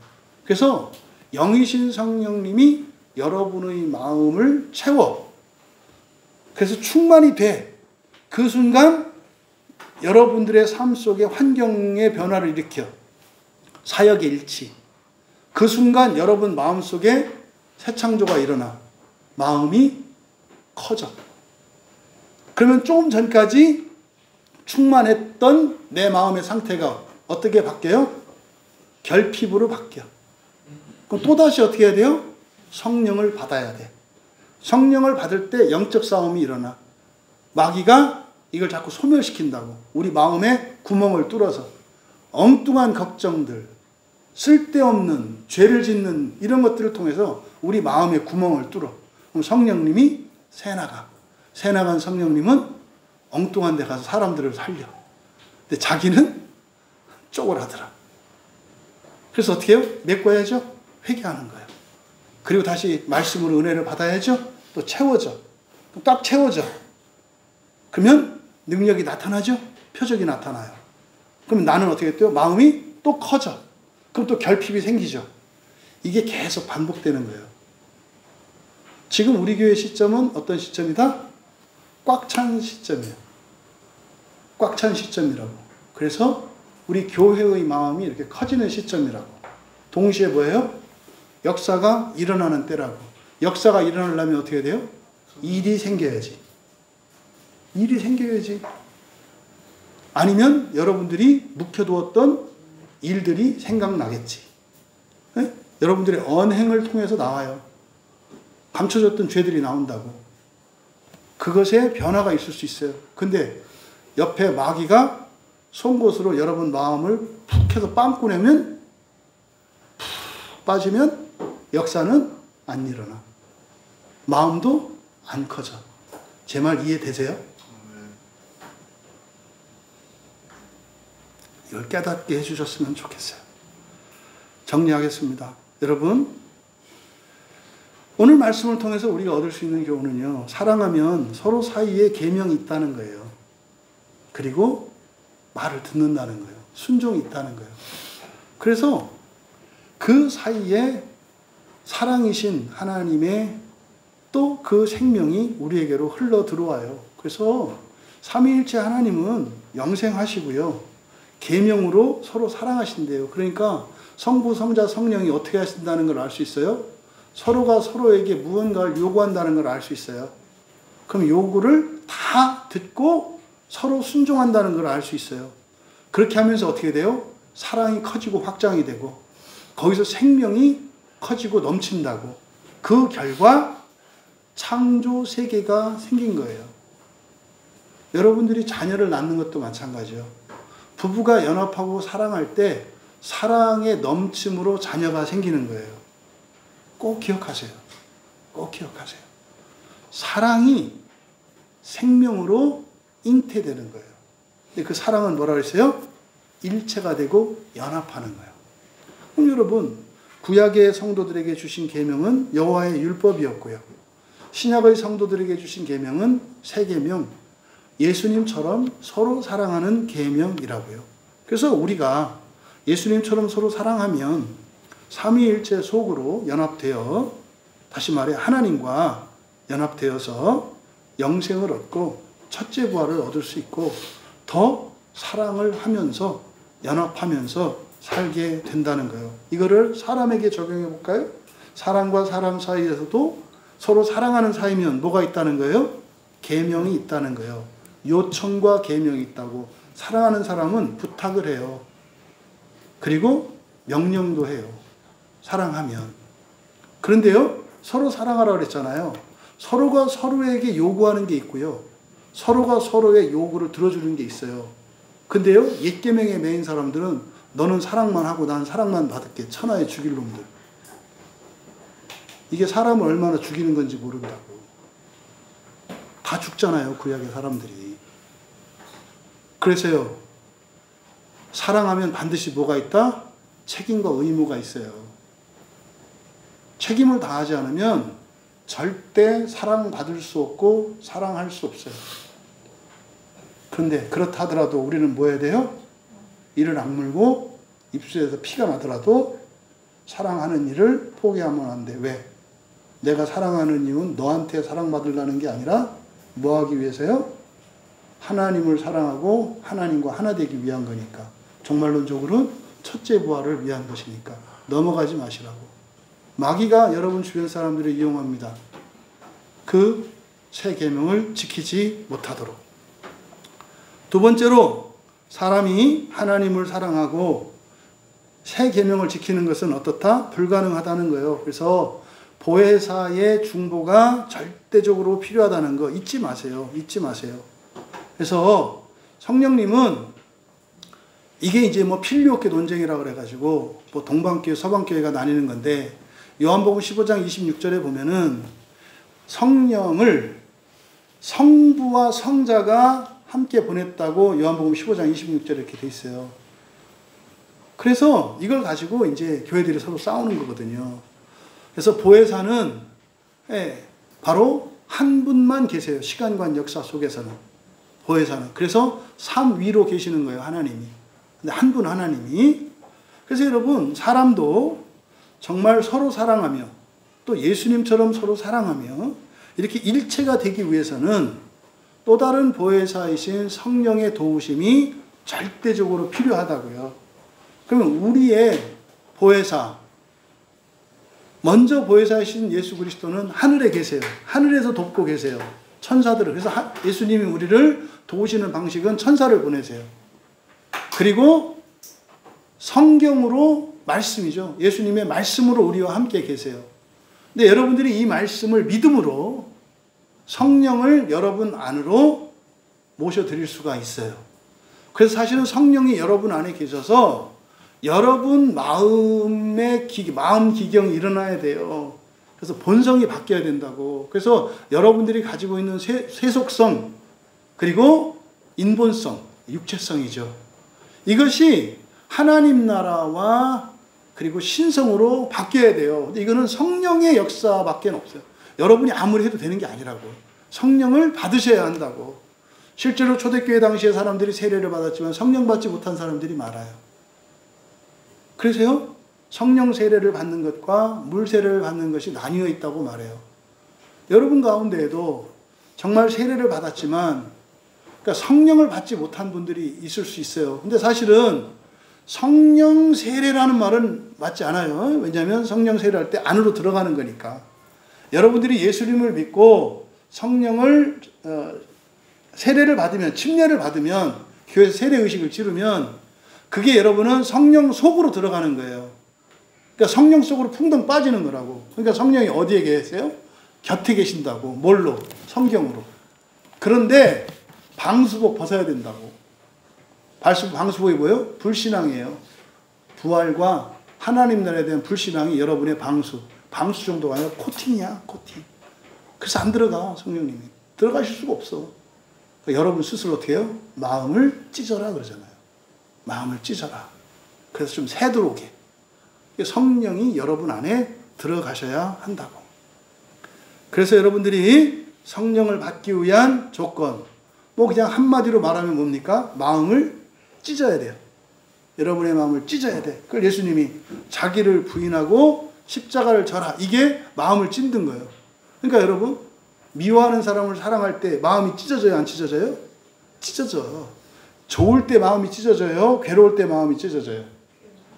그래서 영이신 성령님이 여러분의 마음을 채워. 그래서 충만이 돼. 그 순간 여러분들의 삶 속에 환경의 변화를 일으켜. 사역의 일치. 그 순간 여러분 마음속에 새 창조가 일어나. 마음이 커져. 그러면 조금 전까지 충만했던 내 마음의 상태가 어떻게 바뀌어요? 결핍으로 바뀌어. 그럼 또다시 어떻게 해야 돼요? 성령을 받아야 돼. 성령을 받을 때 영적 싸움이 일어나. 마귀가 이걸 자꾸 소멸시킨다고. 우리 마음에 구멍을 뚫어서 엉뚱한 걱정들, 쓸데없는 죄를 짓는 이런 것들을 통해서 우리 마음에 구멍을 뚫어. 그럼 성령님이 새나가. 새나간 성령님은 엉뚱한 데 가서 사람들을 살려. 근데 자기는 쪼그라들어. 그래서 어떻게 해요? 메꿔야죠? 회개하는 거예요. 그리고 다시 말씀으로 은혜를 받아야죠? 또 채워져. 딱 채워져. 그러면 능력이 나타나죠? 표적이 나타나요. 그럼 나는 어떻게 돼요? 마음이 또 커져. 그럼 또 결핍이 생기죠. 이게 계속 반복되는 거예요. 지금 우리 교회 시점은 어떤 시점이다? 꽉 찬 시점이에요. 꽉 찬 시점이라고. 그래서 우리 교회의 마음이 이렇게 커지는 시점이라고. 동시에 뭐예요? 역사가 일어나는 때라고. 역사가 일어나려면 어떻게 돼요? 일이 생겨야지. 일이 생겨야지. 아니면 여러분들이 묵혀두었던 일들이 생각나겠지. 네? 여러분들의 언행을 통해서 나와요. 감춰졌던 죄들이 나온다고. 그것에 변화가 있을 수 있어요. 근데 옆에 마귀가 송곳으로 여러분 마음을 푹 해서 빵꾸 내면 푹 빠지면 역사는 안 일어나. 마음도 안 커져. 제 말 이해되세요? 이걸 깨닫게 해주셨으면 좋겠어요. 정리하겠습니다. 여러분, 오늘 말씀을 통해서 우리가 얻을 수 있는 교훈은요, 사랑하면 서로 사이에 계명이 있다는 거예요. 그리고 말을 듣는다는 거예요. 순종이 있다는 거예요. 그래서 그 사이에 사랑이신 하나님의 또 그 생명이 우리에게로 흘러 들어와요. 그래서 삼위일체 하나님은 영생하시고요, 계명으로 서로 사랑하신대요. 그러니까 성부, 성자, 성령이 어떻게 하신다는 걸 알 수 있어요? 서로가 서로에게 무언가를 요구한다는 걸 알 수 있어요. 그럼 요구를 다 듣고 서로 순종한다는 걸 알 수 있어요. 그렇게 하면서 어떻게 돼요? 사랑이 커지고 확장이 되고 거기서 생명이 커지고 넘친다고. 그 결과 창조 세계가 생긴 거예요. 여러분들이 자녀를 낳는 것도 마찬가지죠. 부부가 연합하고 사랑할 때 사랑의 넘침으로 자녀가 생기는 거예요. 꼭 기억하세요. 꼭 기억하세요. 사랑이 생명으로 잉태되는 거예요. 근데 그 사랑은 뭐라 그랬어요? 일체가 되고 연합하는 거예요. 그럼 여러분, 구약의 성도들에게 주신 계명은 여호와의 율법이었고요. 신약의 성도들에게 주신 계명은 새 계명, 예수님처럼 서로 사랑하는 계명이라고요. 그래서 우리가 예수님처럼 서로 사랑하면 삼위일체 속으로 연합되어, 다시 말해 하나님과 연합되어서 영생을 얻고 첫째 부활을 얻을 수 있고 더 사랑을 하면서 연합하면서 살게 된다는 거예요. 이거를 사람에게 적용해 볼까요? 사람과 사람 사이에서도 서로 사랑하는 사이면 뭐가 있다는 거예요? 계명이 있다는 거예요. 요청과 계명이 있다고. 사랑하는 사람은 부탁을 해요. 그리고 명령도 해요. 사랑하면. 그런데요, 서로 사랑하라고 그랬잖아요. 서로가 서로에게 요구하는 게 있고요. 서로가 서로의 요구를 들어주는 게 있어요. 근데요, 옛 계명에 매인 사람들은 너는 사랑만 하고 난 사랑만 받을게. 천하에 죽일 놈들. 이게 사람을 얼마나 죽이는 건지 모른다고. 다 죽잖아요, 구약의 사람들이. 그래서요, 사랑하면 반드시 뭐가 있다? 책임과 의무가 있어요. 책임을 다하지 않으면 절대 사랑받을 수 없고 사랑할 수 없어요. 그런데 그렇다 하더라도 우리는 뭐 해야 돼요? 이를 악물고 입술에서 피가 나더라도 사랑하는 일을 포기하면 안 돼. 왜? 내가 사랑하는 이유는 너한테 사랑받으려는 게 아니라 뭐 하기 위해서요? 하나님을 사랑하고 하나님과 하나 되기 위한 거니까. 정말론적으로는 첫째 부활을 위한 것이니까. 넘어가지 마시라고. 마귀가 여러분 주변 사람들을 이용합니다. 그 새 계명을 지키지 못하도록. 두 번째로 사람이 하나님을 사랑하고 새 계명을 지키는 것은 어떻다? 불가능하다는 거예요. 그래서 보혜사의 중보가 절대적으로 필요하다는 거 잊지 마세요. 잊지 마세요. 그래서 성령님은 이게 이제 뭐 필요없게 논쟁이라고 그래가지고 뭐 동방교회, 서방교회가 나뉘는 건데 요한복음 15장 26절에 보면은 성령을 성부와 성자가 함께 보냈다고 요한복음 15장 26절에 이렇게 돼 있어요. 그래서 이걸 가지고 이제 교회들이 서로 싸우는 거거든요. 그래서 보혜사는 바로 한 분만 계세요. 시간과 역사 속에서는. 보혜사는. 그래서 삼 위로 계시는 거예요. 하나님이. 근데 한 분 하나님이. 그래서 여러분 사람도 정말 서로 사랑하며 또 예수님처럼 서로 사랑하며 이렇게 일체가 되기 위해서는 또 다른 보혜사이신 성령의 도우심이 절대적으로 필요하다고요. 그러면 우리의 보혜사, 먼저 보혜사이신 예수 그리스도는 하늘에 계세요. 하늘에서 돕고 계세요. 천사들을. 그래서 예수님이 우리를 도우시는 방식은 천사를 보내세요. 그리고 성경으로 말씀이죠. 예수님의 말씀으로 우리와 함께 계세요. 근데 여러분들이 이 말씀을 믿음으로 성령을 여러분 안으로 모셔드릴 수가 있어요. 그래서 사실은 성령이 여러분 안에 계셔서 여러분 마음 기경이 일어나야 돼요. 그래서 본성이 바뀌어야 된다고. 그래서 여러분들이 가지고 있는 세속성 그리고 인본성, 육체성이죠. 이것이 하나님 나라와 그리고 신성으로 바뀌어야 돼요. 근데 이거는 성령의 역사밖에 없어요. 여러분이 아무리 해도 되는 게 아니라고. 성령을 받으셔야 한다고. 실제로 초대교회 당시에 사람들이 세례를 받았지만 성령 받지 못한 사람들이 많아요. 그래서요, 성령 세례를 받는 것과 물 세례를 받는 것이 나뉘어 있다고 말해요. 여러분 가운데에도 정말 세례를 받았지만 그러니까 성령을 받지 못한 분들이 있을 수 있어요. 근데 사실은 성령 세례라는 말은 맞지 않아요. 왜냐하면 성령 세례할 때 안으로 들어가는 거니까. 여러분들이 예수님을 믿고 성령을 세례를 받으면, 침례를 받으면, 교회에서 세례의식을 치르면 그게 여러분은 성령 속으로 들어가는 거예요. 그러니까 성령 속으로 풍덩 빠지는 거라고. 그러니까 성령이 어디에 계세요? 곁에 계신다고. 뭘로? 성경으로. 그런데 방수복 벗어야 된다고. 방수복이 뭐예요? 불신앙이에요. 부활과 하나님 나라에 대한 불신앙이 여러분의 방수 정도가 아니라 코팅이야, 코팅. 그래서 안 들어가, 성령님이. 들어가실 수가 없어. 그러니까 여러분 스스로 어떻게 해요? 마음을 찢어라 그러잖아요. 마음을 찢어라. 그래서 좀 새도록해. 성령이 여러분 안에 들어가셔야 한다고. 그래서 여러분들이 성령을 받기 위한 조건, 뭐 그냥 한마디로 말하면 뭡니까? 마음을 찢어야 돼요. 여러분의 마음을 찢어야 돼. 그걸 예수님이 자기를 부인하고 십자가를 져라. 이게 마음을 찢는 거예요. 그러니까 여러분, 미워하는 사람을 사랑할 때 마음이 찢어져요? 안 찢어져요? 찢어져. 좋을 때 마음이 찢어져요? 괴로울 때 마음이 찢어져요?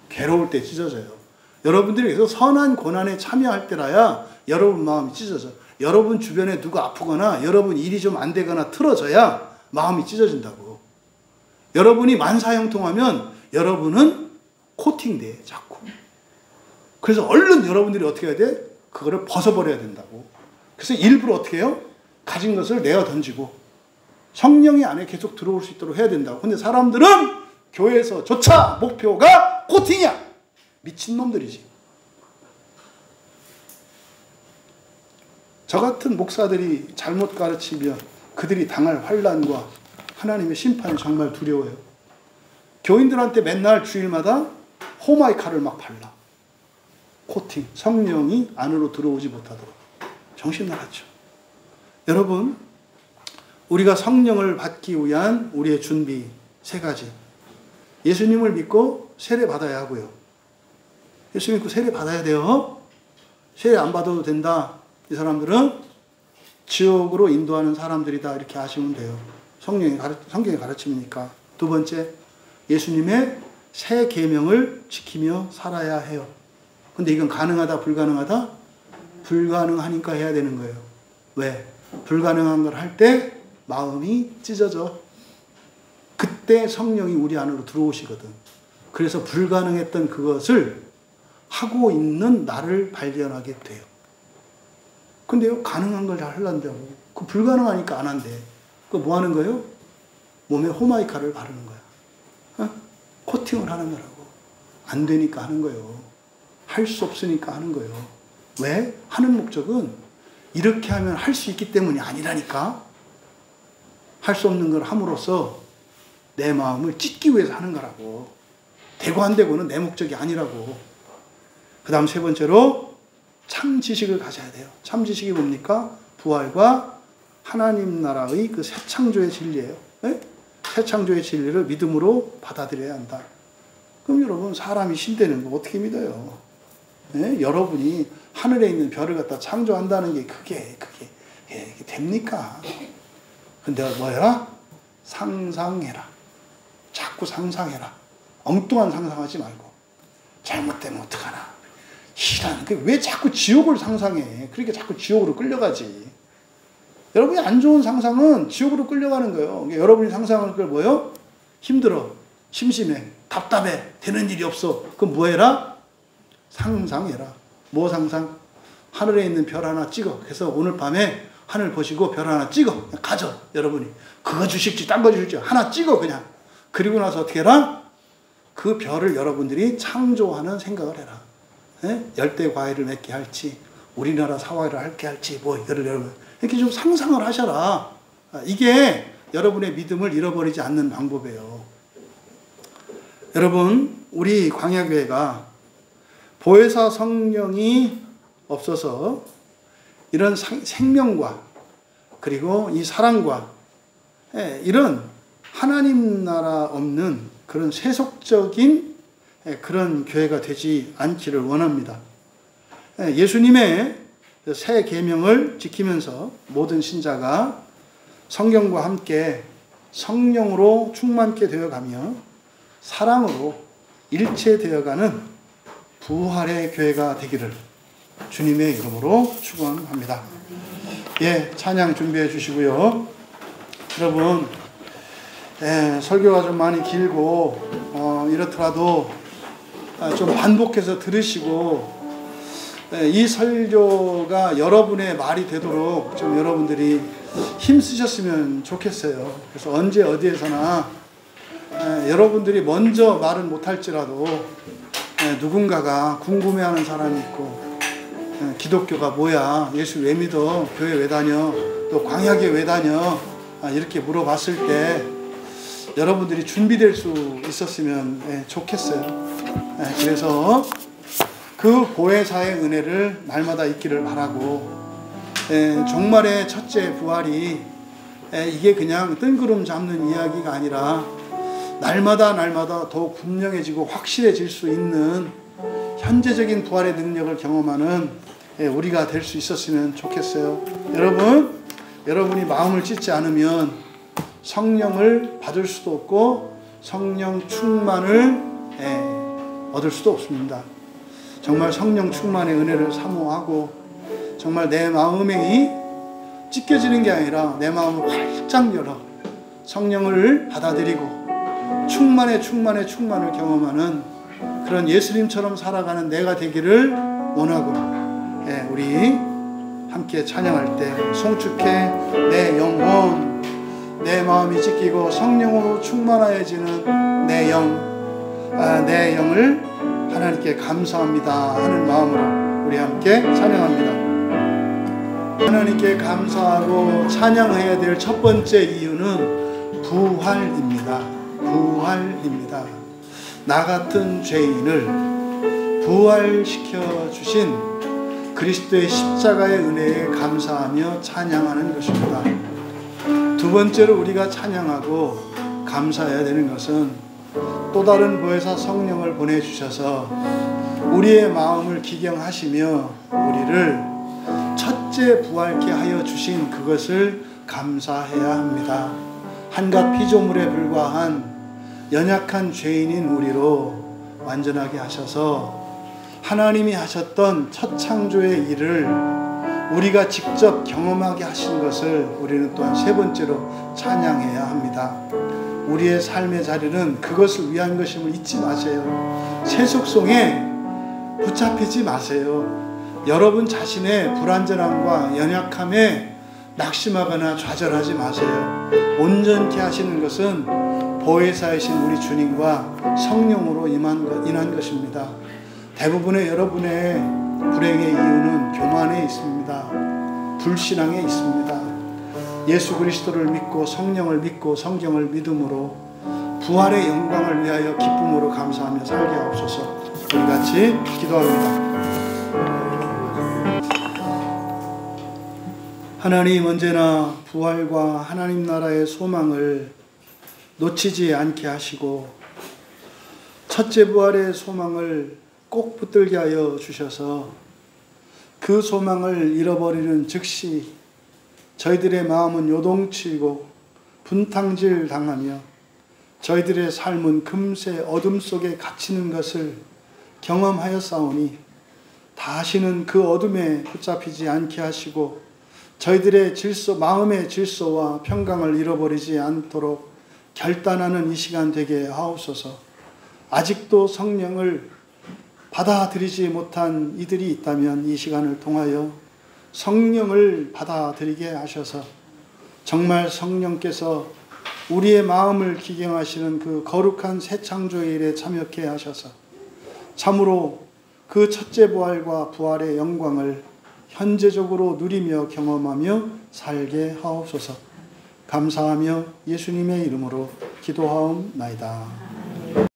괴로울 때 찢어져요. 여러분들이 계속 선한 고난에 참여할 때라야 여러분 마음이 찢어져. 여러분 주변에 누가 아프거나 여러분 일이 좀 안 되거나 틀어져야 마음이 찢어진다고. 여러분이 만사형통하면 여러분은 코팅돼 자꾸. 그래서 얼른 여러분들이 어떻게 해야 돼? 그거를 벗어버려야 된다고. 그래서 일부러 어떻게 해요? 가진 것을 내어 던지고 성령이 안에 계속 들어올 수 있도록 해야 된다고. 근데 사람들은 교회에서조차 목표가 코팅이야. 미친놈들이지. 저 같은 목사들이 잘못 가르치면 그들이 당할 환난과 하나님의 심판이 정말 두려워요. 교인들한테 맨날 주일마다 호마이카를 막 발라. 코팅, 성령이 안으로 들어오지 못하도록. 정신 나갔죠. 여러분, 우리가 성령을 받기 위한 우리의 준비 3가지. 예수님을 믿고 세례 받아야 하고요. 예수 믿고 세례 받아야 돼요. 세례 안 받아도 된다. 이 사람들은 지옥으로 인도하는 사람들이다. 이렇게 아시면 돼요. 성경이 가르칩니까? 2번째, 예수님의 새 계명을 지키며 살아야 해요. 근데 이건 가능하다, 불가능하다? 불가능하니까 해야 되는 거예요. 왜? 불가능한 걸 할 때 마음이 찢어져. 그때 성령이 우리 안으로 들어오시거든. 그래서 불가능했던 그것을 하고 있는 나를 발견하게 돼요. 근데요, 가능한 걸 잘 하려고. 그 불가능하니까 안 한대. 그 뭐 하는 거예요? 몸에 호마이카를 바르는 거야. 어? 코팅을 하는 거라고. 안 되니까 하는 거예요. 할 수 없으니까 하는 거예요. 왜? 하는 목적은 이렇게 하면 할 수 있기 때문이 아니라니까. 할 수 없는 걸 함으로써 내 마음을 찢기 위해서 하는 거라고. 되고 안 되고는 내 목적이 아니라고. 그 다음 3번째로 참 지식을 가져야 돼요. 참 지식이 뭡니까? 부활과 하나님 나라의 그 새 창조의 진리예요. 네? 새 창조의 진리를 믿음으로 받아들여야 한다. 그럼 여러분, 사람이 신되는 거 어떻게 믿어요? 네? 여러분이 하늘에 있는 별을 갖다 창조한다는 게 그게 됩니까? 근데 뭐야? 상상해라. 자꾸 상상해라. 엉뚱한 상상하지 말고. 잘못되면 어떡하나. 왜 자꾸 지옥을 상상해? 그러니까 자꾸 지옥으로 끌려가지. 여러분이 안 좋은 상상은 지옥으로 끌려가는 거예요. 그러니까 여러분이 상상할 걸 뭐예요? 힘들어. 심심해. 답답해. 되는 일이 없어. 그럼 뭐 해라? 상상해라. 뭐 상상? 하늘에 있는 별 하나 찍어. 그래서 오늘 밤에 하늘 보시고 별 하나 찍어. 가져. 여러분이. 그거 주실지 딴 거 주실지 하나 찍어 그냥. 그리고 나서 어떻게 해라? 그 별을 여러분들이 창조하는 생각을 해라. 네? 열대 과일을 맺게 할지, 우리나라 사과를 할게 할지, 뭐 이거를 여러분 이렇게 좀 상상을 하셔라. 이게 여러분의 믿음을 잃어버리지 않는 방법이에요. 여러분, 우리 광야교회가 보혜사 성령이 없어서 이런 생명과 그리고 이 사랑과 이런 하나님 나라 없는 그런 세속적인 그런 교회가 되지 않기를 원합니다. 예수님의 새 계명을 지키면서 모든 신자가 성경과 함께 성령으로 충만케 되어가며 사랑으로 일체되어가는 부활의 교회가 되기를 주님의 이름으로 축원합니다. 예, 찬양 준비해 주시고요. 여러분, 설교가 좀 많이 길고 이렇더라도 좀 반복해서 들으시고 이 설교가 여러분의 말이 되도록 좀 여러분들이 힘쓰셨으면 좋겠어요. 그래서 언제 어디에서나 여러분들이 먼저 말은 못할지라도 누군가가 궁금해하는 사람이 있고 기독교가 뭐야? 예수 왜 믿어? 교회 왜 다녀? 또 광야교회 왜 다녀? 이렇게 물어봤을 때 여러분들이 준비될 수 있었으면 좋겠어요. 그래서 그 보혜사의 은혜를 날마다 있기를 바라고, 종말의 첫째 부활이 이게 그냥 뜬구름 잡는 이야기가 아니라 날마다 더욱 분명해지고 확실해질 수 있는 현재적인 부활의 능력을 경험하는 우리가 될 수 있었으면 좋겠어요. 여러분이 마음을 찢지 않으면 성령을 받을 수도 없고 성령 충만을 얻을 수도 없습니다. 정말 성령 충만의 은혜를 사모하고 정말 내 마음이 찢겨지는 게 아니라 내 마음을 활짝 열어 성령을 받아들이고 충만의 경험하는 그런 예수님처럼 살아가는 내가 되기를 원하고, 우리 함께 찬양할 때 송축해 내 영혼, 내 마음이 찢기고 성령으로 충만하여지는 내 영을 하나님께 감사합니다 하는 마음으로 우리 함께 찬양합니다. 하나님께 감사하고 찬양해야 될 첫 번째 이유는 부활입니다. 부활입니다. 나 같은 죄인을 부활시켜 주신 그리스도의 십자가의 은혜에 감사하며 찬양하는 것입니다. 두 번째로 우리가 찬양하고 감사해야 되는 것은 또 다른 보혜사 성령을 보내주셔서 우리의 마음을 기경하시며 우리를 첫째 부활케 하여 주신 그것을 감사해야 합니다. 한갓 피조물에 불과한 연약한 죄인인 우리로 완전하게 하셔서 하나님이 하셨던 첫 창조의 일을 우리가 직접 경험하게 하신 것을 우리는 또한 세 번째로 찬양해야 합니다. 우리의 삶의 자리는 그것을 위한 것임을 잊지 마세요. 세속성에 붙잡히지 마세요. 여러분 자신의 불완전함과 연약함에 낙심하거나 좌절하지 마세요. 온전케 하시는 것은 보혜사이신 우리 주님과 성령으로 인한 것입니다. 대부분의 여러분의 불행의 이유는 교만에 있습니다. 불신앙에 있습니다. 예수 그리스도를 믿고 성령을 믿고 성경을 믿음으로 부활의 영광을 위하여 기쁨으로 감사하며 살게 하옵소서. 우리 같이 기도합니다. 하나님, 언제나 부활과 하나님 나라의 소망을 놓치지 않게 하시고 첫째 부활의 소망을 꼭 붙들게 하여 주셔서 그 소망을 잃어버리는 즉시 저희들의 마음은 요동치고 분탕질 당하며 저희들의 삶은 금세 어둠 속에 갇히는 것을 경험하였사오니 다시는 그 어둠에 붙잡히지 않게 하시고 저희들의 마음의 질서와 평강을 잃어버리지 않도록 결단하는 이 시간 되게 하옵소서. 아직도 성령을 받아들이지 못한 이들이 있다면 이 시간을 통하여 성령을 받아들이게 하셔서 정말 성령께서 우리의 마음을 기경하시는 그 거룩한 새 창조의 일에 참여케 하셔서 참으로 그 첫째 부활과 부활의 영광을 현재적으로 누리며 경험하며 살게 하옵소서. 감사하며 예수님의 이름으로 기도하옵나이다.